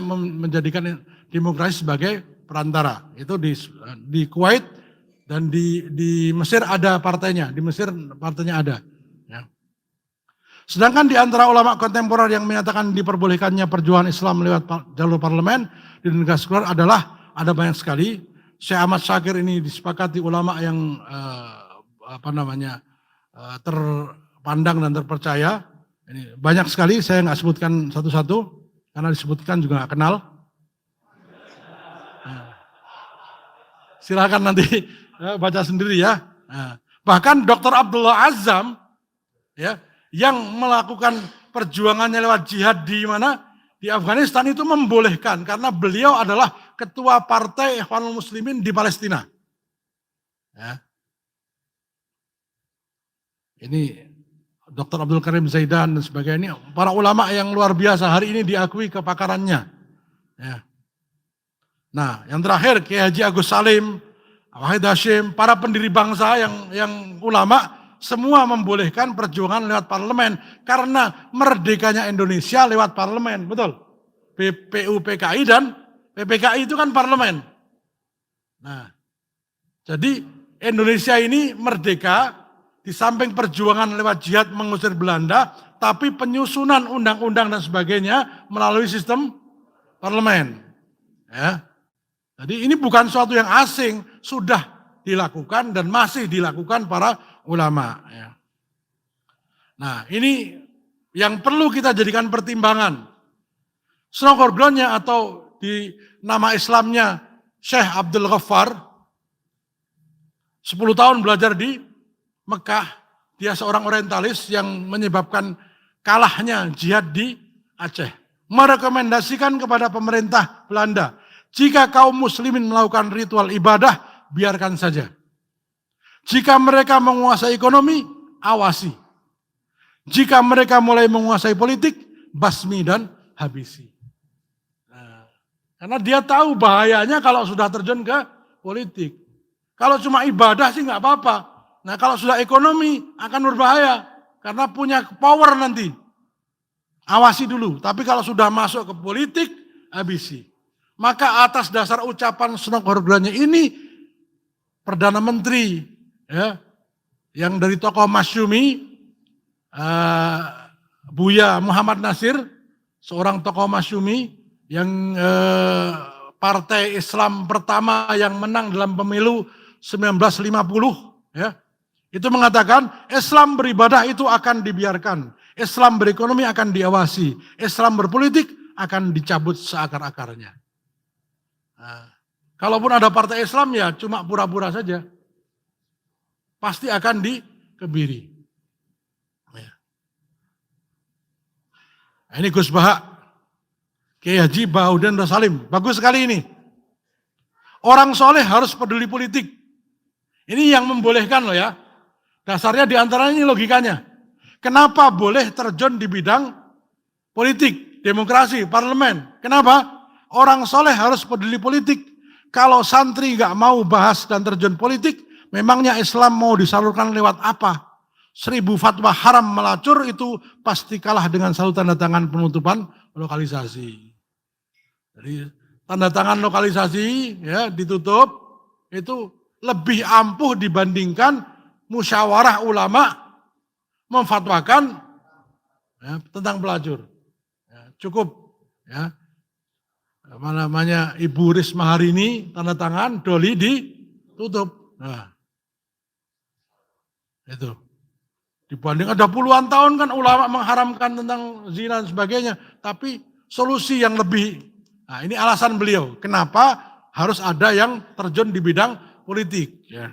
Speaker 1: menjadikan demokrasi sebagai perantara. Itu di Kuwait dan di Mesir ada partainya. Di Mesir partainya ada. Ya. Sedangkan di antara ulama kontemporer yang menyatakan diperbolehkannya perjuangan Islam lewat jalur parlemen di negara sekuler adalah ada banyak sekali. Syekh Ahmad Syakir ini disepakati ulama yang terpandang dan terpercaya. Ini banyak sekali, saya nggak sebutkan satu-satu karena disebutkan juga nggak kenal. Silakan nanti baca sendiri ya. Bahkan Dr. Abdullah Azzam ya, yang melakukan perjuangannya lewat jihad di mana? Di Afghanistan itu membolehkan karena beliau adalah ketua partai Ikhwanul Muslimin di Palestina. Ya. Ini Dr. Abdul Karim Zaidan dan sebagainya, para ulama yang luar biasa hari ini diakui kepakarannya. Ya. Nah, yang terakhir Kiai Haji Agus Salim, Wahid Hashim, para pendiri bangsa yang ulama semua membolehkan perjuangan lewat parlemen karena merdekanya Indonesia lewat parlemen, betul? PPU-PKI dan PPKI itu kan parlemen. Nah, jadi Indonesia ini merdeka di samping perjuangan lewat jihad mengusir Belanda, tapi penyusunan undang-undang dan sebagainya melalui sistem parlemen. Ya. Jadi ini bukan suatu yang asing, sudah dilakukan dan masih dilakukan para ulama. Ya. Nah, ini yang perlu kita jadikan pertimbangan. Snogorblonnya atau di nama Islamnya Syekh Abdul Ghaffar, 10 tahun belajar di Mekah. Dia seorang orientalis yang menyebabkan kalahnya jihad di Aceh. Merekomendasikan kepada pemerintah Belanda, jika kaum muslimin melakukan ritual ibadah, biarkan saja. Jika mereka menguasai ekonomi, awasi. Jika mereka mulai menguasai politik, basmi dan habisi. Nah, karena dia tahu bahayanya kalau sudah terjun ke politik. Kalau cuma ibadah sih nggak apa-apa. Nah, kalau sudah ekonomi akan berbahaya karena punya power nanti. Awasi dulu. Tapi kalau sudah masuk ke politik, habisi. Maka atas dasar ucapan Sunok Horbranya ini, Perdana Menteri ya, yang dari tokoh Masyumi, Buya Muhammad Nasir, seorang tokoh Masyumi yang partai Islam pertama yang menang dalam pemilu 1950 ya. Itu mengatakan Islam beribadah itu akan dibiarkan, Islam berekonomi akan diawasi, Islam berpolitik akan dicabut seakar-akarnya. Nah, kalaupun ada partai Islam ya cuma pura-pura saja, pasti akan dikebiri. Ya. Nah, ini Gus Bahak, Kiai Haji Bahaudin Rasalim, bagus sekali ini. Orang soleh harus peduli politik. Ini yang membolehkan loh ya. Dasarnya diantaranya ini logikanya. Kenapa boleh terjun di bidang politik, demokrasi, parlemen? Kenapa? Orang soleh harus peduli politik. Kalau santri nggak mau bahas dan terjun politik, memangnya Islam mau disalurkan lewat apa? 1000 fatwa haram melacur itu pasti kalah dengan 1 tanda tangan penutupan lokalisasi. Jadi tanda tangan lokalisasi ya ditutup itu lebih ampuh dibandingkan musyawarah ulama memfatwakan ya, tentang pelacur. Ya, cukup ya. Apa namanya Ibu Risma hari ini tanda tangan doli ditutup. Nah, itu. Dibanding ada puluhan tahun kan ulama mengharamkan tentang zina dan sebagainya, tapi solusi yang lebih. Nah, ini alasan beliau kenapa harus ada yang terjun di bidang politik ya.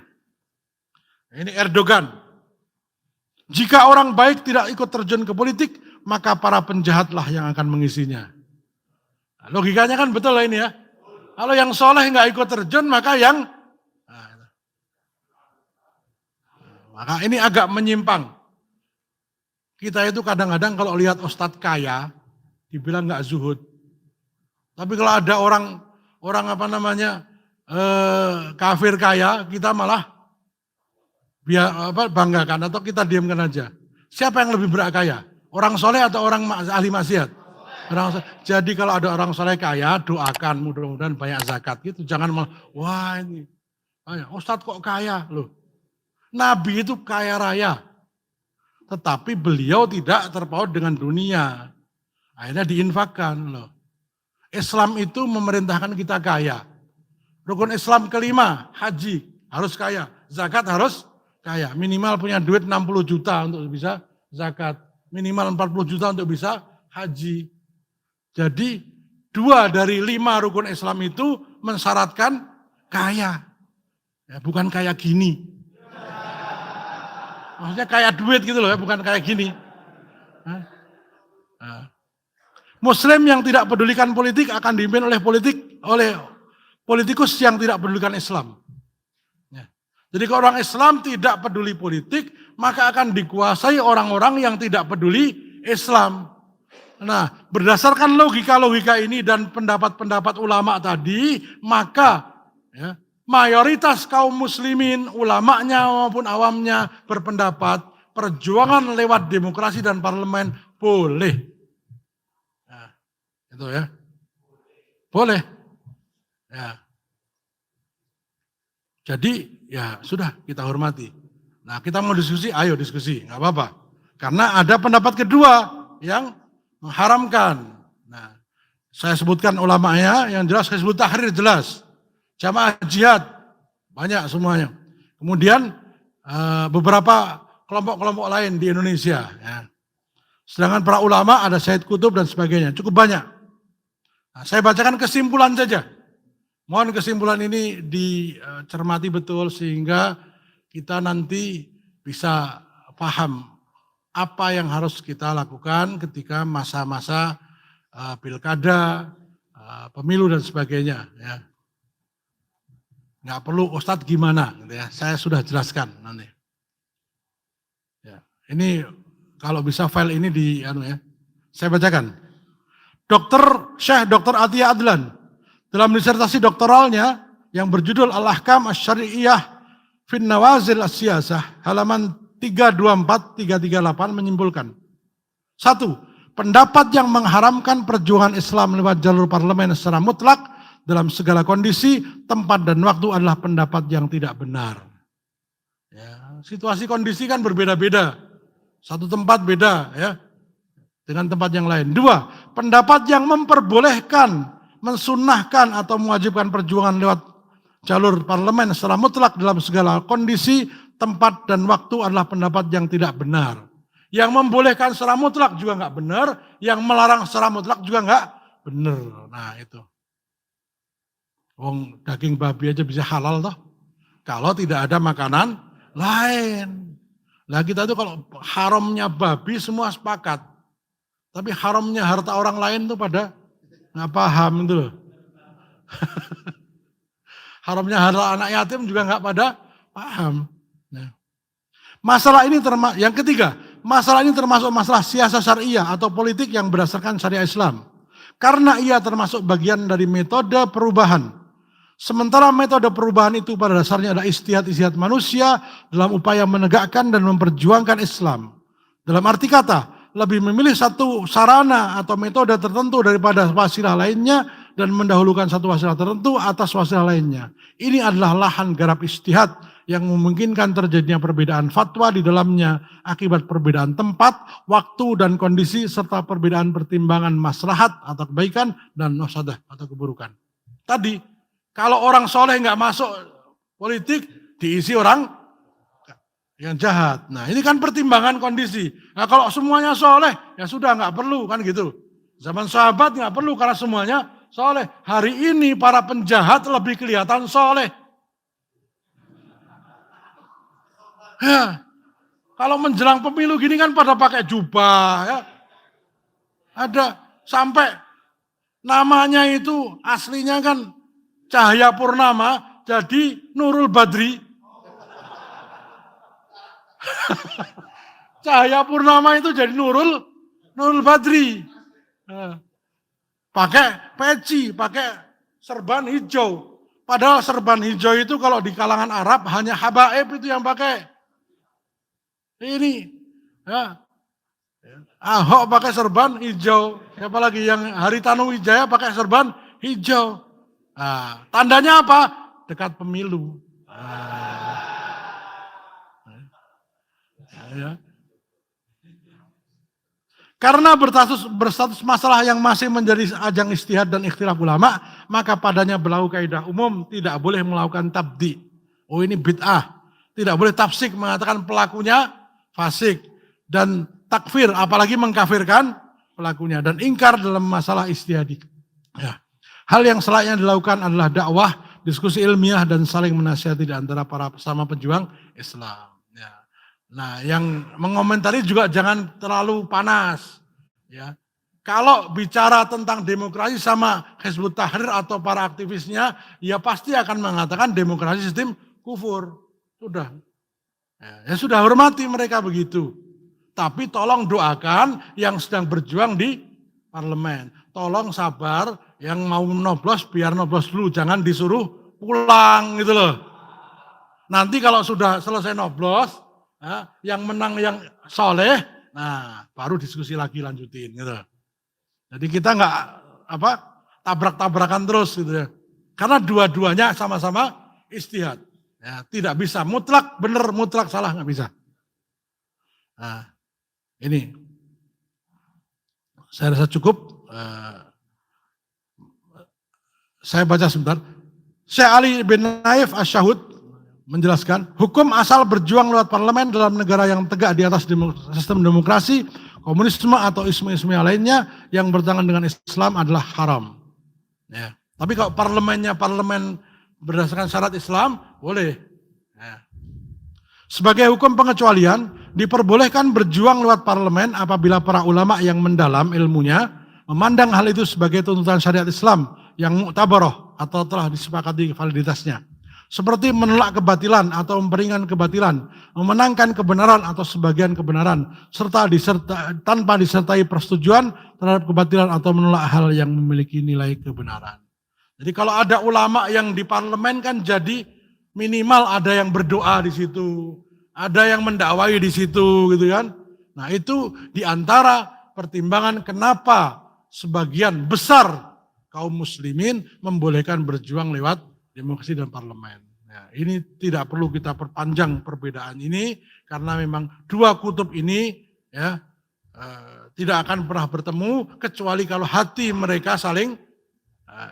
Speaker 1: Ini Erdogan. Jika orang baik tidak ikut terjun ke politik, maka para penjahatlah yang akan mengisinya. Nah, logikanya kan betul lah ini ya. Kalau yang soleh nggak ikut terjun, maka yang maka ini agak menyimpang. Kita itu kadang-kadang kalau lihat ustadz kaya, dibilang nggak zuhud. Tapi kalau ada orang apa namanya kafir kaya, kita malah banggakan atau kita diamkan aja. Siapa yang lebih berat kaya? Orang soleh atau orang ahli maksiat? Jadi kalau ada orang soleh kaya, doakan mudah-mudahan banyak zakat gitu. Jangan malah, wah ini, ustadz kok kaya loh. Nabi itu kaya raya. Tetapi beliau tidak terpaut dengan dunia. Akhirnya diinfakkan loh. Islam itu memerintahkan kita kaya. Rukun Islam kelima, haji harus kaya. Zakat harus kaya, minimal punya duit 60 juta untuk bisa zakat, minimal 40 juta untuk bisa haji. Jadi 2 dari 5 rukun Islam itu mensyaratkan kaya, ya, bukan kayak gini. Maksudnya kayak duit gitu loh ya, bukan kayak gini. Nah. Muslim yang tidak pedulikan politik akan dipimpin oleh politikus yang tidak pedulikan Islam. Jadi kalau orang Islam tidak peduli politik, maka akan dikuasai orang-orang yang tidak peduli Islam. Nah, berdasarkan logika-logika ini dan pendapat-pendapat ulama tadi, maka ya, mayoritas kaum muslimin, ulamanya maupun awamnya berpendapat perjuangan lewat demokrasi dan parlemen boleh. Nah, itu ya. Boleh. Ya. Jadi ya sudah kita hormati. Nah kita mau diskusi, ayo diskusi, nggak apa-apa. Karena ada pendapat kedua yang mengharamkan. Nah saya sebutkan ulamanya, yang jelas saya sebut Tahrir jelas. Jamaah jihad, banyak semuanya. Kemudian beberapa kelompok-kelompok lain di Indonesia. Ya. Sedangkan para ulama ada Said Qutb dan sebagainya, cukup banyak. Nah, saya bacakan kesimpulan saja. Mohon kesimpulan ini dicermati betul sehingga kita nanti bisa paham apa yang harus kita lakukan ketika masa-masa pilkada, pemilu dan sebagainya. Ya. Nggak perlu Ustadz gimana, gitu ya. Saya sudah jelaskan nanti. Ya. Ini kalau bisa file ini saya bacakan. Syekh Dr. Atiyah Adlan dalam disertasi doktoralnya yang berjudul Al-Ahkam Asy-Syar'iyyah fin Nawazil As-Siyasah halaman 324-338 menyimpulkan. 1. Pendapat yang mengharamkan perjuangan Islam lewat jalur parlemen secara mutlak dalam segala kondisi, tempat dan waktu adalah pendapat yang tidak benar. Ya, situasi kondisi kan berbeda-beda. Satu tempat beda ya dengan tempat yang lain. Dua, pendapat yang memperbolehkan, mensunnahkan atau mewajibkan perjuangan lewat jalur parlemen secara mutlak dalam segala kondisi, tempat dan waktu adalah pendapat yang tidak benar. Yang membolehkan secara mutlak juga nggak benar, yang melarang secara mutlak juga nggak benar. Nah itu. Wong daging babi aja bisa halal toh. Kalau tidak ada makanan lain. Nah kita itu kalau haramnya babi semua sepakat. Tapi haramnya harta orang lain tuh pada nggak paham itu loh. Haramnya harta anak yatim juga nggak pada paham. Nah. Masalah ini yang ketiga, masalah ini termasuk masalah siasat syariah atau politik yang berdasarkan syariah Islam. Karena ia termasuk bagian dari metode perubahan. Sementara metode perubahan itu pada dasarnya adalah ijtihad manusia dalam upaya menegakkan dan memperjuangkan Islam. Dalam arti kata, lebih memilih satu sarana atau metode tertentu daripada wasilah lainnya dan mendahulukan satu wasilah tertentu atas wasilah lainnya. Ini adalah lahan garap ijtihad yang memungkinkan terjadinya perbedaan fatwa di dalamnya akibat perbedaan tempat, waktu dan kondisi serta perbedaan pertimbangan maslahat atau kebaikan dan mafsadah atau keburukan. Tadi kalau orang soleh nggak masuk politik diisi orang yang jahat. Nah ini kan pertimbangan kondisi. Nah kalau semuanya soleh ya sudah nggak perlu kan gitu. Zaman sahabat nggak perlu karena semuanya soleh. Hari ini para penjahat lebih kelihatan soleh. Ya, kalau menjelang pemilu gini kan pada pakai jubah ya. Ada sampai namanya itu aslinya kan Cahaya Purnama jadi Nurul Badri. Cahaya Purnama itu jadi Nurul Badri. Pakai peci, pakai serban hijau. Padahal serban hijau itu kalau di kalangan Arab hanya habaib itu yang pakai. Ini ya. Ahok pakai serban hijau. Siapa lagi yang Haritanu Wijaya pakai serban hijau. Nah, tandanya apa? Dekat pemilu. Ya. Karena berstatus masalah yang masih menjadi ajang ijtihad dan ikhtilaf ulama, maka padanya berlaku kaidah umum tidak boleh melakukan tabdi. Oh ini bid'ah. Tidak boleh tafsik mengatakan pelakunya fasik dan takfir, apalagi mengkafirkan pelakunya dan ingkar dalam masalah ijtihadi. Ya. Hal yang selayaknya dilakukan adalah dakwah, diskusi ilmiah dan saling menasihati di antara para sesama pejuang Islam. Ya. Nah, yang mengomentari juga jangan terlalu panas. Ya. Kalau bicara tentang demokrasi sama Hizbut Tahrir atau para aktivisnya, ya pasti akan mengatakan demokrasi sistem kufur. Sudah. Ya sudah hormati mereka begitu. Tapi tolong doakan yang sedang berjuang di parlemen. Tolong sabar, yang mau noblos biar noblos dulu, jangan disuruh pulang gitu loh. Nanti kalau sudah selesai noblos, ya, yang menang yang soleh, nah baru diskusi lagi lanjutin gitu. Jadi kita nggak tabrak-tabrakan terus gitu ya. Karena dua-duanya sama-sama ijtihad. Ya, tidak bisa mutlak benar, mutlak salah nggak bisa. Nah, ini saya rasa cukup. Saya baca sebentar. Syekh Ali bin Naif Asy-Syahud menjelaskan, hukum asal berjuang lewat parlemen dalam negara yang tegak di atas sistem demokrasi, komunisme atau isme-isme lainnya yang bertentangan dengan Islam adalah haram. Ya. Tapi kalau parlemennya parlemen berdasarkan syarat Islam, boleh. Ya. Sebagai hukum pengecualian, diperbolehkan berjuang lewat parlemen apabila para ulama yang mendalam ilmunya memandang hal itu sebagai tuntutan syariat Islam yang mu'tabarah atau telah disepakati validitasnya. Seperti menolak kebatilan atau memperingan kebatilan, memenangkan kebenaran atau sebagian kebenaran, serta tanpa disertai persetujuan terhadap kebatilan atau menolak hal yang memiliki nilai kebenaran. Jadi kalau ada ulama yang di parlemen kan jadi minimal ada yang berdoa di situ, ada yang mendakwai di situ gitu kan. Nah itu diantara pertimbangan kenapa sebagian besar kaum muslimin membolehkan berjuang lewat demokrasi dan parlemen. Ya, ini tidak perlu kita perpanjang perbedaan ini karena memang dua kutub ini ya tidak akan pernah bertemu kecuali kalau hati mereka saling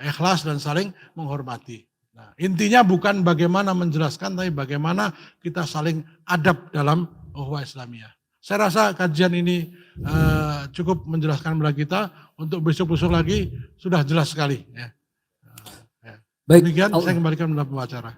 Speaker 1: ikhlas dan saling menghormati. Nah, intinya bukan bagaimana menjelaskan, tapi bagaimana kita saling adab dalam ukhuwah Islamiyah. Saya rasa kajian ini cukup menjelaskan kepada kita. Untuk besok-besok lagi sudah jelas sekali. Ya. Baik, demikian saya kembalikan kepada pembicara.